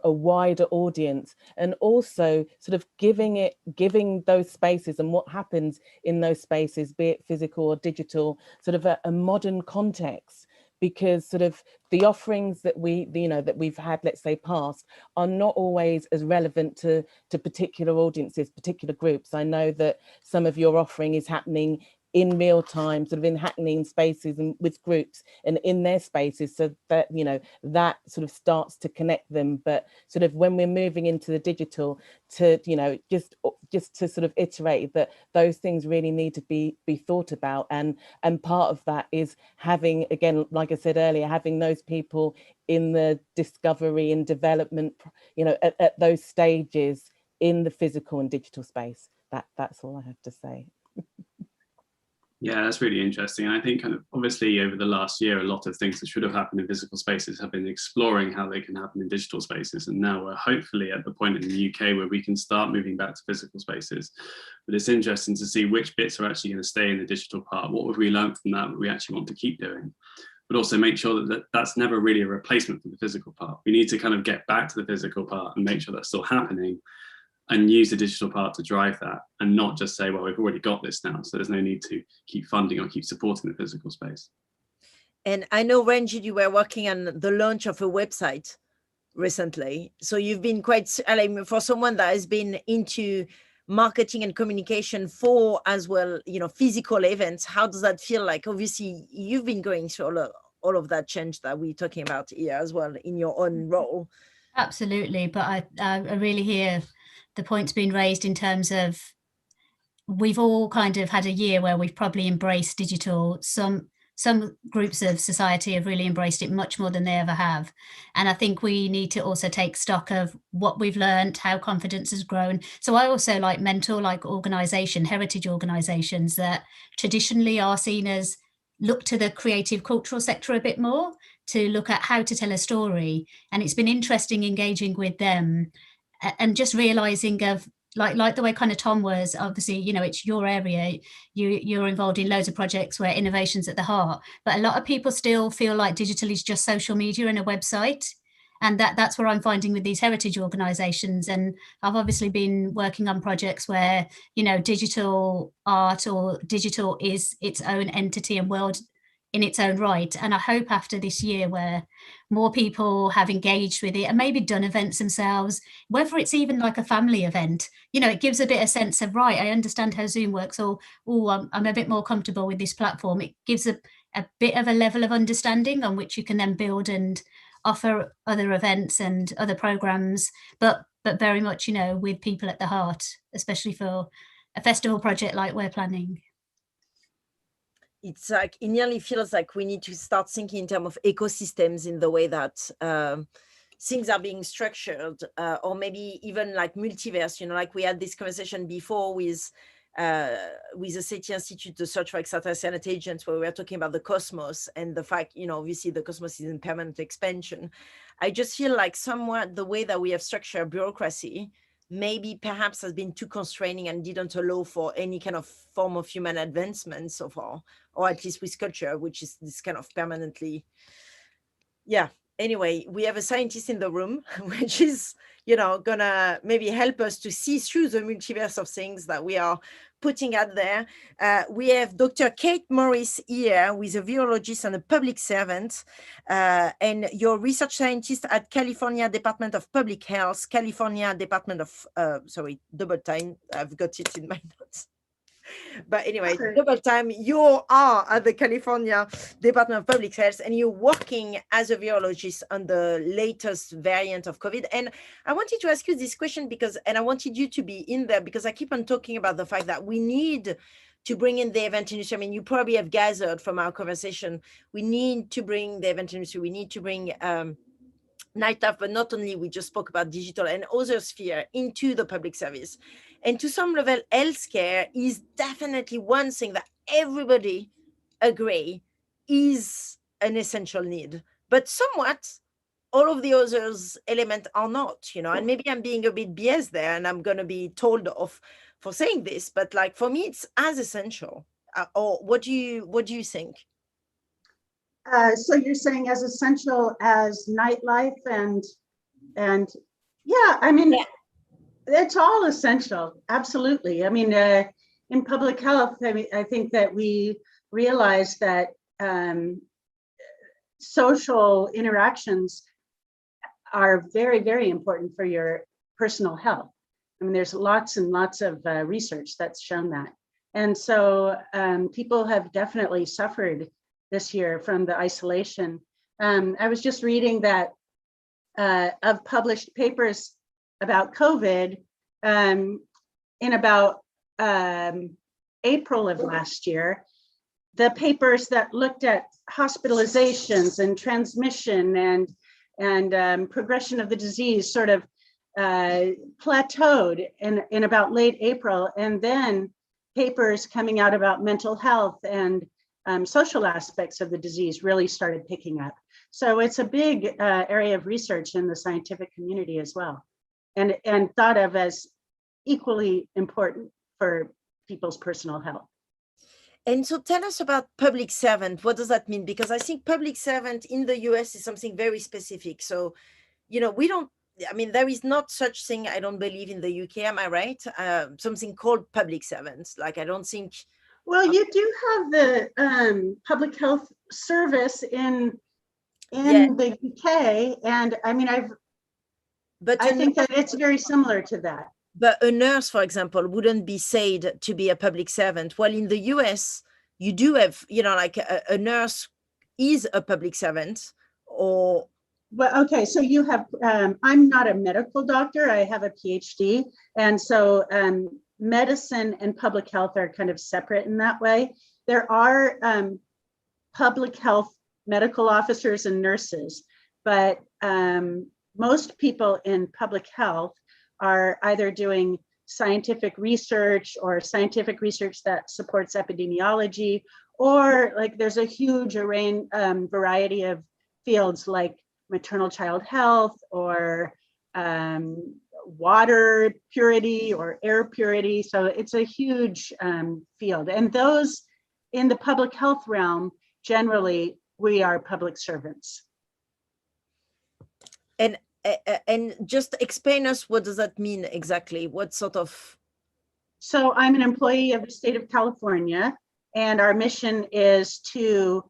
a wider audience, and also sort of giving those spaces and what happens in those spaces, be it physical or digital, sort of a modern context. Because sort of the offerings that that we've had, let's say, past, are not always as relevant to particular audiences, particular groups. I know that some of your offering is happening in real time, sort of in happening spaces and with groups and in their spaces, so that that sort of starts to connect them. But sort of when we're moving into the digital, to just to sort of iterate that those things really need to be thought about, and part of that is having, again, like I said earlier, having those people in the discovery and development, at those stages in the physical and digital space. That's all I have to say. Yeah, that's really interesting. And I think kind of obviously over the last year, a lot of things that should have happened in physical spaces have been exploring how they can happen in digital spaces. And now we're hopefully at the point in the UK where we can start moving back to physical spaces. But it's interesting to see which bits are actually going to stay in the digital part. What have we learned from that we actually want to keep doing? But also make sure that that's never really a replacement for the physical part. We need to kind of get back to the physical part and make sure that's still happening, and use the digital part to drive that, and not just say, well, we've already got this now, so there's no need to keep funding or keep supporting the physical space. And I know, Ranjit, you were working on the launch of a website recently. So you've been quite, for someone that has been into marketing and communication for as well, physical events, how does that feel like? Obviously, you've been going through all of that change that we're talking about here as well in your own role. Absolutely, but I really hear the points being raised in terms of we've all kind of had a year where we've probably embraced digital. Some groups of society have really embraced it much more than they ever have. And I think we need to also take stock of what we've learned, how confidence has grown. So I also mentor heritage organizations that traditionally are seen as look to the creative cultural sector a bit more to look at how to tell a story. And it's been interesting engaging with them and just realizing of like the way kind of Tom was, obviously, it's your area, you're involved in loads of projects where innovation's at the heart, but a lot of people still feel like digital is just social media and a website. And that's where I'm finding with these heritage organizations. And I've obviously been working on projects where, digital art or digital is its own entity and world in its own right. And I hope after this year where more people have engaged with it and maybe done events themselves, whether it's even like a family event, you know, it gives a bit of sense of, right, I understand how Zoom works, or, oh, I'm a bit more comfortable with this platform. It gives a bit of a level of understanding on which you can then build and offer other events and other programs, but very much, you know, with people at the heart, especially for a festival project like we're planning. It's like, it nearly feels like we need to start thinking in terms of ecosystems in the way that things are being structured, or maybe even like multiverse, you know, like we had this conversation before with the SETI Institute, the Search for Extraterrestrial Intelligence, where we were talking about the cosmos and the fact, you know, obviously the cosmos is in permanent expansion. I just feel like somewhat the way that we have structured bureaucracy maybe perhaps has been too constraining and didn't allow for any kind of form of human advancement so far, or at least with culture, which is this kind of permanently, yeah. Anyway, we have a scientist in the room, which is, you know, gonna maybe help us to see through the multiverse of things that we are putting out there. We have Dr. Kate Morris here, who is a virologist and a public servant, and you're research scientist at California Department of Public Health, California Department of, sorry, double time, I've got it in my notes. But anyway, double time, you are at the California Department of Public Health and you're working as a virologist on the latest variant of COVID. And I wanted to ask you this question because, and I wanted you to be in there because I keep on talking about the fact that we need to bring in the event industry. I mean, you probably have gathered from our conversation, we need to bring the event industry, we need to bring nightlife, but not only, we just spoke about digital and other sphere into the public service. And to some level, healthcare is definitely one thing that everybody agree is an essential need. But somewhat, all of the others elements are not, you know, and maybe I'm being a bit biased there and I'm going to be told off for saying this, but like for me, it's as essential. Or what do you think? So you're saying as essential as nightlife and yeah, I mean, it's all essential. Absolutely. I mean, in public health, I mean, I think that we realize that social interactions are very, very important for your personal health. I mean, there's lots and lots of research that's shown that. And so people have definitely suffered this year from the isolation. I was just reading that of published papers about COVID in about April of last year, the papers that looked at hospitalizations and transmission and progression of the disease sort of plateaued in about late April, and then papers coming out about mental health and social aspects of the disease really started picking up. So it's a big area of research in the scientific community as well, and thought of as equally important for people's personal health. And so tell us about public servant. What does that mean? Because I think public servant in the US is something very specific. So, you know, we don't, I mean, there is not such thing, I don't believe, in the UK, am I right? Something called public servants. Like, I don't think. Well, you do have the public health service in the UK. And I mean, I think that it's very similar to that. But a nurse, for example, wouldn't be said to be a public servant. Well, in the US, you do have, you know, like a nurse is a public servant or. Well, okay, so you have, I'm not a medical doctor, I have a PhD. And so medicine and public health are kind of separate in that way. There are public health medical officers and nurses, but most people in public health are either doing scientific research or scientific research that supports epidemiology, or like there's a huge array, variety of fields like maternal child health or water purity or air purity. So it's a huge field. And those in the public health realm, generally, we are public servants. And just explain us, what does that mean exactly? What sort of? So I'm an employee of the state of California, and our mission is to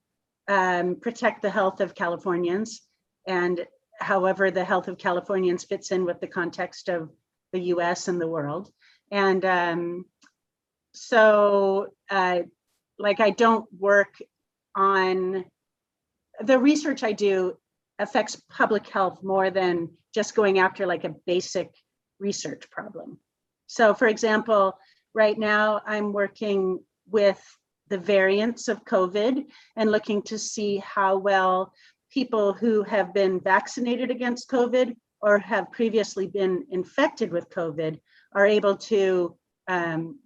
protect the health of Californians, and however the health of Californians fits in with the context of the US and the world. And like I don't work on, the research I do affects public health more than just going after like a basic research problem. So for example, right now I'm working with the variants of COVID and looking to see how well people who have been vaccinated against COVID or have previously been infected with COVID are able to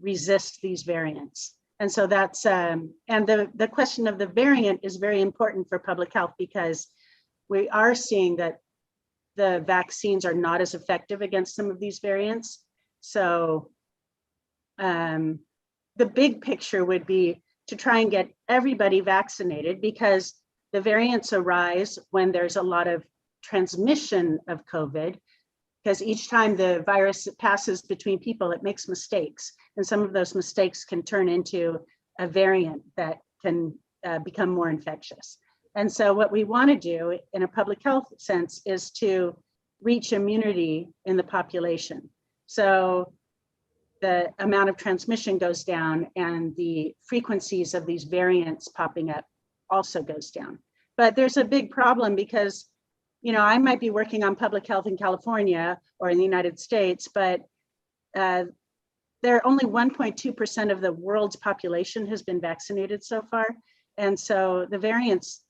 resist these variants. And so that's, and the question of the variant is very important for public health, because we are seeing that the vaccines are not as effective against some of these variants. So the big picture would be to try and get everybody vaccinated, because the variants arise when there's a lot of transmission of COVID, because each time the virus passes between people, it makes mistakes. And some of those mistakes can turn into a variant that can become more infectious. And so what we want to do in a public health sense is to reach immunity in the population. So the amount of transmission goes down and the frequencies of these variants popping up also goes down. But there's a big problem because, you know, I might be working on public health in California or in the United States, but only 1.2% of the world's population has been vaccinated so far. And so the variants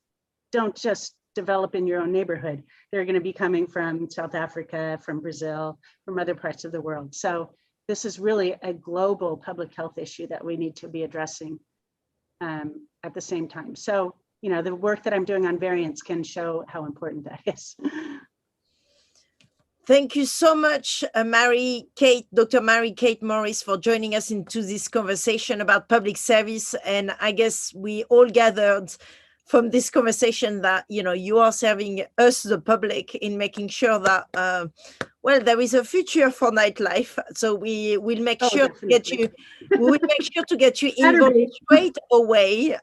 don't just develop in your own neighborhood. They're going to be coming from South Africa, from Brazil, from other parts of the world. So this is really a global public health issue that we need to be addressing at the same time. So, you know, the work that I'm doing on variants can show how important that is. Thank you so much, Dr. Mary-Kate Morris, for joining us into this conversation about public service. And I guess we all gathered from this conversation that, you know, you are serving us, the public, in making sure that, well, there is a future for nightlife. So we will make sure to get you, we will make sure to get you involved straight away.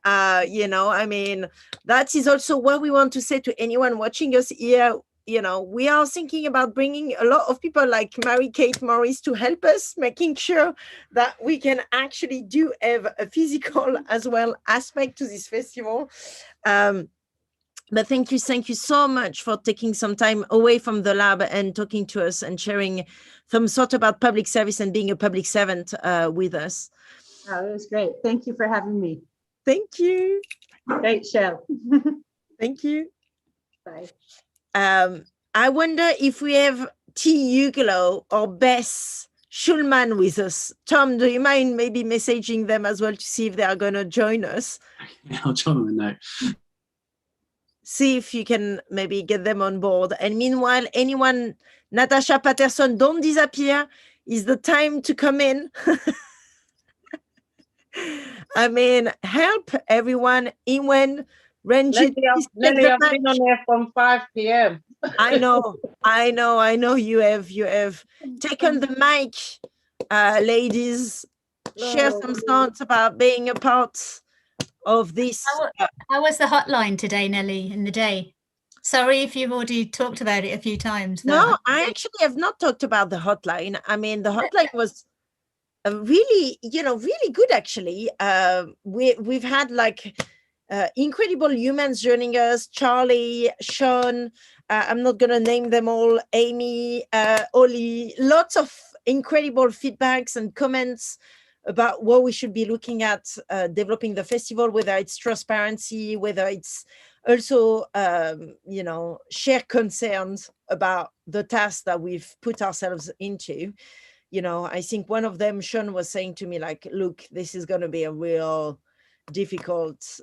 You know, I mean, that is also what we want to say to anyone watching us here. You know, we are thinking about bringing a lot of people like Mary-Kate Morris to help us, making sure that we can actually do have a physical as well aspect to this festival. But thank you so much for taking some time away from the lab and talking to us and sharing some thought about public service and being a public servant with us. Oh, it was great. Thank you for having me. Thank you. Great show. Thank you. Bye. I wonder if we have Uglow or Beth Shulman with us. Tom, do you mind maybe messaging them as well to see if they are going to join us? Yeah, I'll drop them a note. See if you can maybe get them on board. And meanwhile, anyone, Natasha Patterson, don't disappear. Is the time to come in? I mean, help everyone. Ewen, Ranjit, Nelly, I've been on there from 5 p.m. I know you have taken the mic, ladies. Share some thoughts about being a part of this. How was the hotline today, Nelly, in the day? Sorry if you've already talked about it a few times. No, I actually have not talked about the hotline. I mean, the hotline was really, really good, actually. We've had like incredible humans joining us, Charlie, Sean, I'm not going to name them all, Amy, Oli, lots of incredible feedbacks and comments about what we should be looking at developing the festival, whether it's transparency, whether it's also, share concerns about the task that we've put ourselves into. You know, I think one of them, Sean, was saying to me, like, look, this is going to be a real difficult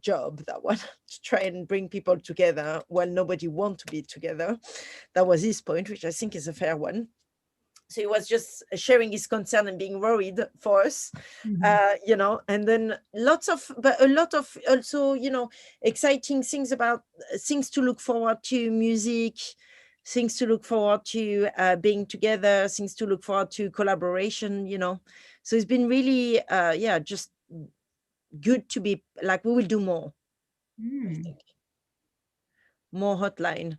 job, that one, to try and bring people together while nobody wants to be together. That was his point, which I think is a fair one. So he was just sharing his concern and being worried for us, and then a lot of also, exciting things about things to look forward to, music, things to look forward to, being together, things to look forward to, collaboration, So it's been really, just good to be, like, we will do more. More hotline.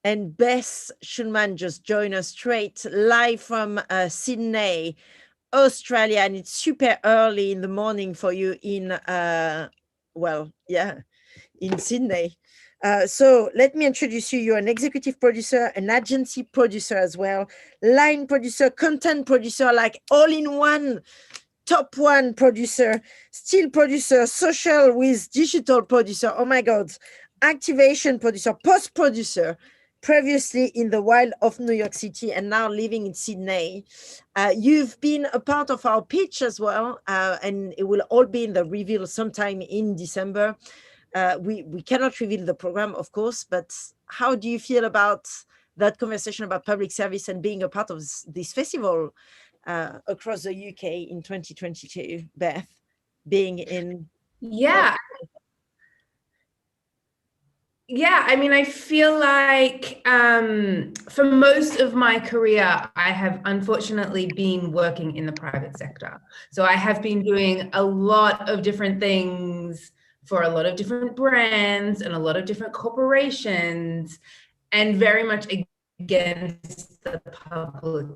And Beth Shulman just joined us straight live from Sydney, Australia, and it's super early in the morning for you in, well, yeah, in Sydney. So let me introduce you. You're an executive producer, an agency producer as well, line producer, content producer, like all in one, top one producer, still producer, social with digital producer. Oh my God. Activation producer, post producer, previously in the wild of New York City and now living in Sydney. You've been a part of our pitch as well, and it will all be in the reveal sometime in December. We cannot reveal the program, of course, but how do you feel about that conversation about public service and being a part of this festival across the UK in 2022, Beth, being in? Yeah. Yeah, I mean, I feel like for most of my career, I have unfortunately been working in the private sector. So I have been doing a lot of different things for a lot of different brands and a lot of different corporations, and very much against the public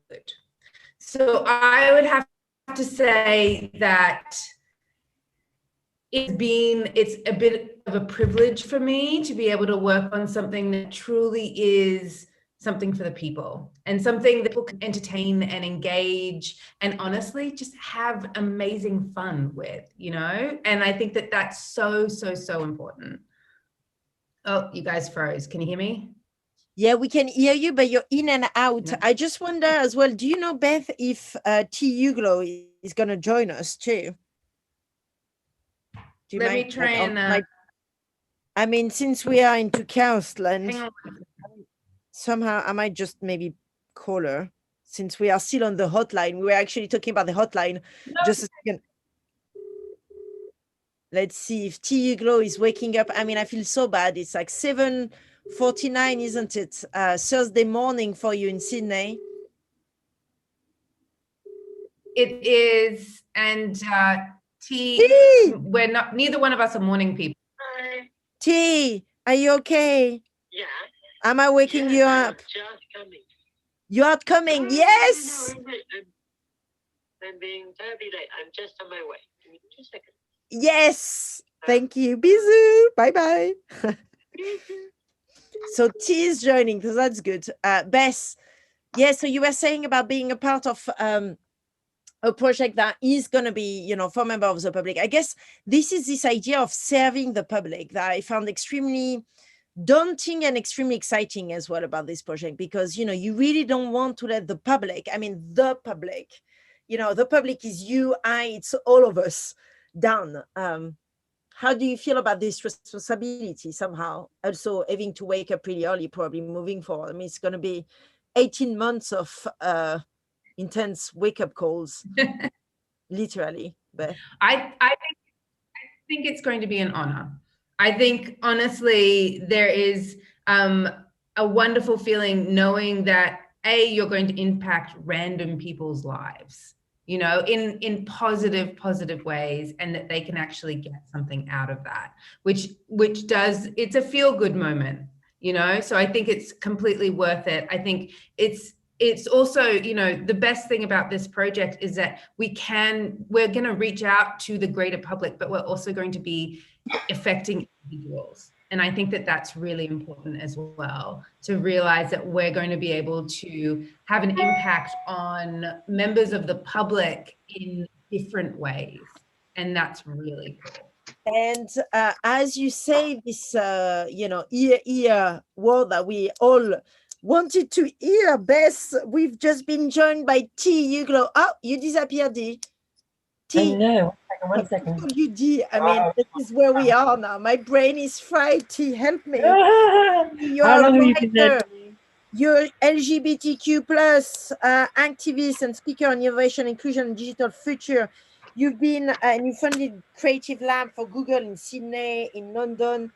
good. So I would have to say that it's a bit of a privilege for me to be able to work on something that truly is something for the people and something that people can entertain and engage and honestly just have amazing fun with, you know? And I think that that's so, so, so important. Oh, you guys froze. Can you hear me? Yeah, we can hear you, but you're in and out. I just wonder as well, do you know, Beth, if Uglow is going to join us too? Let me try and... I mean, since we are into chaos land, somehow I might just maybe call her, since we are still on the hotline. We were actually talking about the hotline. No. Just a second. Let's see if Uglow is waking up. I mean, I feel so bad. It's like 7:49, isn't it? Thursday morning for you in Sydney. It is, and we're not, neither one of us are morning people. Hi. T, are you okay? Yeah. Am I waking you up? Just coming. You are coming, yes. No, I'm being terribly late. I'm just on my way. Give me 2 seconds. Yes. Thank you. Bisous. Bye-bye. So T is joining, so that's good. Beth, yeah, so you were saying about being a part of a project that is going to be, you know, for members of the public. I guess this is this idea of serving the public that I found extremely daunting and extremely exciting as well about this project, because, you know, you really don't want to let the public, I mean, the public, you know, the public is you, it's all of us down. How do you feel about this responsibility somehow? Also having to wake up pretty early, probably moving forward. I mean, it's going to be 18 months of intense wake-up calls, literally. But I think it's going to be an honor. I think, honestly, there is a wonderful feeling knowing that, A, you're going to impact random people's lives, you know, in positive ways, and that they can actually get something out of that, which does, it's a feel-good moment, you know? So I think it's completely worth it. I think it's also, you know, the best thing about this project is that we're going to reach out to the greater public, but we're also going to be affecting individuals. And I think that that's really important as well, to realize that we're going to be able to have an impact on members of the public in different ways. And that's really cool. And as you say, this, you know, ear word that we all wanted to hear, Beth, we've just been joined by Uglow. Oh, you disappeared, D. I know. One second. You D. I mean, this is where we are now. My brain is fried. T, help me. You How are long a have you been writer. there? You're LGBTQ plus activist and speaker on innovation, inclusion, and digital future. You've been and you funded Creative Lab for Google in Sydney, in London.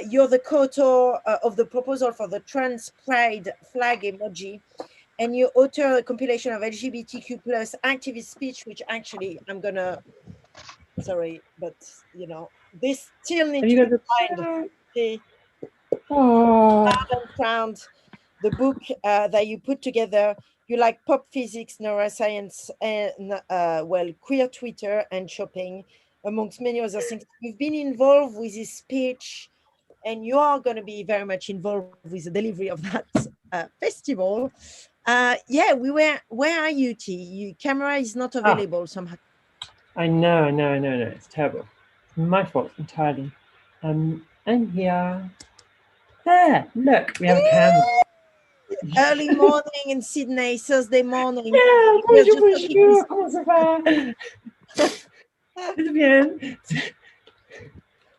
You're the co-author of the proposal for the trans pride flag emoji, and you author a compilation of LGBTQ plus activist speech, which actually I'm gonna Sorry, but you know, this still need Have to you be got signed. The Oh, found the book that you put together. You like pop physics, neuroscience, and well, queer Twitter and shopping, amongst many other things. You've been involved with this speech, and you are going to be very much involved with the delivery of that festival. Yeah, we were. Where are you, T? Your camera is not available somehow. I know. It's terrible. It's my fault entirely. And here. There, look, we have a camera. Early morning in Sydney, Thursday morning. Yeah, We are just bonjour, comment ça va? It's bien.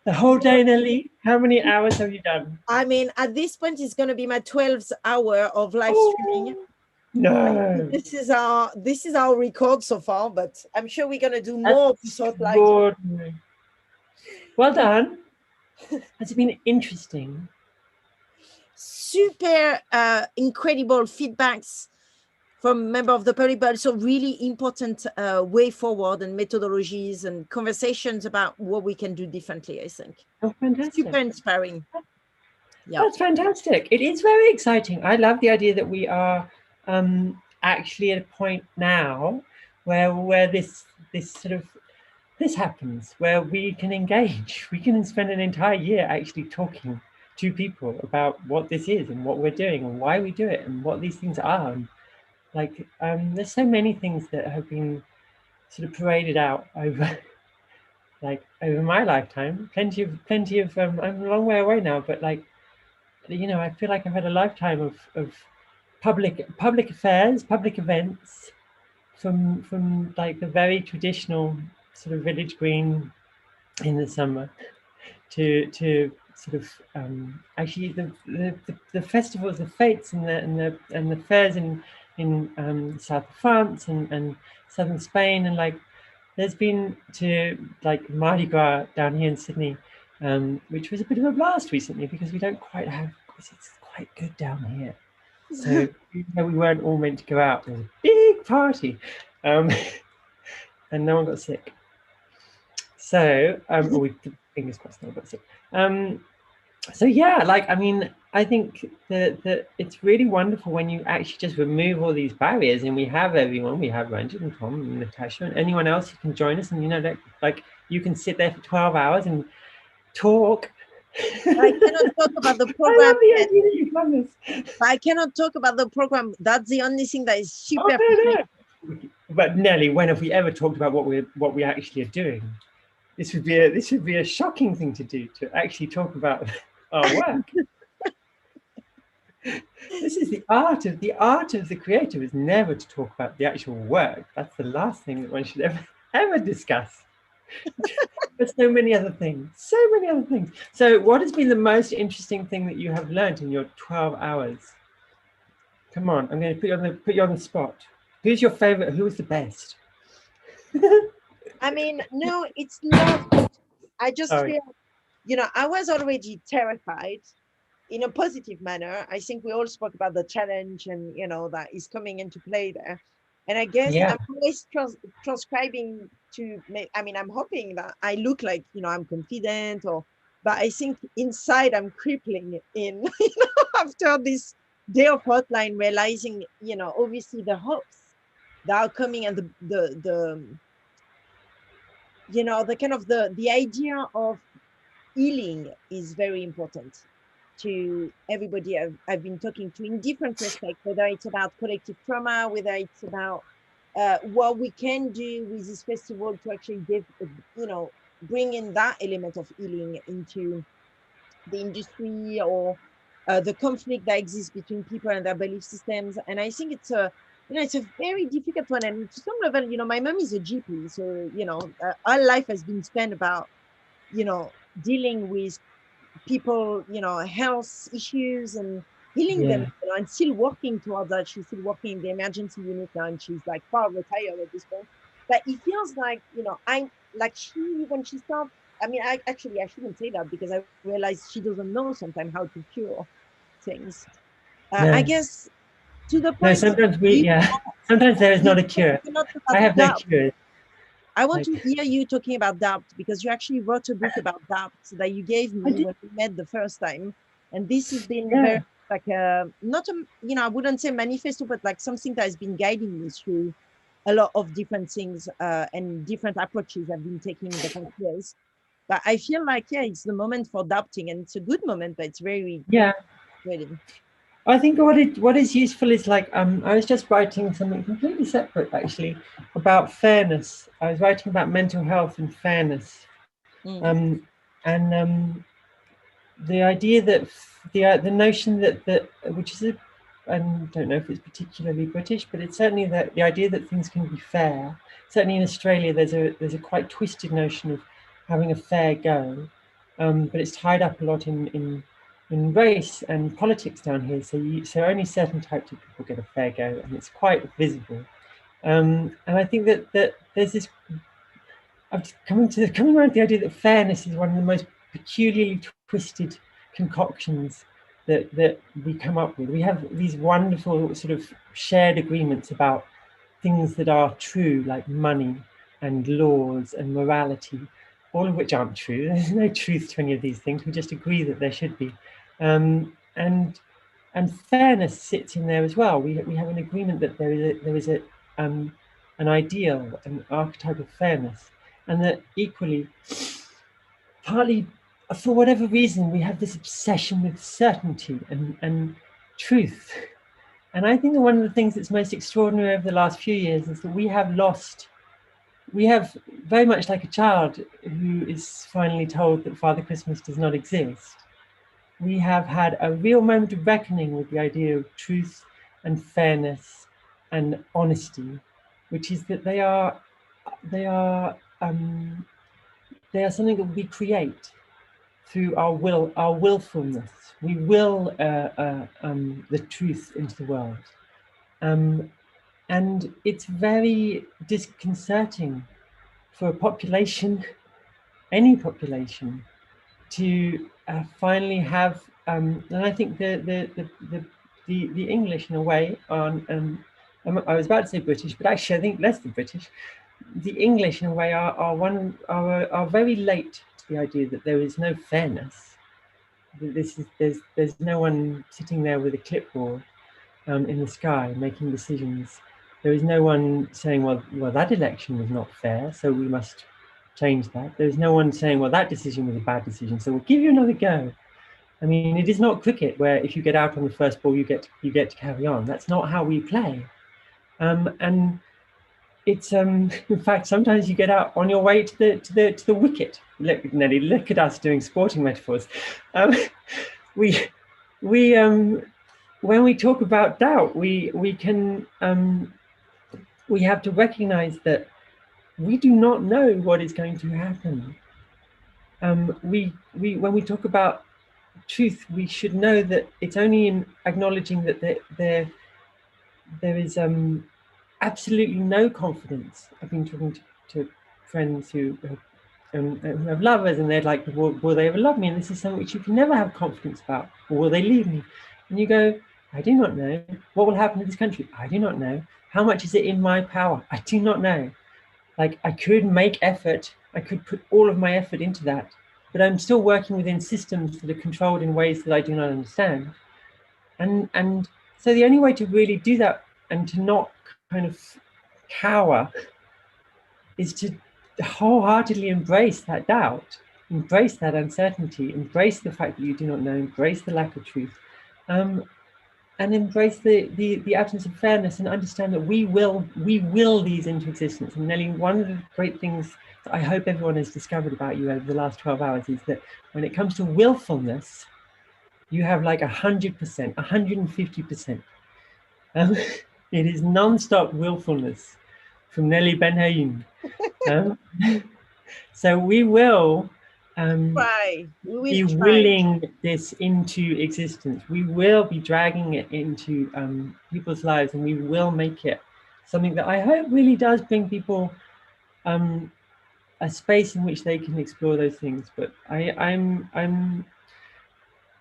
The whole day, Nelly. How many hours have you done? I mean, at this point, it's going to be my 12th hour of live streaming. No. This is our record so far, but I'm sure we're going to do more episodes like. Well done. Has it been interesting? Super incredible feedbacks from members of the public, but also really important way forward and methodologies and conversations about what we can do differently, I think. Oh, fantastic. Super inspiring. Yeah. That's fantastic. It is very exciting. I love the idea that we are actually at a point now where this happens, where we can engage. We can spend an entire year actually talking to people about what this is and what we're doing and why we do it and what these things are. And like, there's so many things that have been sort of paraded out over my lifetime. Plenty of. I'm a long way away now, but like, you know, I feel like I've had a lifetime of public affairs, public events, from like the very traditional sort of village green in the summer to sort of actually the festivals, the fetes and the fairs in south of France and southern Spain, and like there's been to like Mardi Gras down here in Sydney, which was a bit of a blast recently because we don't quite have, it's quite good down here. So even though we weren't all meant to go out, there was a big party, and no one got sick. So, fingers crossed, no one got sick. So yeah, like, I mean, I think that it's really wonderful when you actually just remove all these barriers, and we have everyone, we have Ranjit and Tom and Natasha and anyone else who can join us, and you know, like you can sit there for 12 hours and talk. I cannot talk about the program. I cannot talk about the program. That's the only thing that is super. But Nelly, when have we ever talked about what we actually are doing? This would be a shocking thing to do, to actually talk about our work. This is the art of the creative, is never to talk about the actual work. That's the last thing that one should ever discuss. There's so many other things. So what has been the most interesting thing that you have learned in your 12 hours? Come on, I'm going to put you on the spot. Who's your favorite? Who was the best? I mean, no, it's not. I just feel, you know, I was already terrified in a positive manner. I think we all spoke about the challenge and, you know, that is coming into play there. And I guess I'm always transcribing to make, I mean, I'm hoping that I look like, you know, I'm confident, but I think inside I'm crippling in, you know, after this day of HOTLINE, realizing, you know, obviously the hopes that are coming and the you know, the kind of the idea of healing is very important to everybody I've been talking to in different respects, whether it's about collective trauma, whether it's about what we can do with this festival to actually give, you know, bring in that element of healing into the industry or the conflict that exists between people and their belief systems. And I think it's a, you know, it's a very difficult one. And to some level, you know, my mom is a GP, so, you know, our life has been spent about, you know, dealing with people, you know, health issues and healing them, you know, and still working towards that. She's still working in the emergency unit now, and she's like far retired at this point. But it feels like, you know, I'm like, when she started, I mean, I shouldn't say that because I realize she doesn't know sometimes how to cure things. I guess to the point. No, sometimes sometimes there is not a cure. I have no cure. I want to hear you talking about doubt, because you actually wrote a book about doubt that you gave me when we met the first time. And this has been very like not a, you know, I wouldn't say manifesto, but like something that has been guiding me through a lot of different things and different approaches I've been taking in the past years. But I feel like, yeah, it's the moment for doubting, and it's a good moment, but it's very ready. I think what is useful is like I was just writing something completely separate actually about fairness. I was writing about mental health and fairness, and the idea that the notion that which is I don't know if it's particularly British, but it's certainly that the idea that things can be fair. Certainly in Australia, there's a quite twisted notion of having a fair go, but it's tied up a lot in race and politics down here. So only certain types of people get a fair go, and it's quite visible. And I think that there's this. I'm coming around to the idea that fairness is one of the most peculiarly twisted concoctions that we come up with. We have these wonderful sort of shared agreements about things that are true, like money and laws and morality, all of which aren't true. There's no truth to any of these things. We just agree that there should be. And fairness sits in there as well. We have an agreement that there is an ideal, an archetype of fairness, and that equally, partly for whatever reason, we have this obsession with certainty and truth. And I think that one of the things that's most extraordinary over the last few years is that we have very much like a child who is finally told that Father Christmas does not exist. We have had a real moment of reckoning with the idea of truth and fairness and honesty, which is that they are something that we create through our willfulness. We will the truth into the world. And it's very disconcerting for a population, any population, to finally have, and I think the English in a way on, I was about to say British, but actually I think less than British. The English in a way are very late to the idea that there is no fairness. There's no one sitting there with a clipboard in the sky making decisions. There is no one saying, well, that election was not fair, so we must change that. There's no one saying, well, that decision was a bad decision, so we'll give you another go. I mean, it is not cricket where if you get out on the first ball, you get to carry on. That's not how we play. And it's in fact, sometimes you get out on your way to the wicket. Look, Nelly, look at us doing sporting metaphors. When we talk about doubt, we have to recognize that we do not know what is going to happen. When we talk about truth, we should know that it's only in acknowledging that there is absolutely no confidence. I've been talking to friends who have lovers, and they're like, will they ever love me? And this is something which you can never have confidence about. Or will they leave me? And you go, I do not know. What will happen to this country? I do not know. How much is it in my power? I do not know. Like, I could make effort. I could put all of my effort into that, but I'm still working within systems that are controlled in ways that I do not understand. And so the only way to really do that and to not kind of cower is to wholeheartedly embrace that doubt, embrace that uncertainty, embrace the fact that you do not know, embrace the lack of truth, and embrace the absence of fairness, and understand that we will these into existence. And Nelly, one of the great things that I hope everyone has discovered about you over the last 12 hours is that when it comes to willfulness, you have like 100%, 150%. It is non-stop willfulness from Nelly Ben Hayoun. So we will be willing this into existence. We will be dragging it into people's lives, and we will make it something that I hope really does bring people a space in which they can explore those things. But I'm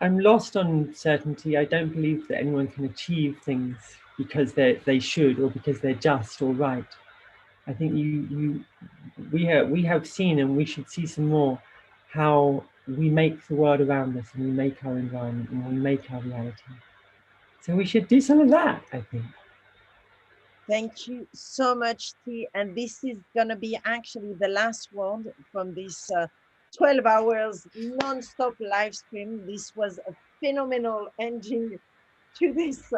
lost on certainty. I don't believe that anyone can achieve things because they should, or because they're just or right. I think we have seen, and we should see some more, how we make the world around us, and we make our environment, and we make our reality. So we should do some of that, I think. Thank you so much, T. And this is going to be actually the last one from this 12 hours non-stop live stream. This was a phenomenal ending to this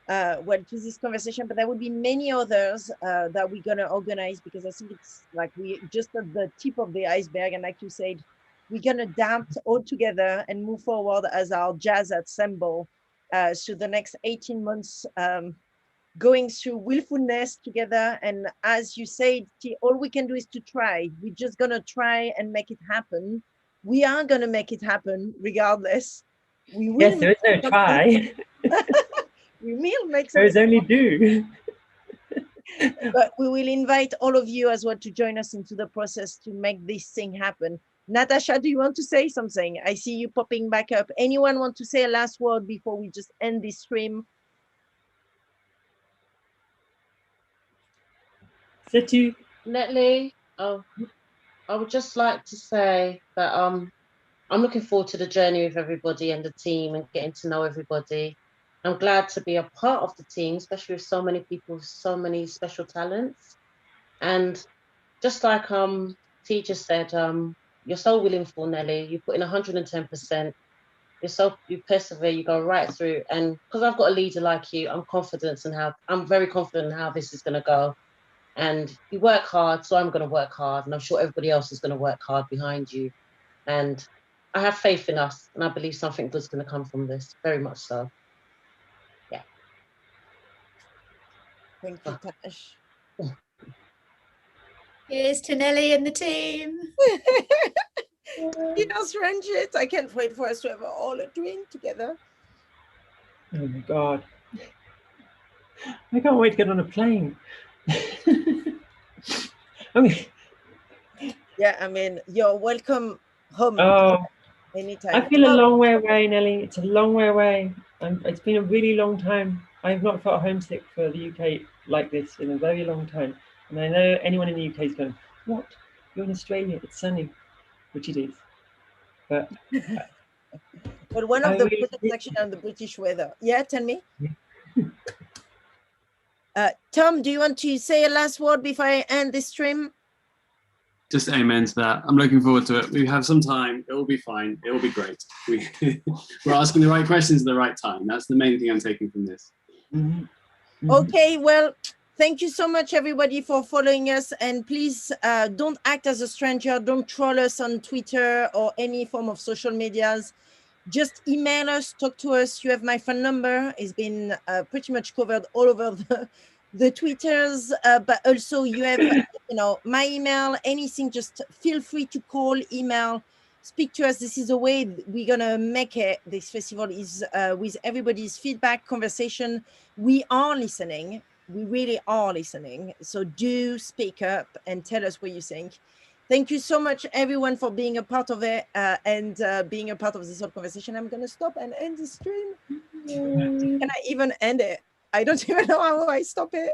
to this conversation, but there will be many others that we're going to organize, because I think it's like we just at the tip of the iceberg. And like you said, we're going to adapt all together and move forward as our jazz ensemble through the next 18 months, going through willfulness together. And as you said, all we can do is to try. We're just going to try and make it happen. We are going to make it happen regardless. We will. Yes, there is no try. We will make there is only do. But we will invite all of you as well to join us into the process to make this thing happen. Natasha, do you want to say something? I see you popping back up. Anyone want to say a last word before we just end this stream? Nelly, I would just like to say that I'm looking forward to the journey with everybody and the team and getting to know everybody. I'm glad to be a part of the team, especially with so many people with so many special talents. And just like T just said, you're so willing for, Nelly. You put in 110%. You persevere, you go right through. And because I've got a leader like you, I'm very confident in how this is going to go. And you work hard, so I'm going to work hard. And I'm sure everybody else is going to work hard behind you. And I have faith in us. And I believe something good's going to come from this, very much so. Yeah. Thank you, Tash. Here's to Nelly and the team. Yes, Ranjit. I can't wait for us to have all a drink together. Oh my God. I can't wait to get on a plane. Yeah, I mean, you're welcome home anytime. I feel a long way away, Nelly. It's a long way away. It's been a really long time. I have not felt homesick for the UK like this in a very long time. And I know anyone in the UK is going, what? You're in Australia, it's sunny, which it is. But one of the British section on the British weather. Yeah, tell me. Tom, do you want to say a last word before I end this stream? Just amen to that. I'm looking forward to it. We have some time. It will be fine. It will be great. We're asking the right questions at the right time. That's the main thing I'm taking from this. Mm-hmm. Mm-hmm. Okay, well, thank you so much, everybody, for following us. And please don't act as a stranger. Don't troll us on Twitter or any form of social medias. Just email us, talk to us. You have my phone number. It's been pretty much covered all over the Twitters, but also you have, my email, anything, just feel free to call, email, speak to us. This is the way we're going to make it. This festival is with everybody's feedback, conversation. We are listening. We really are listening. So do speak up and tell us what you think. Thank you so much, everyone, for being a part of it and being a part of this whole conversation. I'm going to stop and end the stream. Can I even end it? I don't even know how I stop it.